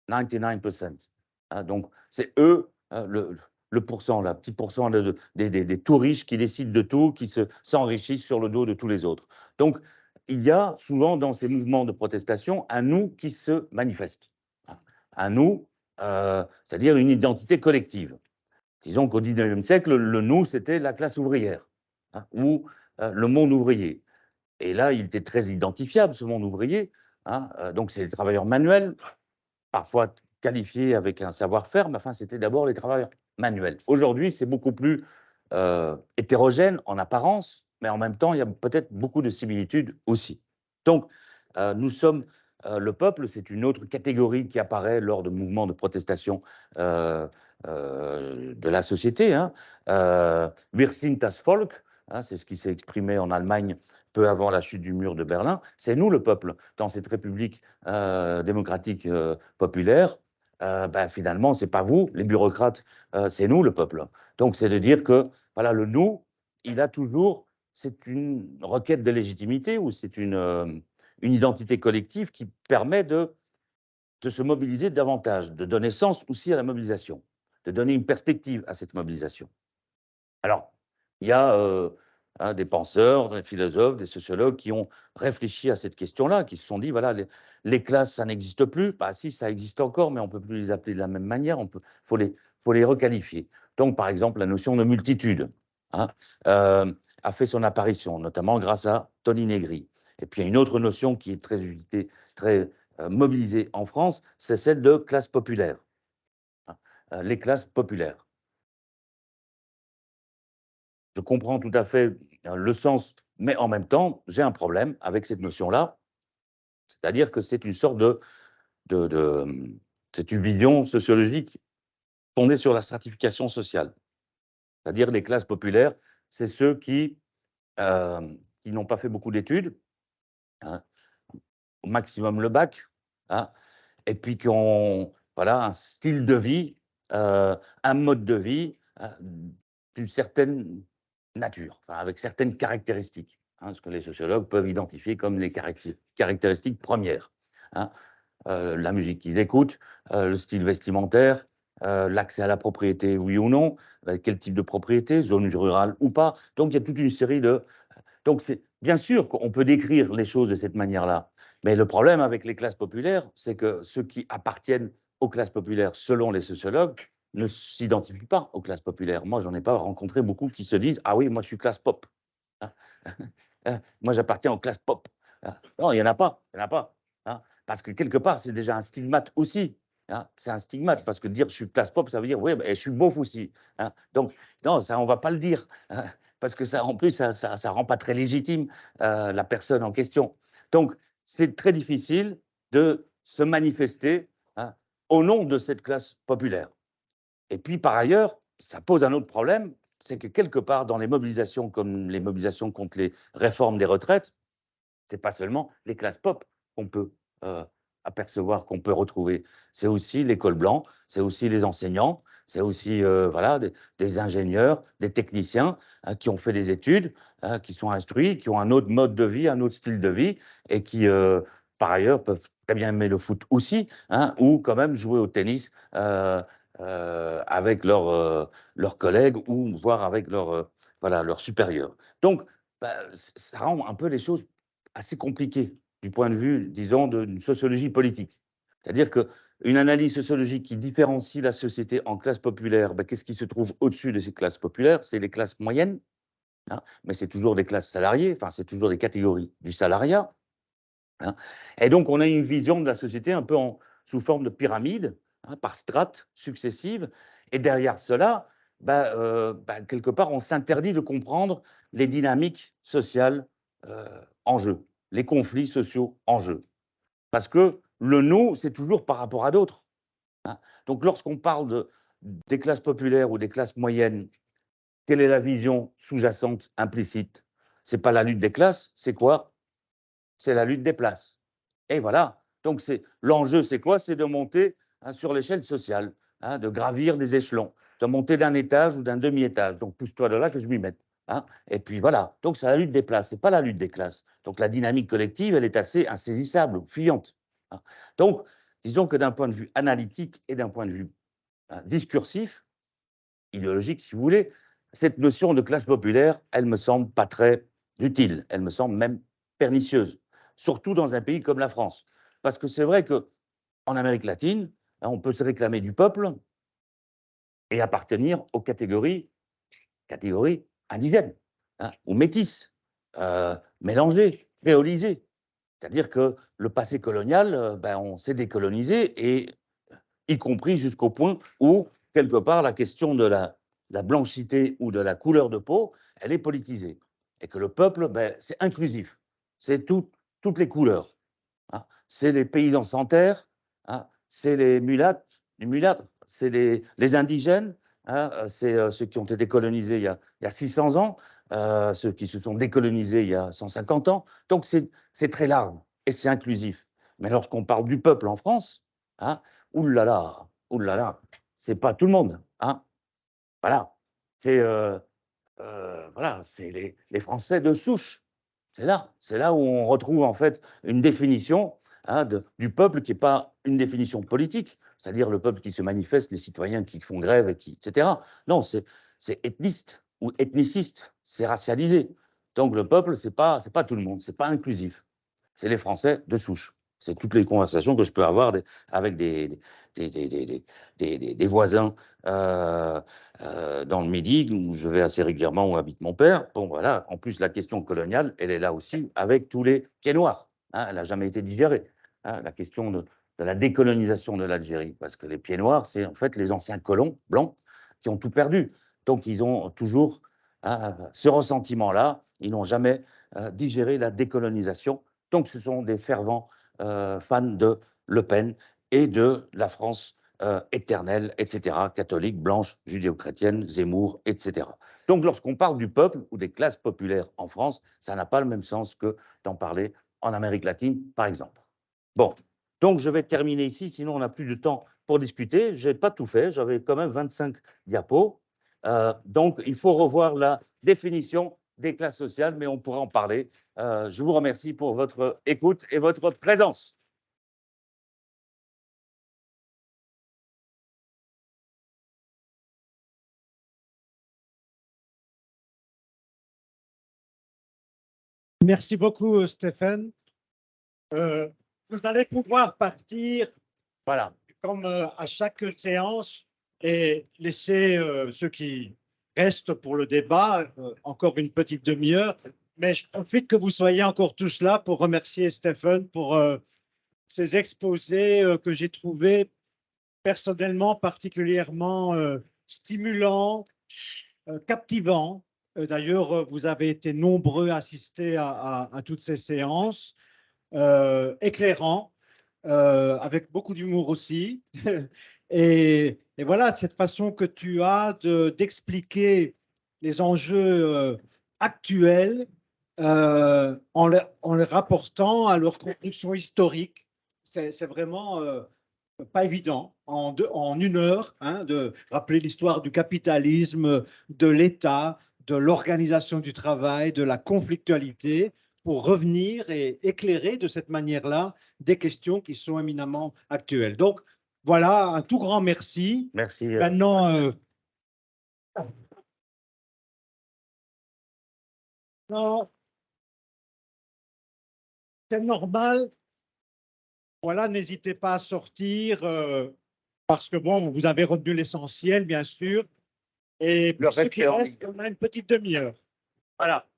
99%. Hein, donc, c'est eux, le pourcent, là, petit pourcent des tout riches qui décident de tout, qui s'enrichissent sur le dos de tous les autres. Donc, il y a souvent dans ces mouvements de protestation un nous qui se manifeste. Hein. Un nous, c'est-à-dire une identité collective. Disons qu'au 19e siècle, le nous, c'était la classe ouvrière, hein, ou le monde ouvrier. Et là, il était très identifiable, ce monde ouvrier. Hein, donc, c'est les travailleurs manuels, parfois qualifiés avec un savoir-faire, mais enfin, c'était d'abord les travailleurs manuels. Aujourd'hui, c'est beaucoup plus hétérogène en apparence, mais en même temps, il y a peut-être beaucoup de similitudes aussi. Donc, nous sommes le peuple, c'est une autre catégorie qui apparaît lors de mouvements de protestation de la société. Hein. Wir sind das Volk, hein, c'est ce qui s'est exprimé en Allemagne peu avant la chute du mur de Berlin. C'est nous le peuple dans cette république démocratique populaire. Ben, finalement, c'est pas vous, les bureaucrates, c'est nous le peuple. Donc, c'est de dire que voilà, le nous, il a toujours, c'est une requête de légitimité ou c'est une identité collective qui permet de se mobiliser davantage, de donner sens aussi à la mobilisation, de donner une perspective à cette mobilisation. Alors, il y a hein, des penseurs, des philosophes, des sociologues qui ont réfléchi à cette question-là, qui se sont dit, voilà, les classes, ça n'existe plus. Bah si, ça existe encore, mais on ne peut plus les appeler de la même manière, faut les requalifier. Donc, par exemple, la notion de multitude. Hein, a fait son apparition, notamment grâce à Tony Negri. Et puis il y a une autre notion qui est très mobilisée en France, c'est celle de classe populaire. Les classes populaires. Je comprends tout à fait le sens, mais en même temps, j'ai un problème avec cette notion-là, c'est-à-dire que c'est une sorte c'est une vision sociologique fondée sur la stratification sociale. C'est-à-dire les classes populaires, c'est ceux qui n'ont pas fait beaucoup d'études, hein, au maximum le bac, hein, et puis qui ont voilà, un style de vie, un mode de vie d'une certaine nature, enfin, avec certaines caractéristiques, hein, ce que les sociologues peuvent identifier comme les caractéristiques premières. Hein. La musique qu'ils écoutent, le style vestimentaire, l'accès à la propriété, oui ou non, quel type de propriété, zone rurale ou pas. Donc il y a toute une série de... Donc c'est bien sûr qu'on peut décrire les choses de cette manière-là, mais le problème avec les classes populaires, c'est que ceux qui appartiennent aux classes populaires, selon les sociologues, ne s'identifient pas aux classes populaires. Moi, j'en ai pas rencontré beaucoup qui se disent « Ah oui, moi je suis classe pop. Moi j'appartiens aux classes pop. » Non, il n'y en a pas, il n'y en a pas. Hein, parce que quelque part, c'est déjà un stigmate aussi. Hein, c'est un stigmate, parce que dire je suis classe pop, ça veut dire oui, je suis beauf aussi. Hein, donc, non, ça, on ne va pas le dire. Hein, parce que ça, en plus, ça rend pas très légitime la personne en question. Donc, c'est très difficile de se manifester, hein, au nom de cette classe populaire. Et puis, par ailleurs, ça pose un autre problème, c'est que quelque part, dans les mobilisations comme les mobilisations contre les réformes des retraites, c'est pas seulement les classes pop qu'on peut apercevoir, qu'on peut retrouver. C'est aussi les cols blancs, c'est aussi les enseignants, c'est aussi voilà, des ingénieurs, des techniciens hein, qui ont fait des études, hein, qui sont instruits, qui ont un autre mode de vie, un autre style de vie, et qui, par ailleurs, peuvent très bien aimer le foot aussi, hein, ou quand même jouer au tennis avec leurs collègues, ou voire avec voilà, leurs supérieurs. Donc, bah, ça rend un peu les choses assez compliqué du point de vue, disons, d'une sociologie politique. C'est-à-dire qu'une analyse sociologique qui différencie la société en classes populaires, ben, qu'est-ce qui se trouve au-dessus de ces classes populaires? C'est les classes moyennes, hein, mais c'est toujours des classes salariées, enfin, c'est toujours des catégories du salariat. Hein. Et donc, on a une vision de la société un peu sous forme de pyramide, hein, par strates successives. Et derrière cela, quelque part, on s'interdit de comprendre les dynamiques sociales en jeu, les conflits sociaux en jeu. Parce que le nous, c'est toujours par rapport à d'autres. Hein. Donc, lorsqu'on parle des classes populaires ou des classes moyennes, quelle est la vision sous-jacente, implicite? C'est pas la lutte des classes, c'est quoi? C'est la lutte des places. Et voilà. Donc, l'enjeu, c'est quoi? C'est de monter hein, sur l'échelle sociale, hein, de gravir des échelons, de monter d'un étage ou d'un demi-étage. Donc, pousse-toi de là que je m'y mette. Hein. Et puis voilà. Donc, c'est la lutte des places, c'est pas la lutte des classes. Donc, la dynamique collective, elle est assez insaisissable, fuyante. Hein. Donc, disons que d'un point de vue analytique et d'un point de vue hein, discursif, idéologique, si vous voulez, cette notion de classe populaire, elle me semble pas très utile. Elle me semble même pernicieuse, surtout dans un pays comme la France. Parce que c'est vrai qu'en Amérique latine, hein, on peut se réclamer du peuple et appartenir aux catégories indigènes hein, ou métisses, mélangées, créolisées. C'est-à-dire que le passé colonial, on s'est décolonisé, et y compris jusqu'au point où, quelque part, la question de la blanchité ou de la couleur de peau, elle est politisée. Et que le peuple, c'est inclusif. C'est toutes les couleurs. Hein. C'est les paysans sans terre, hein. C'est les mulâtres, c'est les indigènes, hein. C'est ceux qui ont été colonisés il y a 600 ans, ceux qui se sont décolonisés il y a 150 ans. Donc c'est très large et c'est inclusif. Mais lorsqu'on parle du peuple en France, hein, oulala, c'est pas tout le monde. Hein. Voilà, c'est voilà, c'est les Français de souche. C'est là où on retrouve en fait une définition hein, du peuple qui n'est pas une définition politique, c'est-à-dire le peuple qui se manifeste, les citoyens qui font grève, etc. Non, c'est ethniste ou ethniciste, c'est racialisé. Donc le peuple, c'est pas tout le monde, c'est pas inclusif. C'est les Français de souche. C'est toutes les conversations que je peux avoir avec des voisins dans le Midi, où je vais assez régulièrement, où habite mon père. Bon, voilà. En plus, la question coloniale, elle est là aussi avec tous les pieds noirs. Hein, elle n'a jamais été digérée. Hein, la question de la décolonisation de l'Algérie, parce que les pieds noirs, c'est en fait les anciens colons blancs qui ont tout perdu. Donc, ils ont toujours ce ressentiment-là. Ils n'ont jamais digéré la décolonisation. Donc, ce sont des fervents fans de Le Pen et de la France éternelle, etc., catholique, blanche, judéo-chrétienne, Zemmour, etc. Donc, lorsqu'on parle du peuple ou des classes populaires en France, ça n'a pas le même sens que d'en parler en Amérique latine, par exemple. Bon, donc je vais terminer ici, sinon on n'a plus de temps pour discuter. Je n'ai pas tout fait, j'avais quand même 25 diapos. Donc, il faut revoir la définition des classes sociales, mais on pourra en parler. Je vous remercie pour votre écoute et votre présence. Merci beaucoup, Stéphane. Vous allez pouvoir partir Voilà. comme à chaque séance et laisser ceux qui restent pour le débat encore une petite demi-heure. Mais je profite que vous soyez encore tous là pour remercier Stéphane pour ces exposés que j'ai trouvés personnellement particulièrement stimulants, captivants. D'ailleurs, vous avez été nombreux à assister à toutes ces séances, éclairants, avec beaucoup d'humour aussi. Et voilà, cette façon que tu as d'expliquer les enjeux actuels en les rapportant à leur construction historique. C'est vraiment pas évident en une heure hein, de rappeler l'histoire du capitalisme, de l'État, de l'organisation du travail, de la conflictualité, pour revenir et éclairer de cette manière-là des questions qui sont éminemment actuelles. Donc, voilà, un tout grand merci. Merci. Maintenant, non, c'est normal. Voilà, n'hésitez pas à sortir parce que, bon, vous avez retenu l'essentiel, bien sûr. Et pour ceux qui restent, on a une petite demi-heure. Voilà.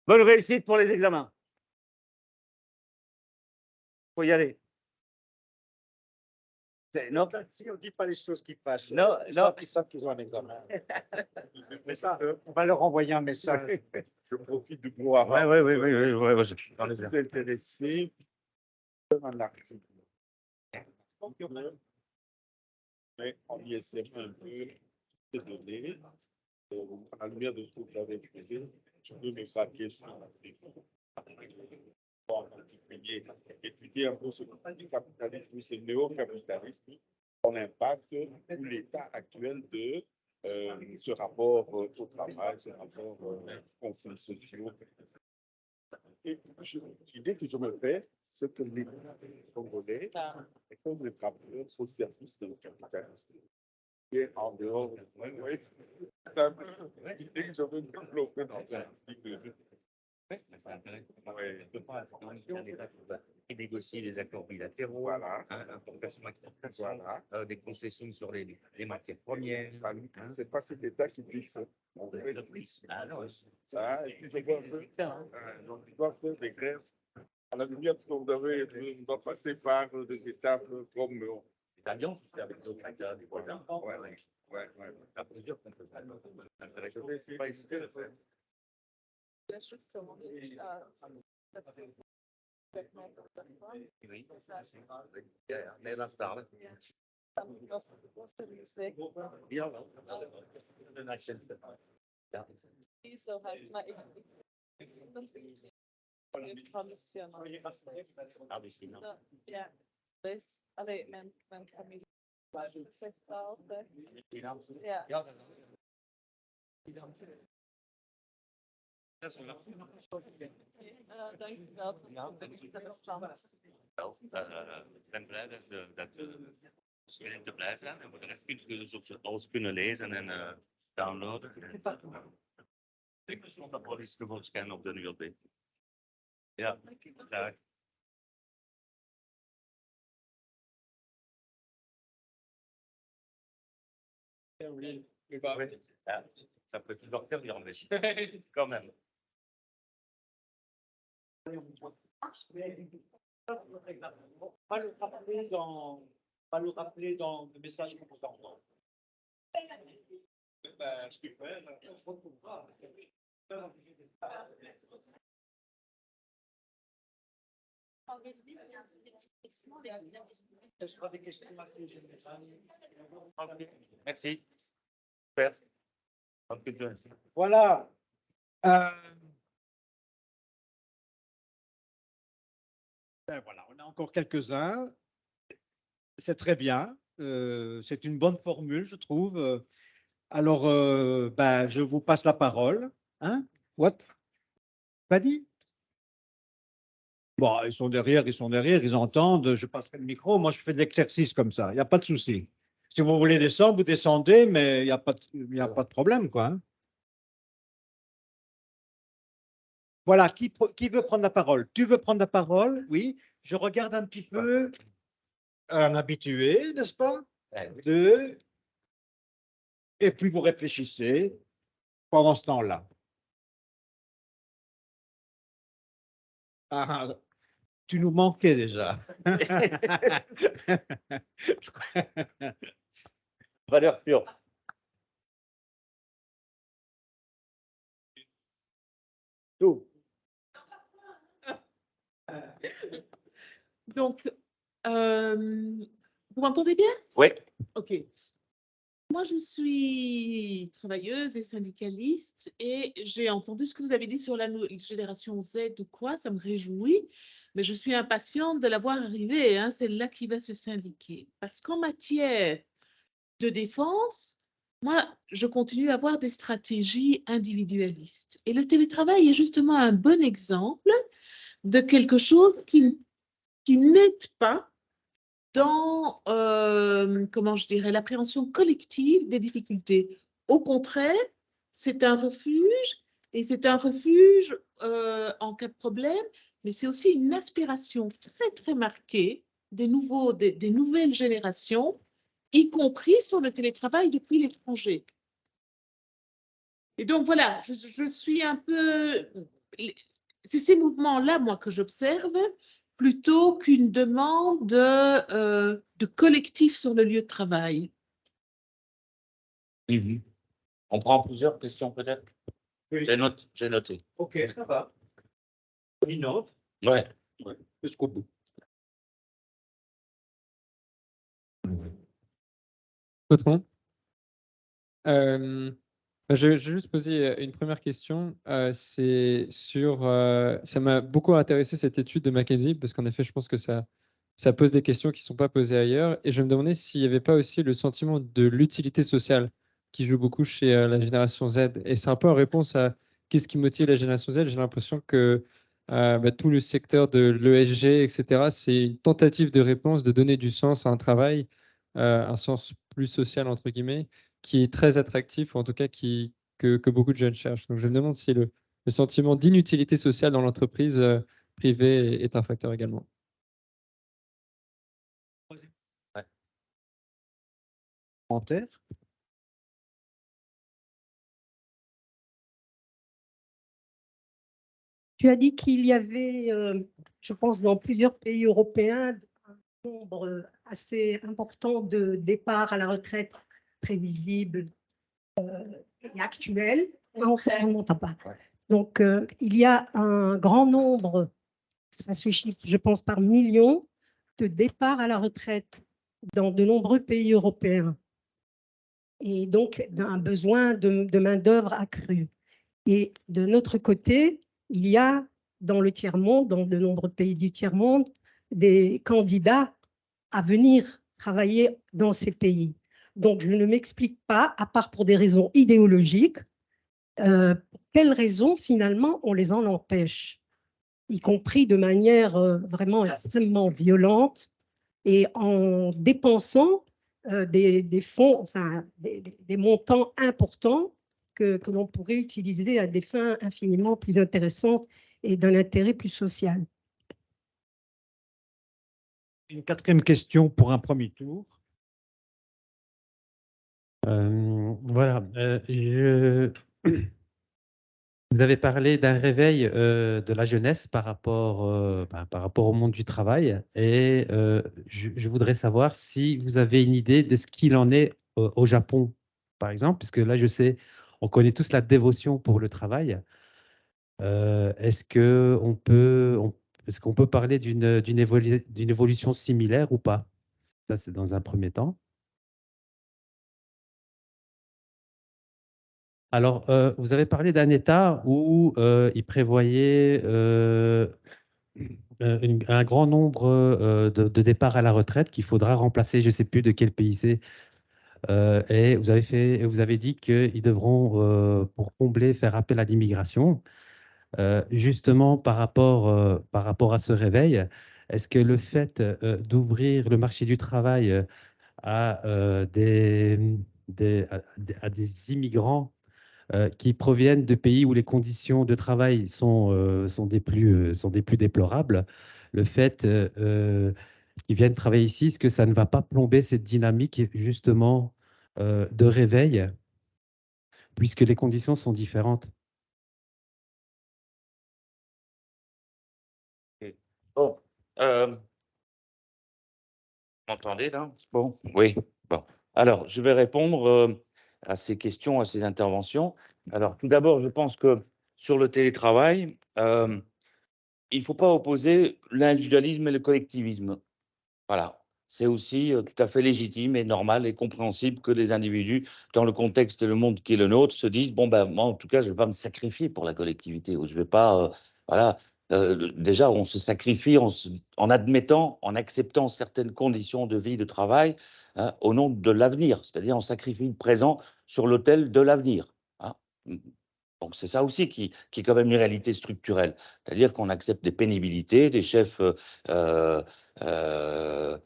Bonne réussite pour les examens. Faut y aller. Non, Si on ne dit pas les choses qui fâchent, non, ils savent qu'ils ont un examen. Mais ça, on va leur envoyer un message. Je profite du pouvoir. Oui, Vous intéresser à l'article. Mais en ISM un peu ces données, à la lumière de ce que vous avez exposé, je peux me baquer sur l'Afrique. En particulier, étudier un peu ce capitalisme, ce néo-capitalisme, son impact ou l'état actuel de ce rapport au travail, ce rapport aux conflits sociaux. Et l'idée que je me fais, c'est que l'État congolais est comme le travailleur au service de capitalisme. Et en dehors, oui, c'est un peu l'idée que je veux développer dans un article. Oui, c'est intéressant. Ouais. On peut pas un État qui négocie des accords bilatéraux, Voilà. hein, importation, exportation, Voilà. des concessions sur les matières premières. C'est pas cet État qui fixe. On fait Le prix. Ah non, ça, et puis je vois un peu. Donc, il doit faire des grèves. À la lumière de ce que vous avez, on doit passer par des étapes comme. les alliances avec d'autres États, des voisins. Ouais, ouais. Ouais, ouais. À plusieurs qu'on peut faire. C'est intéressant. Je vais essayer Pas hésiter à le faire. Oui, mais l'instar. Ja, een accent. Ja. Zo heeft mij ja, dus alleen mijn familie zegt altijd. Ja. Ja, dat is wel. Dank u wel voor de interessant. Ik ben blij dat Als te blij zijn en voor de rest kunt je dus op alles kunnen lezen en downloaden. Ik stond dat wel eens te scannen op de ULB. Ja, graag. Oui, ça peut toujours servir, mais quand même. Pas le rappeler dans le message qu'on vous envoie. Ben, super. Ce sera des questions assez générales. Merci. Super. Voilà. Ben voilà, on a encore quelques-uns. C'est très bien. C'est une bonne formule, je trouve. Alors, ben, je vous passe la parole. Hein? What? Pas dit? Bon, ils sont derrière, ils entendent. Je passerai le micro. Moi, je fais de l'exercice comme ça. Il n'y a pas de souci. Si vous voulez descendre, vous descendez, mais il n'y a pas de problème, quoi. Hein. Voilà, qui veut prendre la parole? Tu veux prendre la parole? Oui. Je regarde un petit peu un habitué, n'est-ce pas? Deux. Et puis vous réfléchissez pendant ce temps-là. Ah, tu nous manquais déjà. Valeur sûre. Tout. Donc, vous m'entendez bien? Oui. OK. Moi, je suis travailleuse et syndicaliste et j'ai entendu ce que vous avez dit sur la génération Z ou quoi, ça me réjouit, mais je suis impatiente de la voir arriver, hein, c'est là qui va se syndiquer. Parce qu'en matière de défense, moi, je continue à avoir des stratégies individualistes. Et le télétravail est justement un bon exemple de quelque chose qui n'aide pas dans, comment je dirais, l'appréhension collective des difficultés. Au contraire, c'est un refuge, et c'est un refuge en cas de problème, mais c'est aussi une aspiration très, très marquée des nouvelles générations, y compris sur le télétravail depuis l'étranger. Et donc, voilà, je suis un peu... C'est ces mouvements-là, moi, que j'observe, plutôt qu'une demande de collectif sur le lieu de travail. On prend plusieurs questions peut-être? Oui. J'ai noté. OK, ça va. On innove. Ouais. Jusqu'au bout. Patron. Je vais juste poser une première question. C'est sur. Ça m'a beaucoup intéressé cette étude de McKinsey, parce qu'en effet, je pense que ça pose des questions qui ne sont pas posées ailleurs. Et je me demandais s'il n'y avait pas aussi le sentiment de l'utilité sociale qui joue beaucoup chez la génération Z. Et c'est un peu en réponse à qu'est-ce qui motive la génération Z. J'ai l'impression que tout le secteur de l'ESG, etc., c'est une tentative de réponse, de donner du sens à un travail, un sens plus social, entre guillemets, qui est très attractif, ou en tout cas que beaucoup de jeunes cherchent. Donc je me demande si le sentiment d'inutilité sociale dans l'entreprise privée est un facteur également. Commentaire? Tu as dit qu'il y avait, je pense, dans plusieurs pays européens, un nombre assez important de départs à la retraite prévisibles et actuels. On n'entend pas. Donc, il y a un grand nombre, ça se chiffre, je pense, par millions, de départs à la retraite dans de nombreux pays européens. Et donc, un besoin de main-d'œuvre accru. Et de notre côté, il y a dans le tiers-monde, dans de nombreux pays du tiers-monde, des candidats à venir travailler dans ces pays. Donc, je ne m'explique pas, à part pour des raisons idéologiques, pour quelles raisons, finalement, on les en empêche, y compris de manière vraiment extrêmement violente et en dépensant des fonds, enfin des montants importants que l'on pourrait utiliser à des fins infiniment plus intéressantes et d'un intérêt plus social. Une quatrième question pour un premier tour. Voilà. Vous avez parlé d'un réveil de la jeunesse par rapport au monde du travail. Et je voudrais savoir si vous avez une idée de ce qu'il en est au Japon, par exemple, puisque là, je sais, on connaît tous la dévotion pour le travail. Est-ce qu'on peut parler d'une évolution similaire ou pas? Ça, c'est dans un premier temps. Alors, vous avez parlé d'un État où il prévoyait un grand nombre de départs à la retraite qu'il faudra remplacer, je ne sais plus de quel pays c'est. Et vous avez dit qu'ils devront, pour combler, faire appel à l'immigration. Justement, par rapport à ce réveil, est-ce que le fait d'ouvrir le marché du travail à à des immigrants qui proviennent de pays où les conditions de travail sont des plus déplorables, le fait qu'ils viennent travailler ici, est-ce que ça ne va pas plomber cette dynamique justement de réveil, puisque les conditions sont différentes? Bon, m'entendez là? Bon, oui. Bon. Alors, je vais répondre à ces questions, à ces interventions. Alors, tout d'abord, je pense que sur le télétravail, il ne faut pas opposer l'individualisme et le collectivisme. Voilà. C'est aussi tout à fait légitime et normal et compréhensible que les individus, dans le contexte et le monde qui est le nôtre, se disent, bon, ben, moi, en tout cas, je ne vais pas me sacrifier pour la collectivité, ou je ne vais pas, voilà. Déjà, on se sacrifie en admettant, en acceptant certaines conditions de vie, de travail, hein, au nom de l'avenir. C'est-à-dire, on sacrifie le présent sur l'autel de l'avenir. Hein. Donc, c'est ça aussi qui est quand même une réalité structurelle. C'est-à-dire qu'on accepte des pénibilités, des chefs euh, euh,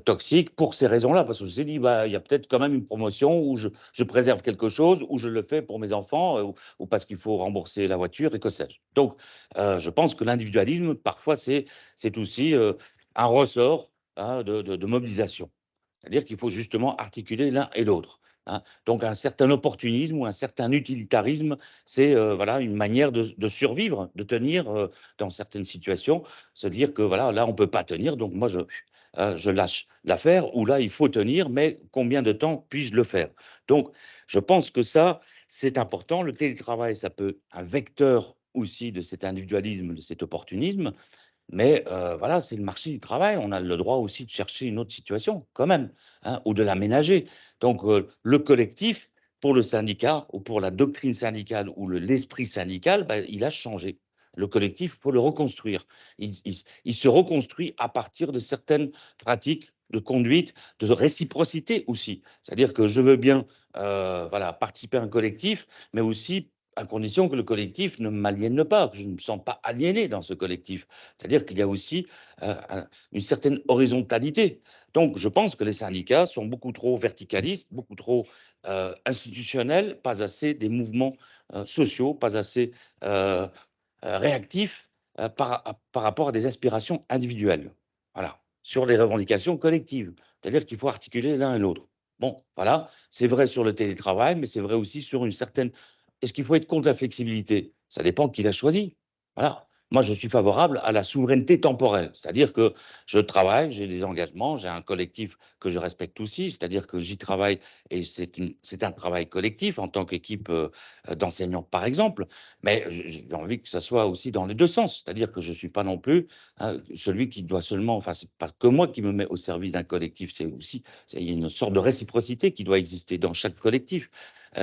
toxiques pour ces raisons-là. Parce que je me suis dit, bah, il y a peut-être quand même une promotion où je préserve quelque chose, où je le fais pour mes enfants, ou parce qu'il faut rembourser la voiture, et que sais-je. Donc, je pense que l'individualisme, parfois, c'est aussi un ressort, hein, de mobilisation. C'est-à-dire qu'il faut justement articuler l'un et l'autre. Hein. Donc, un certain opportunisme ou un certain utilitarisme, c'est voilà, une manière de survivre, de tenir dans certaines situations, se dire que voilà, là, on ne peut pas tenir, donc moi, je lâche l'affaire, ou là, il faut tenir, mais combien de temps puis-je le faire? Donc, je pense que ça, c'est important. Le télétravail, ça peut être un vecteur aussi de cet individualisme, de cet opportunisme. Mais voilà, c'est le marché du travail. On a le droit aussi de chercher une autre situation, quand même, hein, ou de l'aménager. Donc, le collectif, pour le syndicat, ou pour la doctrine syndicale, ou l'esprit syndical, bah, il a changé. Le collectif, il faut le reconstruire. Il se reconstruit à partir de certaines pratiques de conduite, de réciprocité aussi. C'est-à-dire que je veux bien voilà, participer à un collectif, mais aussi à condition que le collectif ne m'aliène pas, que je ne me sens pas aliéné dans ce collectif. C'est-à-dire qu'il y a aussi une certaine horizontalité. Donc, je pense que les syndicats sont beaucoup trop verticalistes, beaucoup trop institutionnels, pas assez des mouvements sociaux, pas assez réactifs par rapport à des aspirations individuelles. Voilà, sur les revendications collectives. C'est-à-dire qu'il faut articuler l'un et l'autre. Bon, voilà, c'est vrai sur le télétravail, mais c'est vrai aussi sur une certaine. Est-ce qu'il faut être contre la flexibilité? Ça dépend qui l'a choisi. Voilà. Moi, je suis favorable à la souveraineté temporelle, c'est-à-dire que je travaille, j'ai des engagements, j'ai un collectif que je respecte aussi, c'est-à-dire que j'y travaille et c'est un travail collectif en tant qu'équipe d'enseignants, par exemple, mais j'ai envie que ça soit aussi dans les deux sens, c'est-à-dire que je ne suis pas non plus hein, celui qui doit seulement, enfin, c'est pas que moi qui me mets au service d'un collectif, c'est aussi, il y a une sorte de réciprocité qui doit exister dans chaque collectif.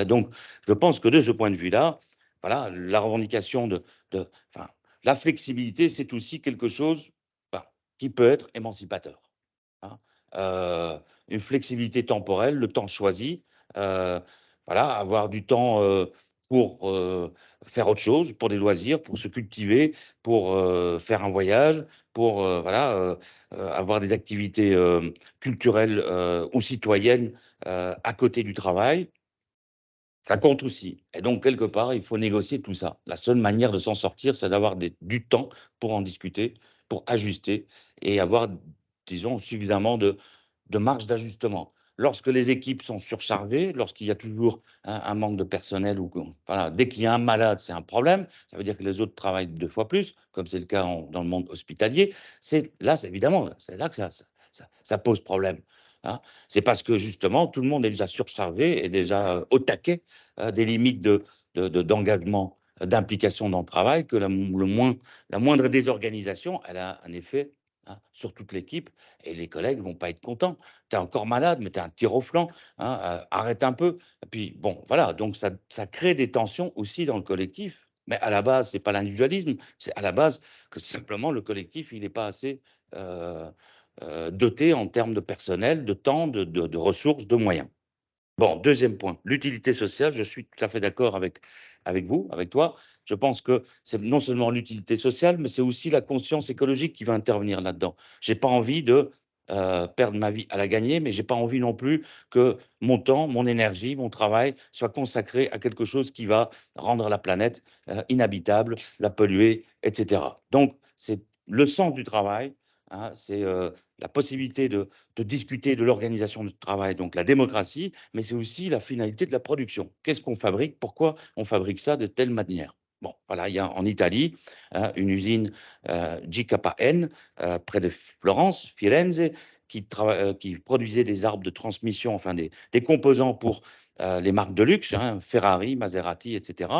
Donc, je pense que de ce point de vue-là, voilà, la revendication enfin, la flexibilité, c'est aussi quelque chose qui peut être émancipateur. Hein. Une flexibilité temporelle, le temps choisi, voilà, avoir du temps pour faire autre chose, pour des loisirs, pour se cultiver, pour faire un voyage, pour voilà, avoir des activités culturelles ou citoyennes à côté du travail. Ça compte aussi. Et donc, quelque part, il faut négocier tout ça. La seule manière de s'en sortir, c'est d'avoir du temps pour en discuter, pour ajuster et avoir, disons, suffisamment de marge d'ajustement. Lorsque les équipes sont surchargées, lorsqu'il y a toujours un manque de personnel, ou voilà, dès qu'il y a un malade, c'est un problème. Ça veut dire que les autres travaillent 2 fois plus, comme c'est le cas dans le monde hospitalier. Là, évidemment, c'est là que ça pose problème. Hein. C'est parce que justement, tout le monde est déjà surchargé et déjà au taquet des limites d'engagement, d'implication dans le travail, que la moindre désorganisation, elle a un effet sur toute l'équipe, et les collègues ne vont pas être contents. Tu es encore malade, mais tu es un tir au flanc, arrête un peu. Et puis, bon, voilà, donc ça crée des tensions aussi dans le collectif. Mais à la base, ce n'est pas l'individualisme, c'est à la base que simplement le collectif, il n'est pas assez doté en termes de personnel, de temps, de ressources, de moyens. Bon, deuxième point, l'utilité sociale. Je suis tout à fait d'accord avec vous, avec toi. Je pense que c'est non seulement l'utilité sociale, mais c'est aussi la conscience écologique qui va intervenir là-dedans. Je n'ai pas envie de perdre ma vie à la gagner, mais je n'ai pas envie non plus que mon temps, mon énergie, mon travail soit consacré à quelque chose qui va rendre la planète inhabitable, la polluer, etc. Donc, c'est le sens du travail, hein, c'est la possibilité de discuter de l'organisation du travail, donc la démocratie, mais c'est aussi la finalité de la production. Qu'est-ce qu'on fabrique? Pourquoi on fabrique ça de telle manière? Bon, voilà, il y a en Italie une usine GKN près de Florence, Firenze, qui produisait des arbres de transmission, enfin des composants pour les marques de luxe, hein, Ferrari, Maserati, etc.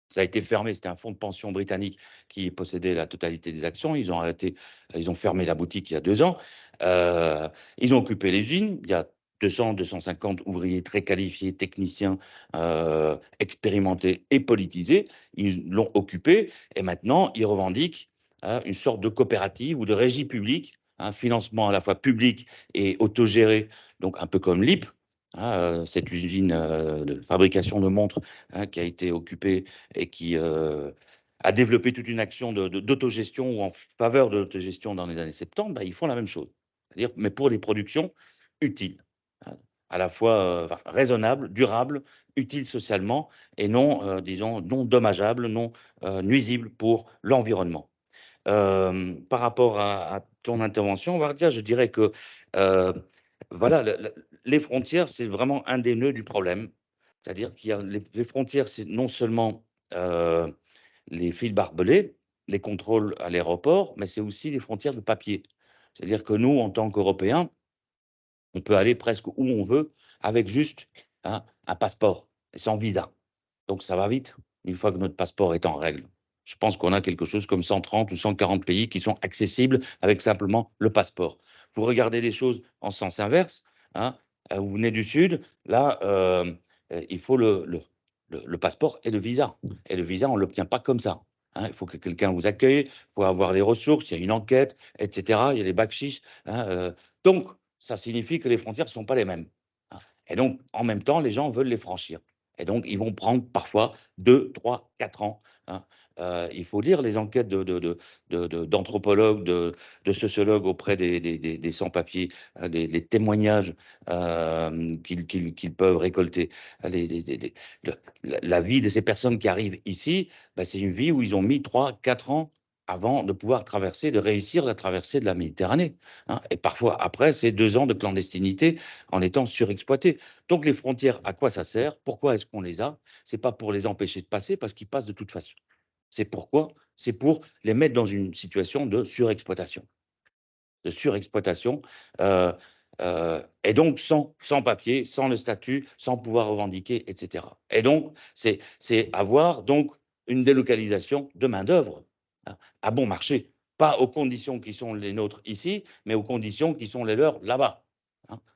Ça a été fermé, c'était un fonds de pension britannique qui possédait la totalité des actions. Ils ont fermé la boutique il y a 2 ans. Ils ont occupé les usines. Il y a 200, 250 ouvriers très qualifiés, techniciens, expérimentés et politisés. Ils l'ont occupé et maintenant, ils revendiquent une sorte de coopérative ou de régie publique, un financement à la fois public et autogéré, donc un peu comme l'IP, cette usine de fabrication de montres qui a été occupée et qui a développé toute une action d'autogestion ou en faveur de l'autogestion dans les années 70, bah, ils font la même chose. C'est-à-dire, mais pour des productions utiles, à la fois raisonnables, durables, utiles socialement et non, disons, non dommageables, non nuisibles pour l'environnement. Par rapport à ton intervention, Wardia, je dirais que voilà, les frontières, c'est vraiment un des nœuds du problème. C'est-à-dire qu'il y a les frontières, c'est non seulement les fils barbelés, les contrôles à l'aéroport, mais c'est aussi les frontières de papier. C'est-à-dire que nous, en tant qu'Européens, on peut aller presque où on veut avec juste un passeport, et sans visa. Donc ça va vite, une fois que notre passeport est en règle. Je pense qu'on a quelque chose comme 130 ou 140 pays qui sont accessibles avec simplement le passeport. Vous regardez les choses en sens inverse, vous venez du Sud, là, il faut le passeport et le visa. Et le visa, on ne l'obtient pas comme ça. Il faut que quelqu'un vous accueille, il faut avoir les ressources, il y a une enquête, etc. Il y a les bacs-chiches. Donc, ça signifie que les frontières ne sont pas les mêmes. Et donc, en même temps, les gens veulent les franchir. Et donc, ils vont prendre parfois 2, 3, 4 ans. Il faut lire les enquêtes d'anthropologues, de sociologues auprès des sans-papiers, les témoignages qu'ils peuvent récolter. La vie de ces personnes qui arrivent ici, ben, c'est une vie où ils ont mis 3, 4 ans avant de pouvoir de réussir la traversée de la Méditerranée. Et parfois, après, c'est 2 ans de clandestinité en étant surexploités. Donc, les frontières, à quoi ça sert? Pourquoi est-ce qu'on les a? Ce n'est pas pour les empêcher de passer, parce qu'ils passent de toute façon. C'est pourquoi? C'est pour les mettre dans une situation de surexploitation. Et donc sans papier, sans le statut, sans pouvoir revendiquer, etc. Et donc, c'est avoir donc une délocalisation de main-d'œuvre à bon marché, pas aux conditions qui sont les nôtres ici, mais aux conditions qui sont les leurs là-bas.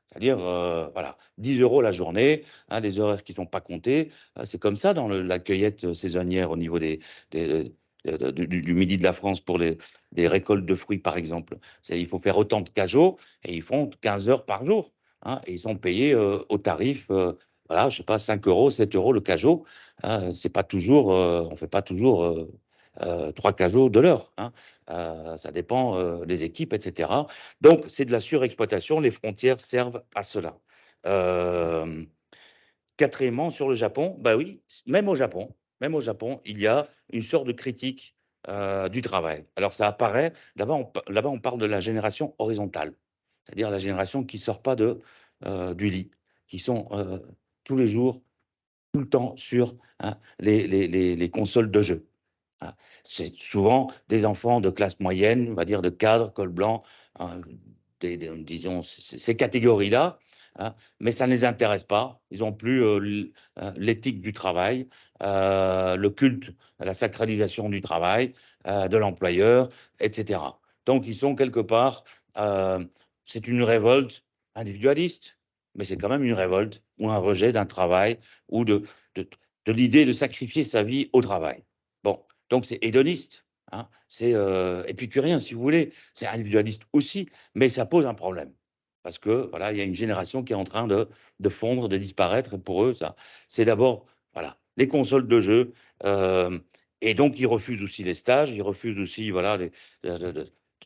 C'est-à-dire, voilà, 10 € la journée, les horaires qui ne sont pas comptés. C'est comme ça dans la cueillette saisonnière au niveau du midi de la France pour des récoltes de fruits, par exemple. Il faut faire autant de cajots et ils font 15 heures par jour. Et ils sont payés au tarif voilà, je sais pas, 5 €, 7 € le cajot. Hein, c'est pas toujours, on fait pas toujours 3 cajots de l'heure. Hein. Ça dépend des équipes, etc. Donc, c'est de la surexploitation. Les frontières servent à cela. Quatrièmement, sur le Japon, bah oui, même au Japon, il y a une sorte de critique du travail. Alors, ça apparaît, là-bas, on parle de la génération horizontale, c'est-à-dire la génération qui ne sort pas du lit, qui sont tous les jours, tout le temps sur hein, les consoles de jeux. Hein. C'est souvent des enfants de classe moyenne, on va dire de cadres, col blanc, hein, disons ces catégories-là, hein, mais ça ne les intéresse pas. Ils n'ont plus l'éthique du travail, le culte, la sacralisation du travail, de l'employeur, etc. Donc, ils sont quelque part, c'est une révolte individualiste, mais c'est quand même une révolte ou un rejet d'un travail ou de l'idée de sacrifier sa vie au travail. Bon, donc c'est hédoniste, hein, c'est épicurien si vous voulez, c'est individualiste aussi, mais ça pose un problème. Parce que voilà, il y a une génération qui est en train de fondre, de disparaître, et pour eux, ça, c'est d'abord voilà, les consoles de jeux, et donc ils refusent aussi les stages, ils refusent aussi, voilà,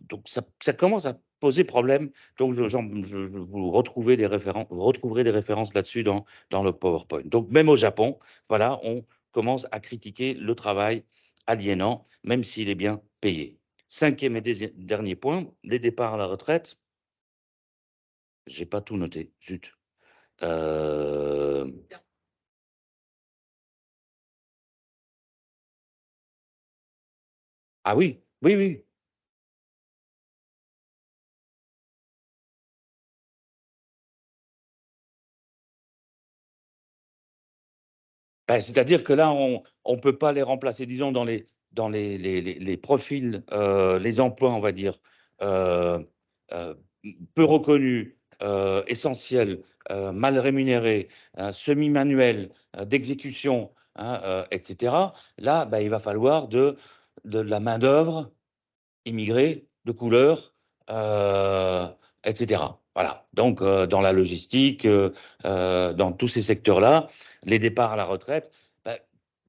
donc ça commence à poser problème. Donc vous retrouverez des références là-dessus dans le PowerPoint. Donc même au Japon, voilà, on commence à critiquer le travail aliénant, même s'il est bien payé. Cinquième et dernier point, les départs à la retraite. J'ai pas tout noté, zut. Ah oui, oui, oui. Ben, c'est-à-dire que là, on ne peut pas les remplacer, disons, dans les profils, les emplois, on va dire, euh, euh, peu reconnus, essentiels, mal rémunérés, semi-manuels, d'exécution, hein, etc. Là, ben, il va falloir de la main-d'œuvre immigrés, de couleur, etc. Voilà. Donc, dans la logistique, dans tous ces secteurs-là, les départs à la retraite, ben,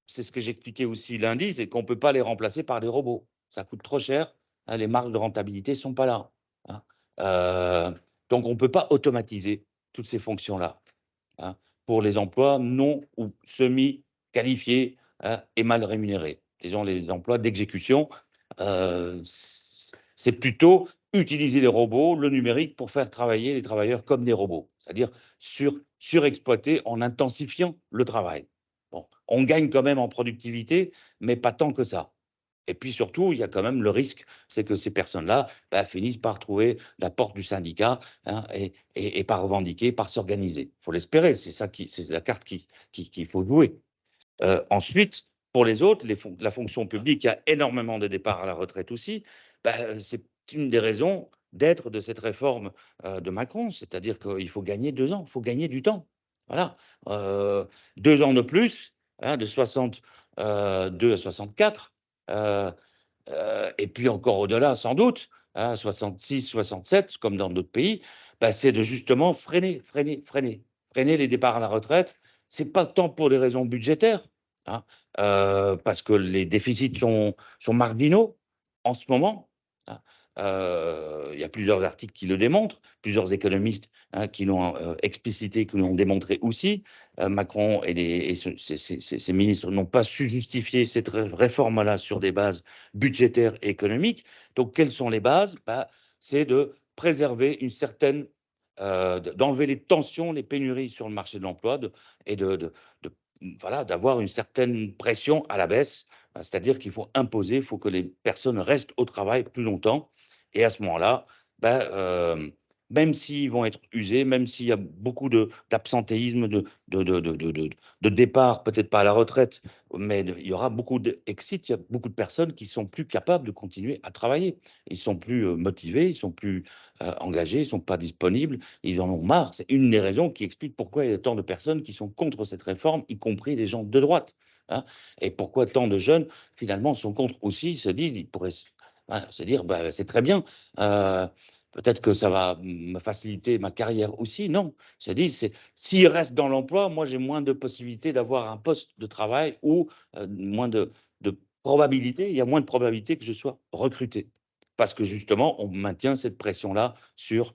c'est ce que j'expliquais aussi lundi, c'est qu'on ne peut pas les remplacer par des robots. Ça coûte trop cher, hein, les marges de rentabilité ne sont pas là. Hein. Donc, on ne peut pas automatiser toutes ces fonctions-là, hein, pour les emplois non ou semi-qualifiés, hein, et mal rémunérés. Disons les emplois d'exécution, c'est plutôt utiliser les robots, le numérique pour faire travailler les travailleurs comme des robots, c'est-à-dire surexploiter en intensifiant le travail. Bon, on gagne quand même en productivité, mais pas tant que ça. Et puis surtout, il y a quand même le risque, c'est que ces personnes-là bah, finissent par trouver la porte du syndicat, hein, et par revendiquer, par s'organiser. Il faut l'espérer, c'est la carte qu'il faut jouer. Ensuite, pour les autres, la fonction publique, il y a énormément de départs à la retraite aussi. Bah, c'est une des raisons d'être de cette réforme de Macron, c'est-à-dire qu'il faut gagner 2 ans, il faut gagner du temps. Voilà. 2 ans de plus, hein, de 62 à 64, et puis encore au-delà, sans doute, hein, 66, 67, comme dans d'autres pays, bah, c'est de justement freiner les départs à la retraite. C'est pas tant pour des raisons budgétaires, hein, parce que les déficits sont marginaux en ce moment. Hein. Il y a plusieurs articles qui le démontrent, plusieurs économistes, hein, qui l'ont explicité, qui l'ont démontré aussi. Macron et ses ministres n'ont pas su justifier cette réforme-là sur des bases budgétaires et économiques. Donc, quelles sont les bases? Bah, c'est de préserver une certaine, d'enlever les tensions, les pénuries sur le marché de l'emploi, et voilà, d'avoir une certaine pression à la baisse, c'est-à-dire qu'il faut imposer, il faut que les personnes restent au travail plus longtemps. Et à ce moment-là, ben, même s'ils vont être usés, même s'il y a beaucoup d'absentéisme, de départ, peut-être pas à la retraite, mais il y aura beaucoup d'exit, il y a beaucoup de personnes qui sont plus capables de continuer à travailler. Ils sont plus motivés, ils sont plus engagés, ils sont pas disponibles, ils en ont marre. C'est une des raisons qui explique pourquoi il y a tant de personnes qui sont contre cette réforme, y compris des gens de droite. Hein, et pourquoi tant de jeunes, finalement, sont contre aussi, se disent, ils pourraient se dire, bah, c'est très bien, peut-être que ça va me faciliter ma carrière aussi. Non, je dis, s'il reste dans l'emploi, moi, j'ai moins de possibilités d'avoir un poste de travail ou moins de probabilité, il y a moins de probabilité que je sois recruté. Parce que justement, on maintient cette pression-là sur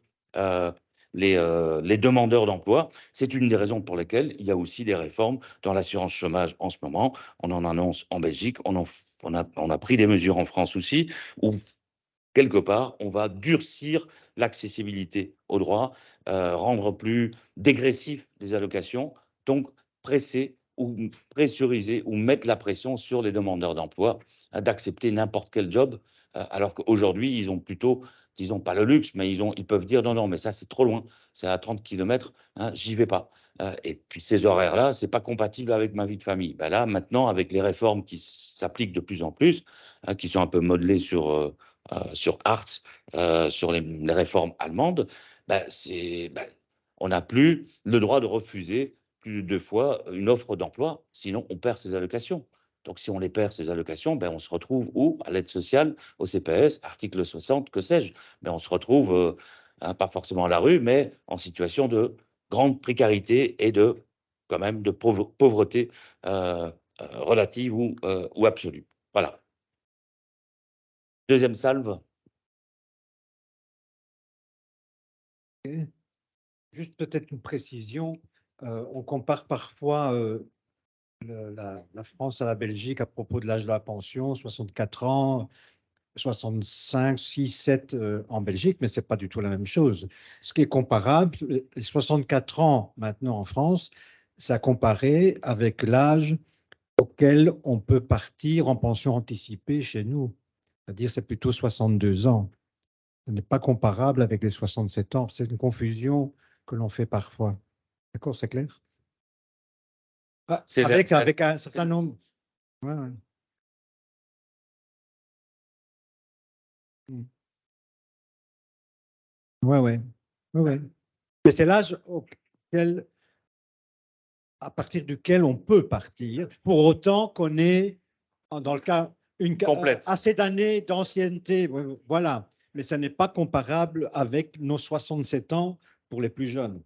les demandeurs d'emploi. C'est une des raisons pour lesquelles il y a aussi des réformes dans l'assurance chômage en ce moment. On en annonce en Belgique, on a pris des mesures en France aussi, où quelque part, on va durcir l'accessibilité aux droits, rendre plus dégressif les allocations, donc presser ou pressuriser ou mettre la pression sur les demandeurs d'emploi d'accepter n'importe quel job, alors qu'aujourd'hui, ils ont plutôt, disons pas le luxe, mais ils peuvent dire non, non, mais ça c'est trop loin, c'est à 30 km, hein, j'y vais pas. Et puis ces horaires-là, c'est pas compatible avec ma vie de famille. Ben là, maintenant, avec les réformes qui s'appliquent de plus en plus, hein, qui sont un peu modelées sur Hartz, sur les réformes allemandes, on n'a plus le droit de refuser plus de 2 fois une offre d'emploi, sinon on perd ses allocations. Donc si on les perd, ces allocations, on se retrouve où? À l'aide sociale, au CPS, article 60, que sais-je. On se retrouve, pas forcément à la rue, mais en situation de grande précarité et quand même de pauvreté relative ou absolue. Voilà. Deuxième salve. Juste peut-être une précision. On compare parfois la France à la Belgique à propos de l'âge de la pension, 64 ans, 65, 6, 7 en Belgique, mais ce n'est pas du tout la même chose. Ce qui est comparable, les 64 ans maintenant en France, ça comparé avec l'âge auquel on peut partir en pension anticipée chez nous. C'est-à-dire c'est plutôt 62 ans. Ce n'est pas comparable avec les 67 ans. C'est une confusion que l'on fait parfois. D'accord, c'est clair? Avec un certain nombre. Ouais, ouais. Ouais, ouais. Ouais, ouais. Mais c'est l'âge à partir duquel on peut partir, pour autant qu'on ait, dans le cas, assez d'années d'ancienneté. Voilà. Mais ça n'est pas comparable avec nos 67 ans pour les plus jeunes.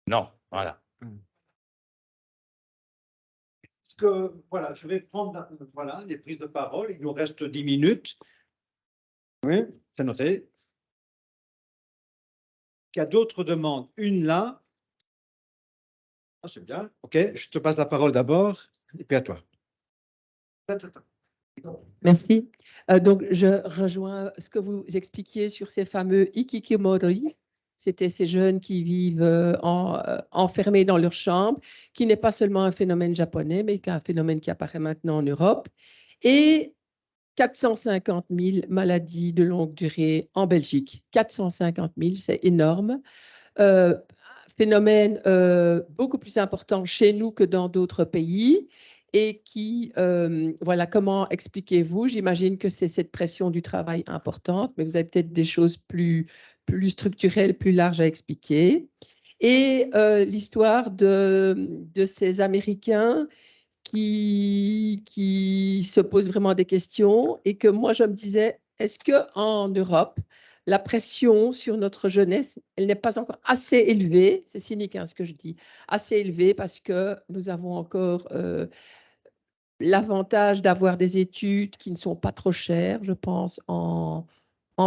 Non, voilà. Voilà, je vais prendre les prises de parole. Il nous reste 10 minutes. Oui, c'est noté. Il y a d'autres demandes. Une là. Ah, c'est bien. OK, je te passe la parole d'abord et puis à toi. Merci. Donc, je rejoins ce que vous expliquiez sur ces fameux hikikomori. C'était ces jeunes qui vivent enfermés dans leur chambre, qui n'est pas seulement un phénomène japonais, mais un phénomène qui apparaît maintenant en Europe. Et 450 000 maladies de longue durée en Belgique. 450 000, c'est énorme. Phénomène beaucoup plus important chez nous que dans d'autres pays. Et qui, voilà, comment expliquez-vous? J'imagine que c'est cette pression du travail importante, mais vous avez peut-être des choses plus structurelles, plus larges à expliquer. Et l'histoire de ces Américains qui se posent vraiment des questions et que moi, je me disais, est-ce qu'en Europe, la pression sur notre jeunesse, elle n'est pas encore assez élevée, c'est cynique hein, ce que je dis, assez élevée parce que nous avons encore l'avantage d'avoir des études qui ne sont pas trop chères, je pense, en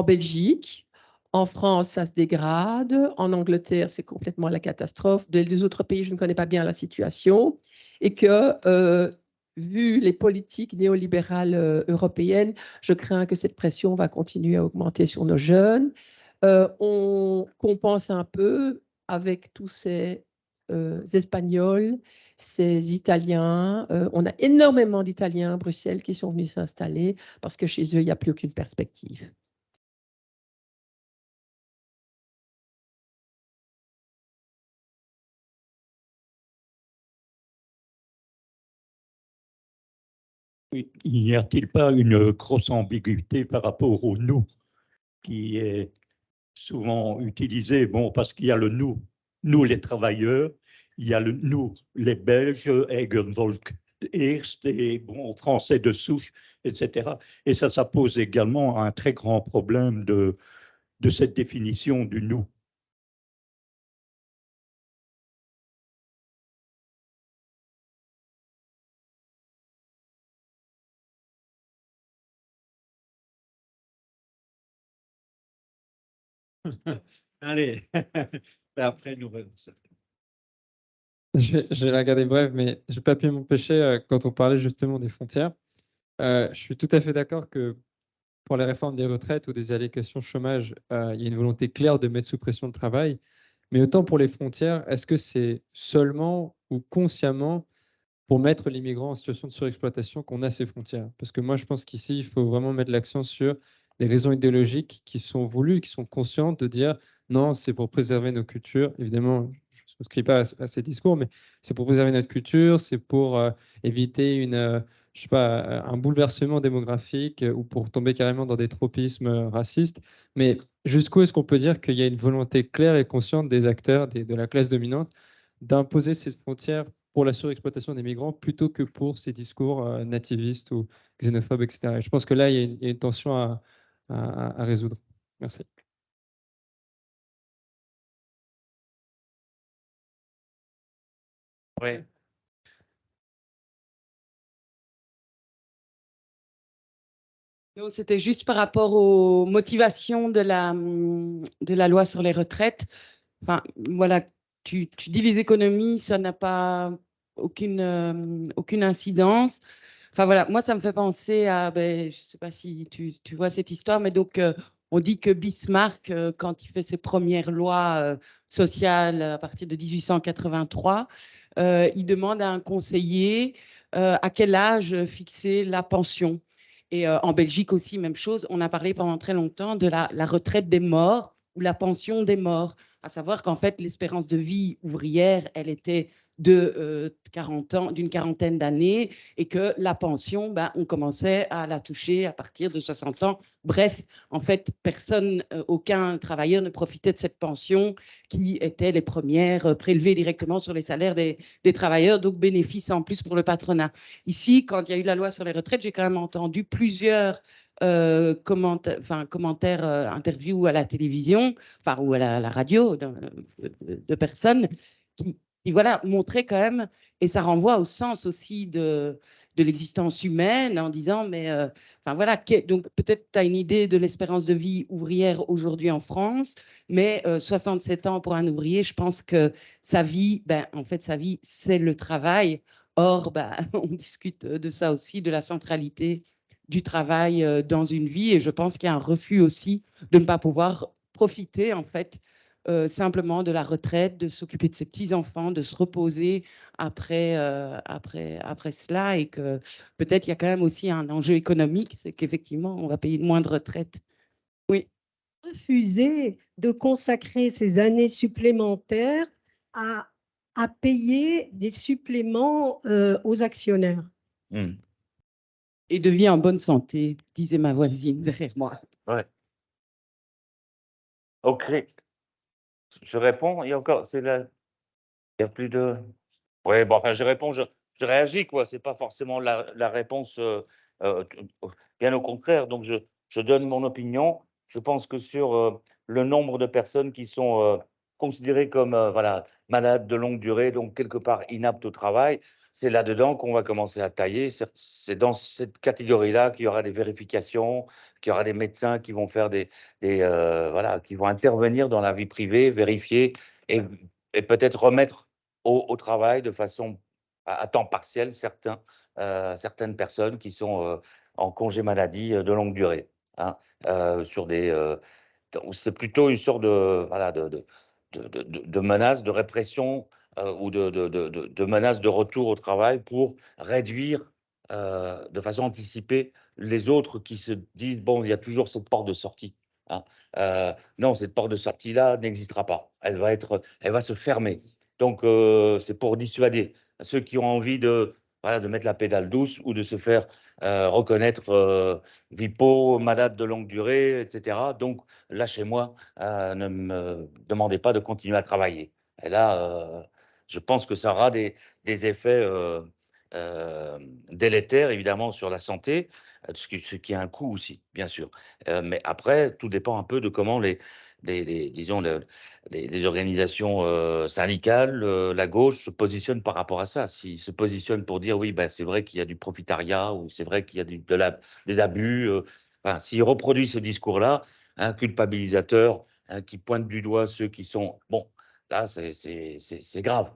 Belgique. En France, ça se dégrade. En Angleterre, c'est complètement la catastrophe. Les autres pays, je ne connais pas bien la situation. Et que, vu les politiques néolibérales européennes, je crains que cette pression va continuer à augmenter sur nos jeunes. On compense un peu avec tous ces Espagnols, ces Italiens. On a énormément d'Italiens à Bruxelles qui sont venus s'installer parce que chez eux, il n'y a plus aucune perspective. N'y a-t-il pas une grosse ambiguïté par rapport au nous qui est souvent utilisé, bon, parce qu'il y a le nous les travailleurs, il y a le nous les Belges, Eigenvolk Eerst et bon, Français de souche, etc. Et ça pose également un très grand problème de cette définition du nous. Allez, après nous. Je vais la garder brève, mais je n'ai pas pu m'empêcher, quand on parlait justement des frontières, je suis tout à fait d'accord que pour les réformes des retraites ou des allocations chômage, il y a une volonté claire de mettre sous pression le travail. Mais autant pour les frontières, est-ce que c'est seulement ou consciemment pour mettre les migrants en situation de surexploitation qu'on a ces frontières? Parce que moi, je pense qu'ici, il faut vraiment mettre l'accent sur des raisons idéologiques qui sont voulues, qui sont conscientes de dire non, c'est pour préserver nos cultures. Évidemment, je ne souscris pas à ces discours, mais c'est pour préserver notre culture, c'est pour éviter je sais pas, un bouleversement démographique ou pour tomber carrément dans des tropismes racistes. Mais jusqu'où est-ce qu'on peut dire qu'il y a une volonté claire et consciente des acteurs, de la classe dominante, d'imposer ces frontières pour la surexploitation des migrants plutôt que pour ces discours nativistes ou xénophobes, etc. Et je pense que là, il y a une tension à résoudre. Merci. Oui. C'était juste par rapport aux motivations de la loi sur les retraites. Enfin, voilà, tu dis les économies, ça n'a pas aucune incidence. Enfin voilà, moi ça me fait penser à, je ne sais pas si tu vois cette histoire, mais donc on dit que Bismarck, quand il fait ses premières lois sociales à partir de 1883, il demande à un conseiller à quel âge fixer la pension. Et en Belgique aussi, même chose, on a parlé pendant très longtemps de la retraite des morts ou la pension des morts, à savoir qu'en fait l'espérance de vie ouvrière, elle était de 40 ans, d'une quarantaine d'années, et que la pension, on commençait à la toucher à partir de 60 ans. Bref, en fait, personne, aucun travailleur ne profitait de cette pension qui était les premières prélevées directement sur les salaires des travailleurs, donc bénéfice en plus pour le patronat. Ici, quand il y a eu la loi sur les retraites, j'ai quand même entendu plusieurs commentaires, interviews à la télévision, ou à la radio de personnes qui voilà, montrait quand même, et ça renvoie au sens aussi de l'existence humaine en disant, mais voilà, donc peut-être tu as une idée de l'espérance de vie ouvrière aujourd'hui en France, mais 67 ans pour un ouvrier, je pense que sa vie, en fait, sa vie, c'est le travail. Or, on discute de ça aussi, de la centralité du travail dans une vie, et je pense qu'il y a un refus aussi de ne pas pouvoir profiter, en fait, simplement de la retraite, de s'occuper de ses petits-enfants, de se reposer après cela, et que peut-être il y a quand même aussi un enjeu économique, c'est qu'effectivement, on va payer moins de retraite. Oui. Refuser de consacrer ces années supplémentaires à payer des suppléments aux actionnaires. Et de vie en bonne santé, disait ma voisine derrière moi. Ouais. Ok. Je réponds, il y a encore, il y a plus de. Oui, bon, enfin, je réponds, je réagis, quoi. C'est pas forcément la réponse, bien au contraire. Donc, je donne mon opinion. Je pense que sur le nombre de personnes qui sont considérées comme voilà, malades de longue durée, donc quelque part inaptes au travail, c'est là-dedans qu'on va commencer à tailler. C'est dans cette catégorie-là qu'il y aura des vérifications, qu'il y aura des médecins qui vont faire voilà, qui vont intervenir dans la vie privée, vérifier et peut-être remettre au travail de façon à temps partiel certaines personnes qui sont en congé maladie de longue durée, hein, c'est plutôt une sorte de, voilà, de menace, de répression ou de menace de retour au travail pour réduire de façon anticipée les autres qui se disent, bon, il y a toujours cette porte de sortie. Hein. Non, cette porte de sortie-là n'existera pas. Elle va se fermer. Donc, c'est pour dissuader ceux qui ont envie voilà, de mettre la pédale douce ou de se faire reconnaître VIPO, malade de longue durée, etc. Donc, là, chez moi, ne me demandez pas de continuer à travailler. Et là, je pense que ça aura des effets délétère, évidemment, sur la santé, ce qui a un coût aussi, bien sûr. Mais après, tout dépend un peu de comment disons, les organisations syndicales, la gauche se positionnent par rapport à ça. S'ils se positionnent pour dire oui, ben, c'est vrai qu'il y a du profitariat ou c'est vrai qu'il y a des abus, enfin, s'ils reproduisent ce discours-là, hein, culpabilisateur, hein, qui pointe du doigt ceux qui sont... Bon, là, c'est grave.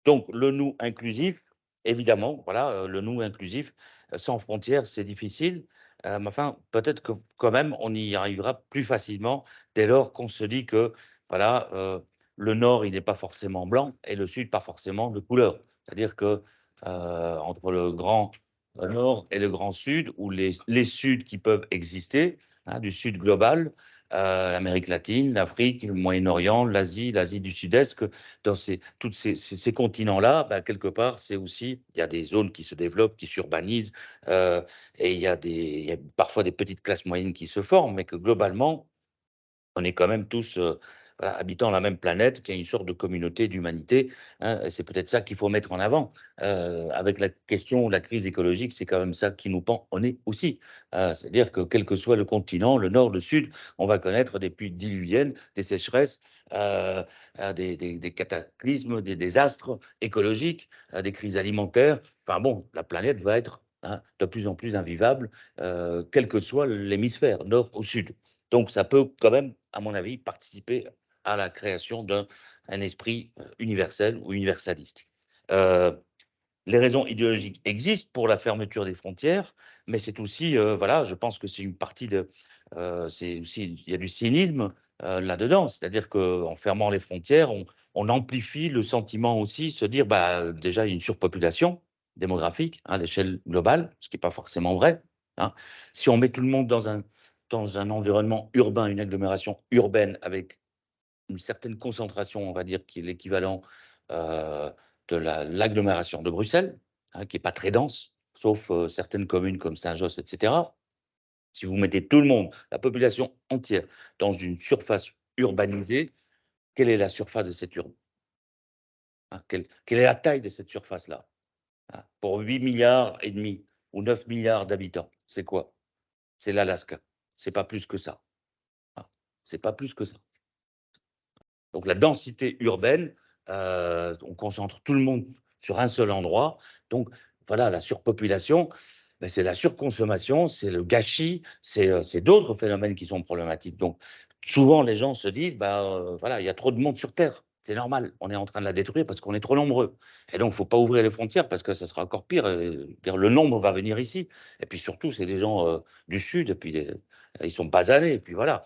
Donc, le nous inclusif, évidemment, voilà, le nous inclusif, sans frontières, c'est difficile. Mais enfin, peut-être que quand même, on y arrivera plus facilement dès lors qu'on se dit que, voilà, le Nord, il n'est pas forcément blanc et le Sud, pas forcément de couleur. C'est-à-dire que entre le grand Nord et le grand Sud, ou les Suds qui peuvent exister, hein, du Sud global, l'Amérique latine, l'Afrique, le Moyen-Orient, l'Asie du Sud-Est, que dans tous ces continents-là, ben, quelque part, c'est aussi, il y a des zones qui se développent, qui s'urbanisent, et il y a parfois des petites classes moyennes qui se forment, mais que globalement, on est quand même tous voilà, habitant la même planète, qui a une sorte de communauté d'humanité. Hein, c'est peut-être ça qu'il faut mettre en avant. Avec la question de la crise écologique, c'est quand même ça qui nous pend au nez aussi. C'est-à-dire que quel que soit le continent, le nord, le sud, on va connaître des pluies diluviennes, des sécheresses, des cataclysmes, des désastres écologiques, des crises alimentaires. Enfin bon, la planète va être, hein, de plus en plus invivable, quel que soit l'hémisphère, nord ou sud. Donc, ça peut quand même, à mon avis, participer à la création d'un esprit universel ou universaliste. Les raisons idéologiques existent pour la fermeture des frontières, mais c'est aussi, voilà, je pense que c'est une partie de, c'est aussi, il y a du cynisme là-dedans, c'est-à-dire qu'en fermant les frontières, on amplifie le sentiment aussi, se dire, bah, déjà, il y a une surpopulation démographique, hein, à l'échelle globale, ce qui n'est pas forcément vrai. Hein. Si on met tout le monde dans un environnement urbain, une agglomération urbaine avec une certaine concentration, on va dire, qui est l'équivalent de l'agglomération de Bruxelles, hein, qui n'est pas très dense, sauf certaines communes comme Saint-Josse, etc. Si vous mettez tout le monde, la population entière, dans une surface urbanisée, quelle est la surface de cette urbe, hein, quelle est la taille de cette surface-là, hein, pour 8 milliards et demi ou 9 milliards d'habitants? C'est quoi? C'est l'Alaska. C'est pas plus que ça. Hein, c'est pas plus que ça. Donc la densité urbaine, on concentre tout le monde sur un seul endroit. Donc voilà, la surpopulation, ben, c'est la surconsommation, c'est le gâchis, c'est d'autres phénomènes qui sont problématiques. Donc souvent les gens se disent, bah, voilà, il y a trop de monde sur Terre. C'est normal, on est en train de la détruire parce qu'on est trop nombreux. Et donc, il ne faut pas ouvrir les frontières parce que ça sera encore pire. Le nombre va venir ici. Et puis surtout, c'est des gens du Sud, et puis ils sont basanés, et puis voilà.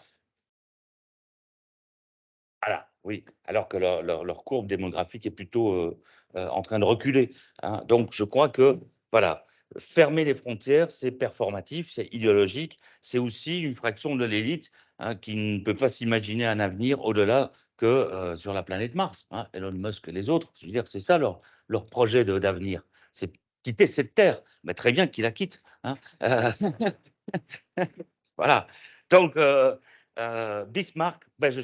Voilà, oui, alors que leur courbe démographique est plutôt en train de reculer. Hein. Donc, je crois que, voilà, fermer les frontières, c'est performatif, c'est idéologique, c'est aussi une fraction de l'élite, hein, qui ne peut pas s'imaginer un avenir au-delà que sur la planète Mars. Hein. Elon Musk et les autres, je veux dire, c'est ça leur projet d'avenir. C'est quitter cette terre, mais très bien qu'ils la quittent. Hein. Voilà. Donc, Bismarck, ben, je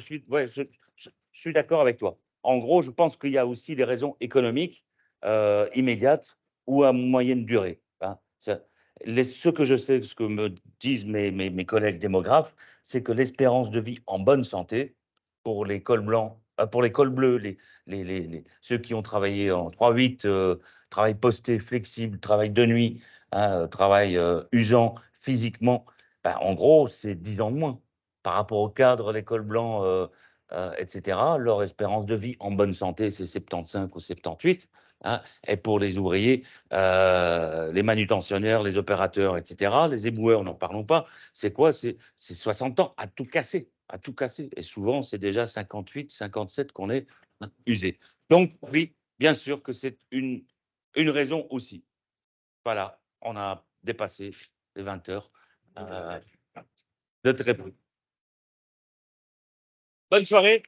suis d'accord avec toi. En gros, je pense qu'il y a aussi des raisons économiques immédiates ou à moyenne durée. Hein. Ce que je sais, ce que me disent mes collègues démographes, c'est que l'espérance de vie en bonne santé pour les cols blancs, pour les cols bleus, ceux qui ont travaillé en 3-8, travail posté, flexible, travail de nuit, hein, travail usant physiquement, ben, en gros, c'est 10 ans de moins. Par rapport au cadre, l'école blanc, etc., leur espérance de vie en bonne santé, c'est 75 ou 78. Hein, et pour les ouvriers, les manutentionnaires, les opérateurs, etc., les éboueurs, n'en parlons pas. C'est quoi? C'est 60 ans à tout casser, à tout casser. Et souvent, c'est déjà 58, 57 qu'on est usé. Donc, oui, bien sûr que c'est une raison aussi. Voilà, on a dépassé les 20 heures. De très peu. Bonne soirée.